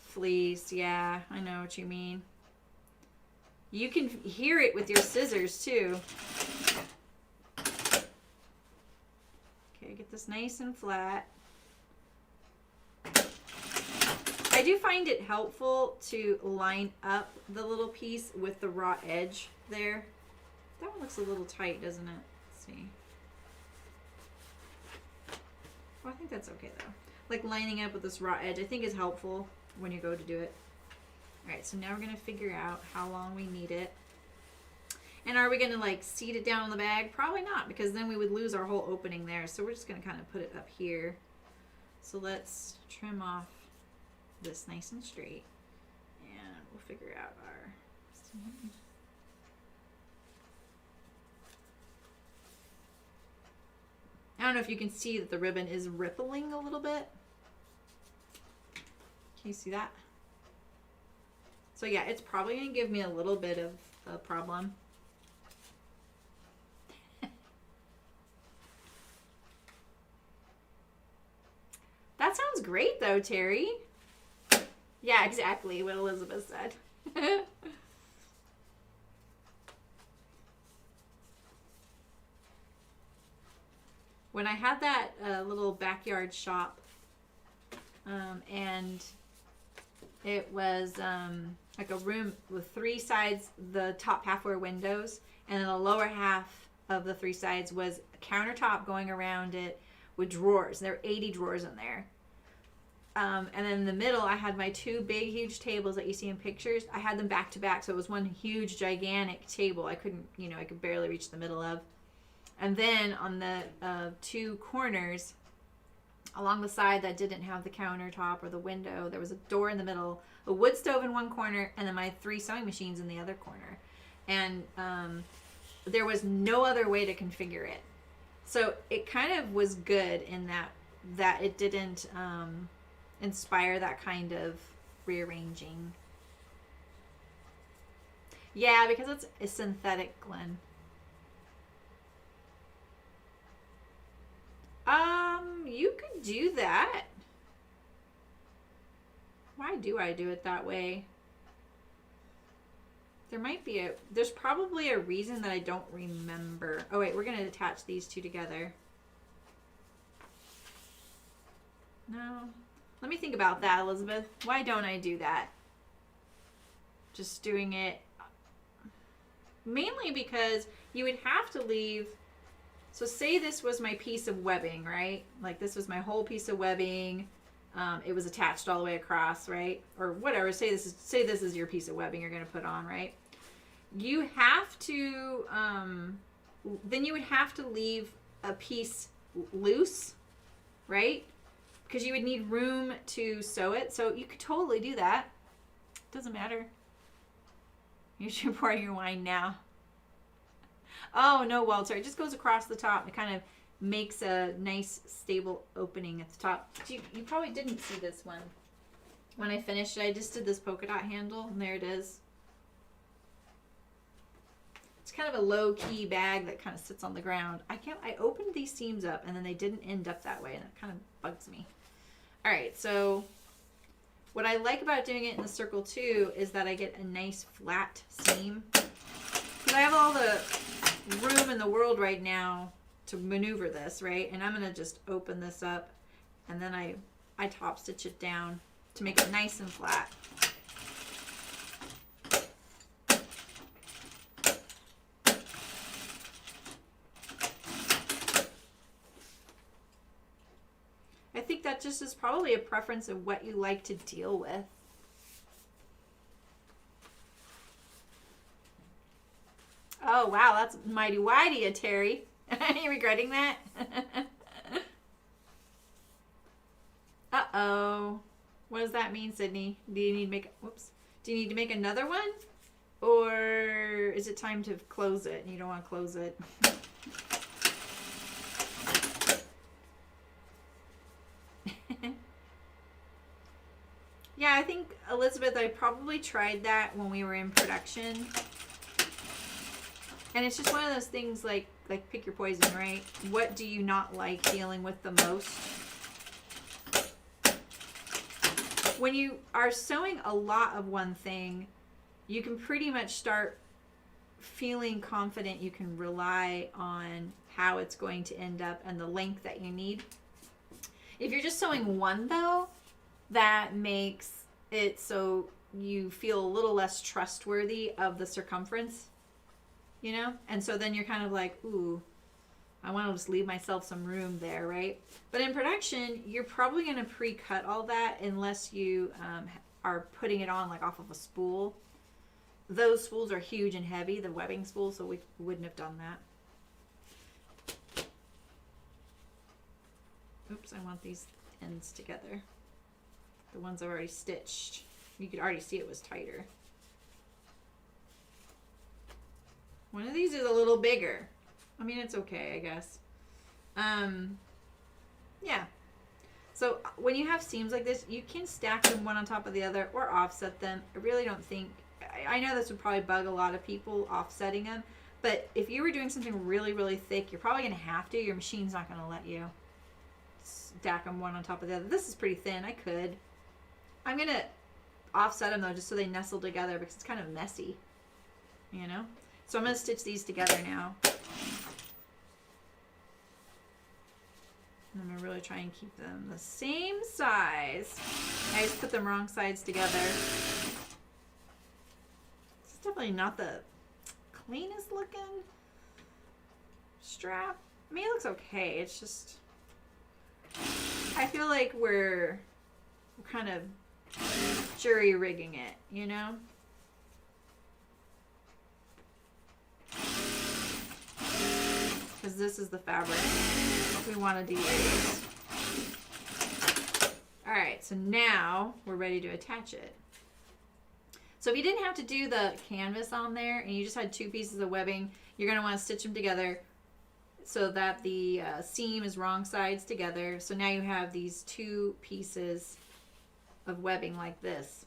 Fleece, yeah, I know what you mean. You can hear it with your scissors too. Okay, get this nice and flat. I do find it helpful to line up the little piece with the raw edge there. That one looks a little tight, doesn't it? Let's see. Well, I think that's okay though. Like lining up with this raw edge, I think is helpful when you go to do it. All right, so now we're gonna figure out how long we need it. And are we gonna like seat it down on the bag? Probably not, because then we would lose our whole opening there. So we're just gonna kind of put it up here. So let's trim off this nice and straight, and we'll figure out our seam. I don't know if you can see that the ribbon is rippling a little bit. Can you see that? So yeah, it's probably gonna give me a little bit of a problem. That sounds great though, Terry. Yeah, exactly what Elizabeth said. When I had that little backyard shop, and it was like a room with 3 sides, the top half were windows, and then the lower half of the 3 sides was a countertop going around it with drawers. There were 80 drawers in there. And then in the middle, I had my 2 big, huge tables that you see in pictures. I had them back to back, so it was one huge, gigantic table. I couldn't, I could barely reach the middle of. And then on the 2 corners, along the side that didn't have the countertop or the window, there was a door in the middle, a wood stove in one corner, and then my 3 sewing machines in the other corner. And there was no other way to configure it. So it kind of was good in that it didn't inspire that kind of rearranging. Yeah, because it's a synthetic, Glenn. You could do that. Why do I do it that way? There's probably a reason that I don't remember. Oh wait, we're gonna attach these 2 together. No. Let me think about that, Elizabeth. Why don't I do that? Just doing it mainly because you would have to leave. So say this was my piece of webbing, right? Like this was my whole piece of webbing. It was attached all the way across, right? Or whatever. Say this is your piece of webbing you're going to put on, right? You have to, then you would have to leave a piece loose, right? Because you would need room to sew it. So you could totally do that. Doesn't matter. You should pour your wine now. Oh, no, Walter. It just goes across the top. It kind of makes a nice, stable opening at the top. You probably didn't see this one. When I finished it, I just did this polka dot handle, and there it is. It's kind of a low-key bag that kind of sits on the ground. I opened these seams up, and then they didn't end up that way, and it kind of bugs me. All right, so what I like about doing it in the circle, too, is that I get a nice flat seam. Because I have all the room in the world right now to maneuver this, right? And I'm going to just open this up, and then I top stitch it down to make it nice and flat. I think that just is probably a preference of what you like to deal with. Oh, wow, that's mighty whitey, Terry. Are you regretting that? Uh-oh. What does that mean, Sydney? Do you need to make another one? Or is it time to close it and you don't want to close it? Yeah, I think, Elizabeth, I probably tried that when we were in production. And it's just one of those things like pick your poison, right? What do you not like dealing with the most? When you are sewing a lot of one thing, you can pretty much start feeling confident you can rely on how it's going to end up and the length that you need. If you're just sewing one, though, that makes it so you feel a little less trustworthy of the circumference, you know? And so then you're kind of like, ooh, I want to just leave myself some room there, right? But in production, you're probably going to pre-cut all that unless you are putting it on like off of a spool. Those spools are huge and heavy, the webbing spools, so we wouldn't have done that. Oops, I want these ends together. The ones I've already stitched. You could already see it was tighter. One of these is a little bigger. I mean, it's okay, I guess. Yeah. So when you have seams like this, you can stack them one on top of the other or offset them. I really don't think, I know this would probably bug a lot of people, offsetting them, but if you were doing something really, really thick, you're probably going to have to. Your machine's not going to let you stack them one on top of the other. This is pretty thin. I could. I'm going to offset them though, just so they nestle together because it's kind of messy, you know? So I'm going to stitch these together now. And I'm going to really try and keep them the same size. I just put them wrong sides together. It's definitely not the cleanest looking strap. I mean, it looks okay. It's just, I feel like we're kind of jury rigging it, you know? Because this is the fabric we want to de-lace. Alright, so now we're ready to attach it. So if you didn't have to do the canvas on there and you just had two pieces of webbing, you're going to want to stitch them together so that the seam is wrong sides together. So now you have these two pieces of webbing like this.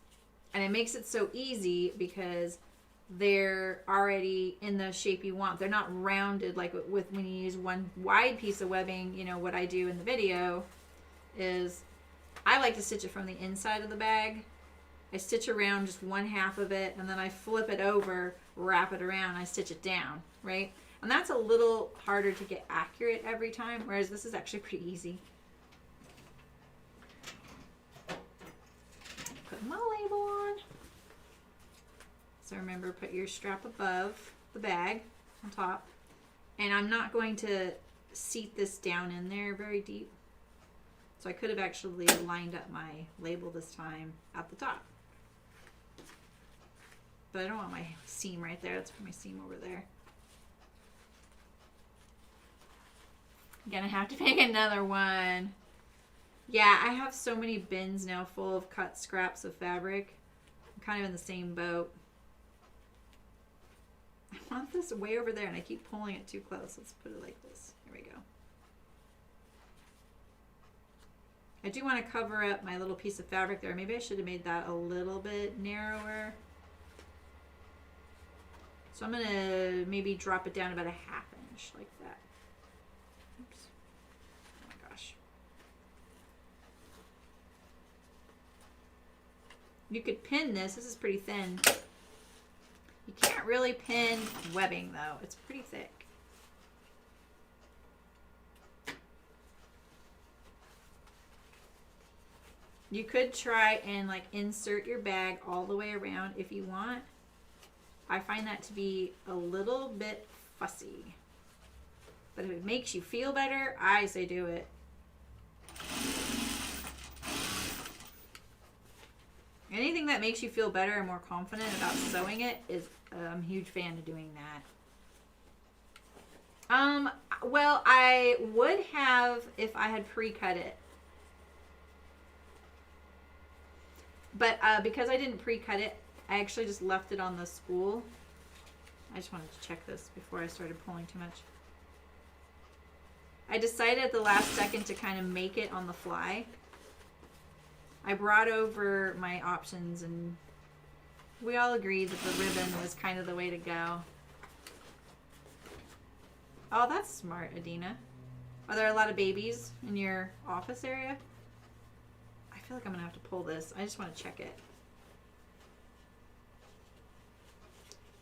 And it makes it so easy because they're already in the shape you want. They're not rounded like with when you use one wide piece of webbing. You know, what I do in the video is I like to stitch it from the inside of the bag. I stitch around just one half of it and then I flip it over, wrap it around, I stitch it down, right? And that's a little harder to get accurate every time, whereas this is actually pretty easy. Put my label on. So remember, put your strap above the bag on top. And I'm not going to seat this down in there very deep. So I could have actually lined up my label this time at the top. But I don't want my seam right there. Let's put my seam over there. I'm gonna have to make another one. Yeah, I have so many bins now full of cut scraps of fabric. I'm kind of in the same boat. I want this way over there and I keep pulling it too close. Let's put it like this. Here we go. I do want to cover up my little piece of fabric there. Maybe I should have made that a little bit narrower. So I'm going to maybe drop it down about a ½ inch like that. Oops. Oh my gosh. You could pin this. This is pretty thin. You can't really pin webbing though. It's pretty thick. You could try and like insert your bag all the way around if you want. I find that to be a little bit fussy. But if it makes you feel better, I say do it. Anything that makes you feel better and more confident about sewing it is, I'm a huge fan of doing that. Well, I would have if I had pre-cut it. But because I didn't pre-cut it, I actually just left it on the spool. I just wanted to check this before I started pulling too much. I decided at the last second to kind of make it on the fly. I brought over my options and we all agreed that the ribbon was kind of the way to go. Oh, that's smart, Adina. Are there a lot of babies in your office area? I feel like I'm gonna have to pull this. I just want to check it.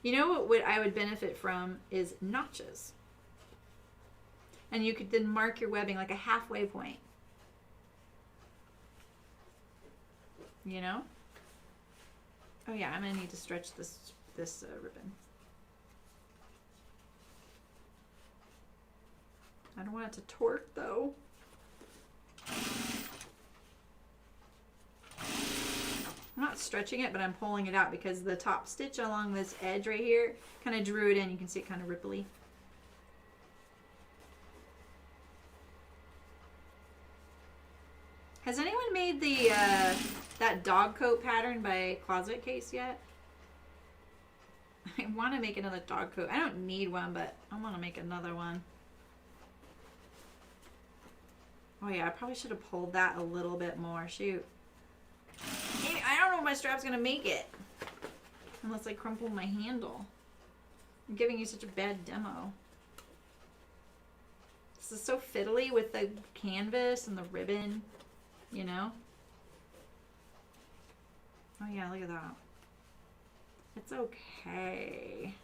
You know what I would benefit from is notches. And you could then mark your webbing like a halfway point. You know? Oh yeah, I'm gonna need to stretch this ribbon. I don't want it to torque though. I'm not stretching it, but I'm pulling it out because the top stitch along this edge right here kind of drew it in. You can see it kind of ripply. Has anyone made the that dog coat pattern by Closet Case yet? I want to make another dog coat. I don't need one, but I want to make another one. Oh yeah, I probably should have pulled that a little bit more. Shoot. I don't know if my strap's gonna make it. Unless I crumple my handle. I'm giving you such a bad demo. This is so fiddly with the canvas and the ribbon, you know? Oh yeah, look at that. It's okay.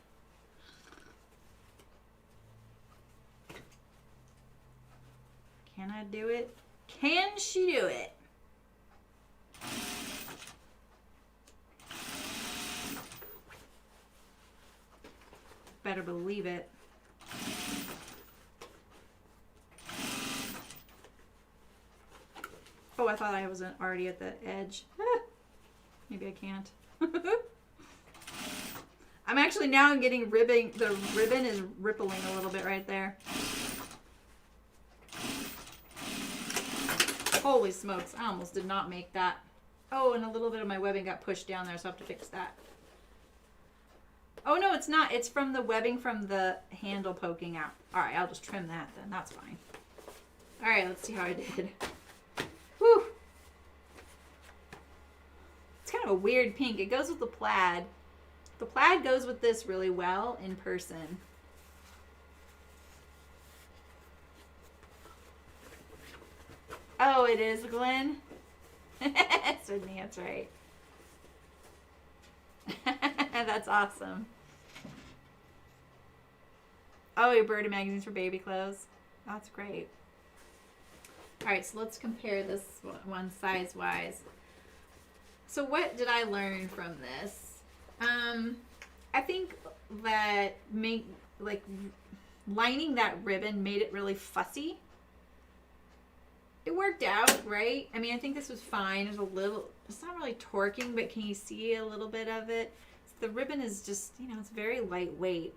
Can I do it? Can she do it? Better believe it. Oh, I thought I wasn't already at the edge. Maybe I can't. I'm actually now getting ribbing. The ribbon is rippling a little bit right there. Holy smokes, I almost did not make that. Oh, and a little bit of my webbing got pushed down there, so I have to fix that. Oh, no, it's not. It's from the webbing from the handle poking out. All right, I'll just trim that then. That's fine. All right, let's see how I did. Whew. It's kind of a weird pink. It goes with the plaid. The plaid goes with this really well in person. Oh, it is, Glenn? Sydney, that's right. That's awesome. Oh, your Birdie magazines for baby clothes. That's great. All right, so let's compare this one size-wise. So what did I learn from this? I think that lining that ribbon made it really fussy. It worked out, right? I mean, I think this was fine. There's a little, it's not really torquing, but can you see a little bit of it? The ribbon is just, you know, it's very lightweight.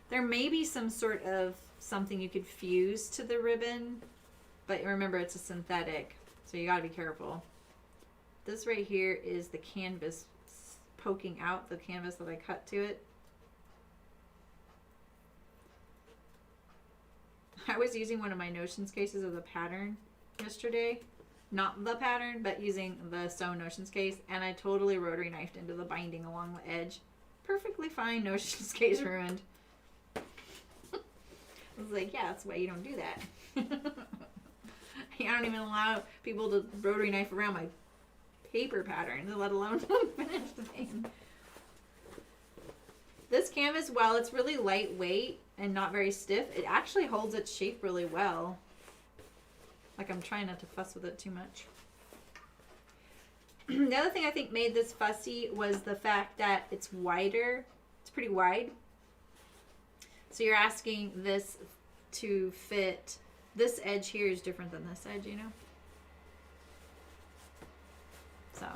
There may be some sort of something you could fuse to the ribbon, but remember it's a synthetic, so you gotta be careful. This right here is the canvas poking out, the canvas that I cut to it. I was using one of my Notions cases as a pattern yesterday. Not the pattern, but using the Sew Notions case, and I totally rotary knifed into the binding along the edge. Perfectly fine Notions case ruined. I was like, yeah, that's why you don't do that. I don't even allow people to rotary knife around my paper pattern, let alone finish the thing. This canvas, while it's really lightweight and not very stiff, it actually holds its shape really well. Like, I'm trying not to fuss with it too much. The other thing I think made this fussy was the fact that it's wider. It's pretty wide. So you're asking this to fit. This edge here is different than this edge, you know? So,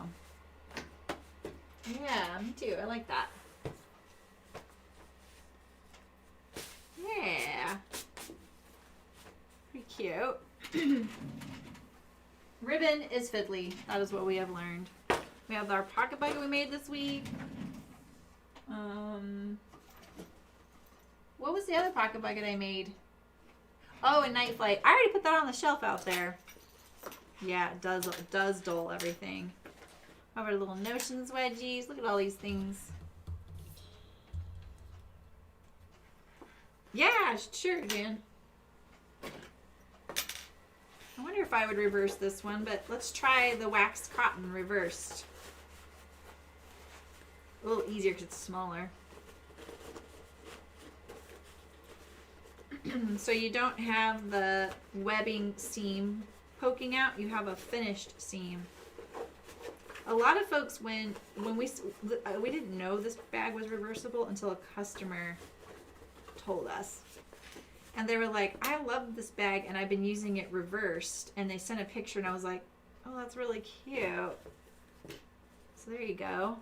yeah, me too. I like that. Yeah. Pretty cute. Ribbon is fiddly. That is what we have learned. We have our pocket bucket we made this week. What was the other pocket bucket I made? Oh, and Night Flight. I already put that on the shelf out there. Yeah, it does dull everything. Our little Notions wedgies. Look at all these things. Yeah, sure, Jan. I wonder if I would reverse this one, but let's try the waxed cotton reversed. A little easier because it's smaller. So you don't have the webbing seam poking out, you have a finished seam. A lot of folks, when we didn't know this bag was reversible until a customer told us. And they were like, I love this bag and I've been using it reversed. And they sent a picture and I was like, oh, that's really cute. So there you go.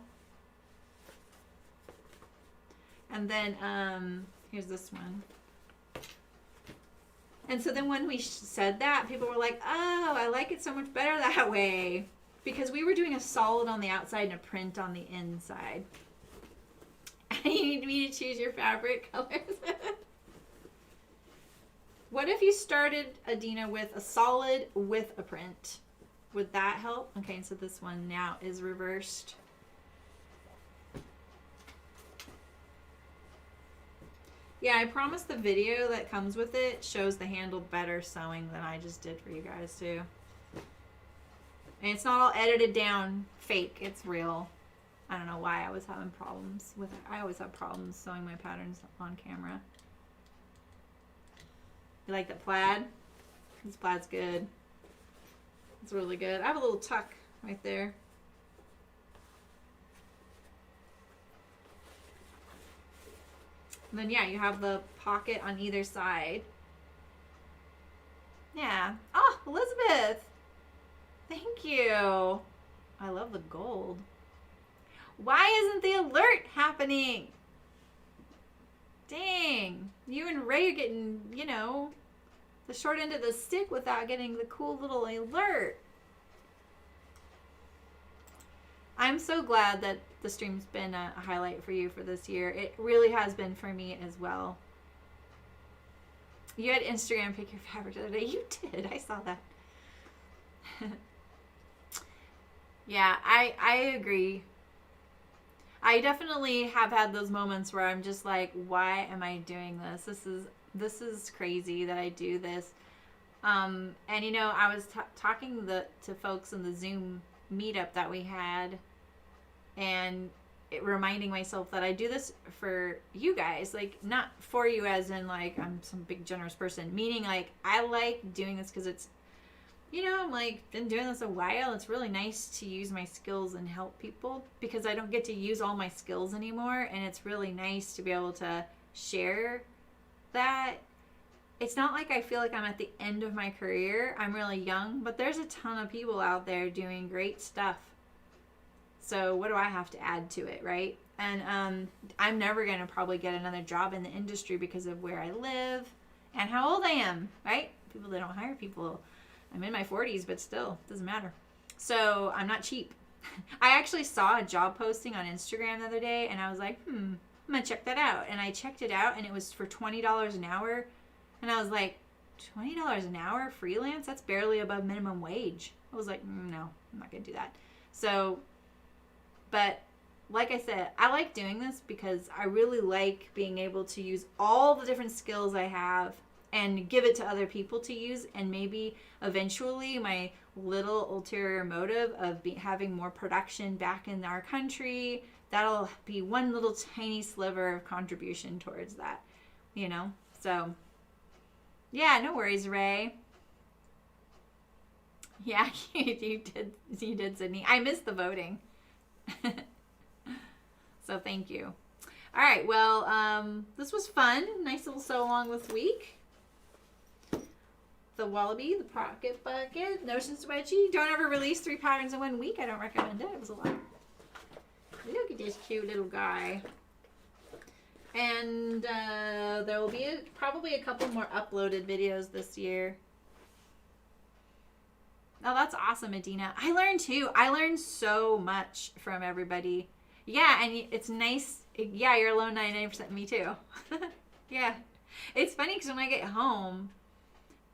And then here's this one. And so then when we said that, people were like, oh, I like it so much better that way. Because we were doing a solid on the outside and a print on the inside. And you need me to choose your fabric colors. What if you started, Adina, with a solid with a print? Would that help? Okay, so this one now is reversed. Yeah, I promise the video that comes with it shows the handle better sewing than I just did for you guys too. And it's not all edited down fake, it's real. I don't know why I was having problems with it. I always have problems sewing my patterns on camera. You like that plaid? This plaid's good. It's really good. I have a little tuck right there. And then yeah, you have the pocket on either side. Yeah. Oh, Elizabeth. Thank you. I love the gold. Why isn't the alert happening? Dang. You and Ray are getting, you know, the short end of the stick without getting the cool little alert. I'm so glad that the stream's been a highlight for you for this year. It really has been for me as well. You had Instagram pick your fabric the other day. You did. I saw that. Yeah, I agree. I definitely have had those moments where I'm just like, why am I doing this? This is crazy that I do this. And you know, I was talking to folks in the Zoom meetup that we had, and reminding myself that I do this for you guys, like not for you as in like I'm some big generous person, meaning like I like doing this because it's, you know, I'm like been doing this a while. It's really nice to use my skills and help people because I don't get to use all my skills anymore, and it's really nice to be able to share that. It's not like I feel like I'm at the end of my career. I'm really young, but there's a ton of people out there doing great stuff. So what do I have to add to it, right? And I'm never going to probably get another job in the industry because of where I live and how old I am, right? People, they don't hire people. I'm in my 40s, but still, doesn't matter. So I'm not cheap. I actually saw a job posting on Instagram the other day, and I was like, I'm going to check that out. And I checked it out, and it was for $20 an hour. And I was like, $20 an hour freelance? That's barely above minimum wage. I was like, no, I'm not going to do that. So, but like I said, I like doing this because I really like being able to use all the different skills I have and give it to other people to use. And maybe eventually my little ulterior motive of having more production back in our country, that'll be one little tiny sliver of contribution towards that, you know? So yeah, no worries, Ray. Yeah, you did, Sydney. I missed the voting. So thank you. All right, well, this was fun. Nice little sew along this week. The Wallaby, the Pocket Bucket, Notions Wedgie. Don't ever release 3 patterns in 1 week. I don't recommend it. It was a lot. Look at this cute little guy. And there will be probably a couple more uploaded videos this year. Oh, that's awesome, Adina. I learned too. I learned so much from everybody. Yeah, and it's nice. Yeah, you're alone 99%. Me too. Yeah. It's funny because when I get home,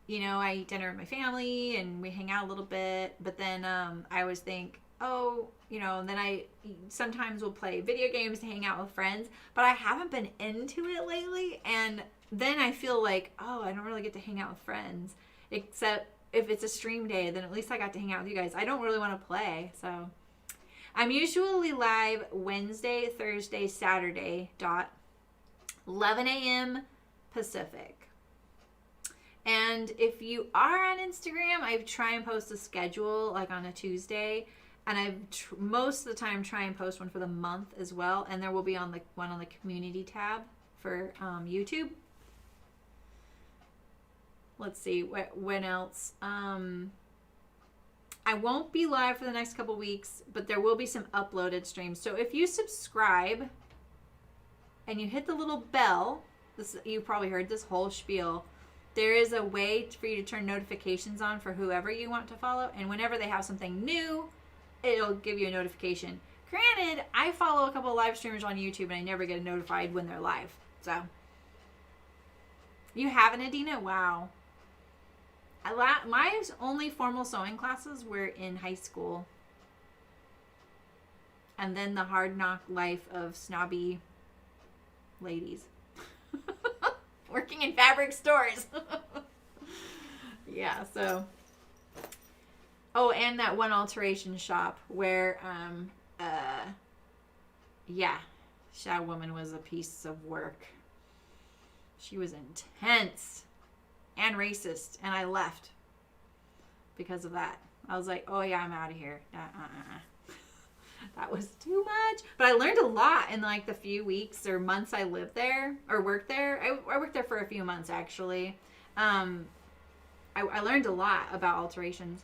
you know, I eat dinner with my family and we hang out a little bit. But then I always think, oh, you know, and then I sometimes will play video games to hang out with friends. But I haven't been into it lately. And then I feel like, oh, I don't really get to hang out with friends. Except if it's a stream day, then at least I got to hang out with you guys. I don't really want to play, so. I'm usually live Wednesday, Thursday, Saturday, 11 a.m. Pacific. And if you are on Instagram, I try and post a schedule like on a Tuesday. And I most of the time try and post one for the month as well. And there will be one on the community tab for YouTube. Let's see, when else? I won't be live for the next couple weeks, but there will be some uploaded streams. So if you subscribe and you hit the little bell, you probably heard this whole spiel. There is a way for you to turn notifications on for whoever you want to follow. And whenever they have something new, it'll give you a notification. Granted, I follow a couple of live streamers on YouTube and I never get notified when they're live. So, you haven't, Adina? Wow. My only formal sewing classes were in high school. And then the hard knock life of snobby ladies. Working in fabric stores. Yeah, so. Oh, and that one alteration shop where, that woman was a piece of work. She was intense and racist, and I left because of that. I was like, oh yeah, I'm out of here. That was too much. But I learned a lot in like the few weeks or months I lived there or worked there. I worked there for a few months actually. I learned a lot about alterations.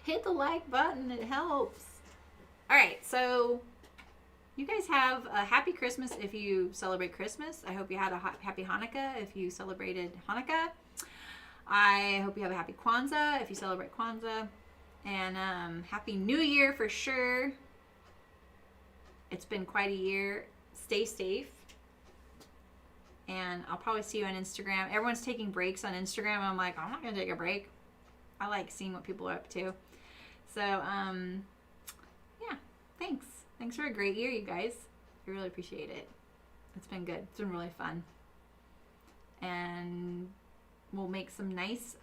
Hit the like button, it helps. All right, so you guys have a happy Christmas if you celebrate Christmas. I hope you had a happy Hanukkah if you celebrated Hanukkah. I hope you have a happy Kwanzaa if you celebrate Kwanzaa. And happy New Year for sure. It's been quite a year. Stay safe. And I'll probably see you on Instagram. Everyone's taking breaks on Instagram. I'm like, I'm not going to take a break. I like seeing what people are up to. So, yeah, thanks. Thanks for a great year, you guys. I really appreciate it. It's been good. It's been really fun. And we'll make some nice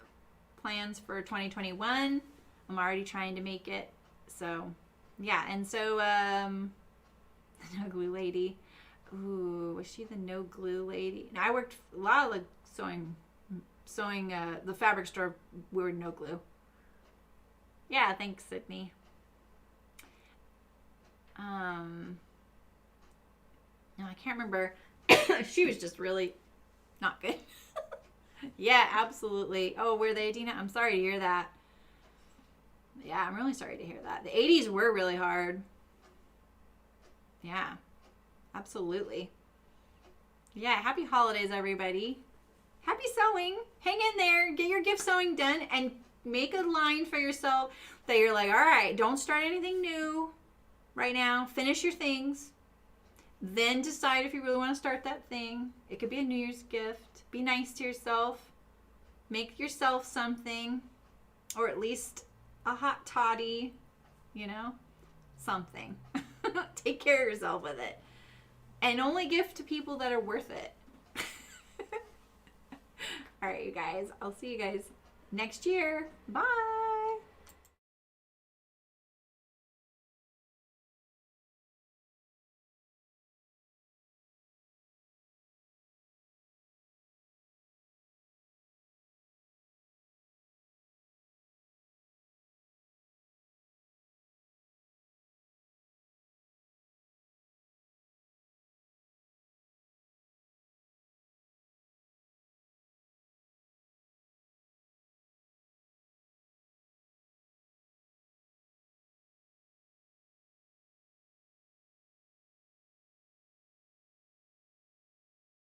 plans for 2021. I'm already trying to make it. So, yeah. And so, the no glue lady. Ooh, was she the no glue lady? Now, I worked a lot of like sewing the fabric store. We were no glue. Yeah, thanks, Sydney. No, I can't remember. She was just really not good. Yeah, absolutely. Oh, were they, Dina? I'm sorry to hear that. Yeah, I'm really sorry to hear that. The 80s were really hard. Yeah, absolutely. Yeah, happy holidays, everybody. Happy sewing. Hang in there. Get your gift sewing done and make a line for yourself that you're like, all right, don't start anything new right now. Finish your things. Then decide if you really want to start that thing. It could be a New Year's gift. Be nice to yourself. Make yourself something. Or at least a hot toddy. You know? Something. Take care of yourself with it. And only gift to people that are worth it. All right, you guys. I'll see you guys next year. Bye.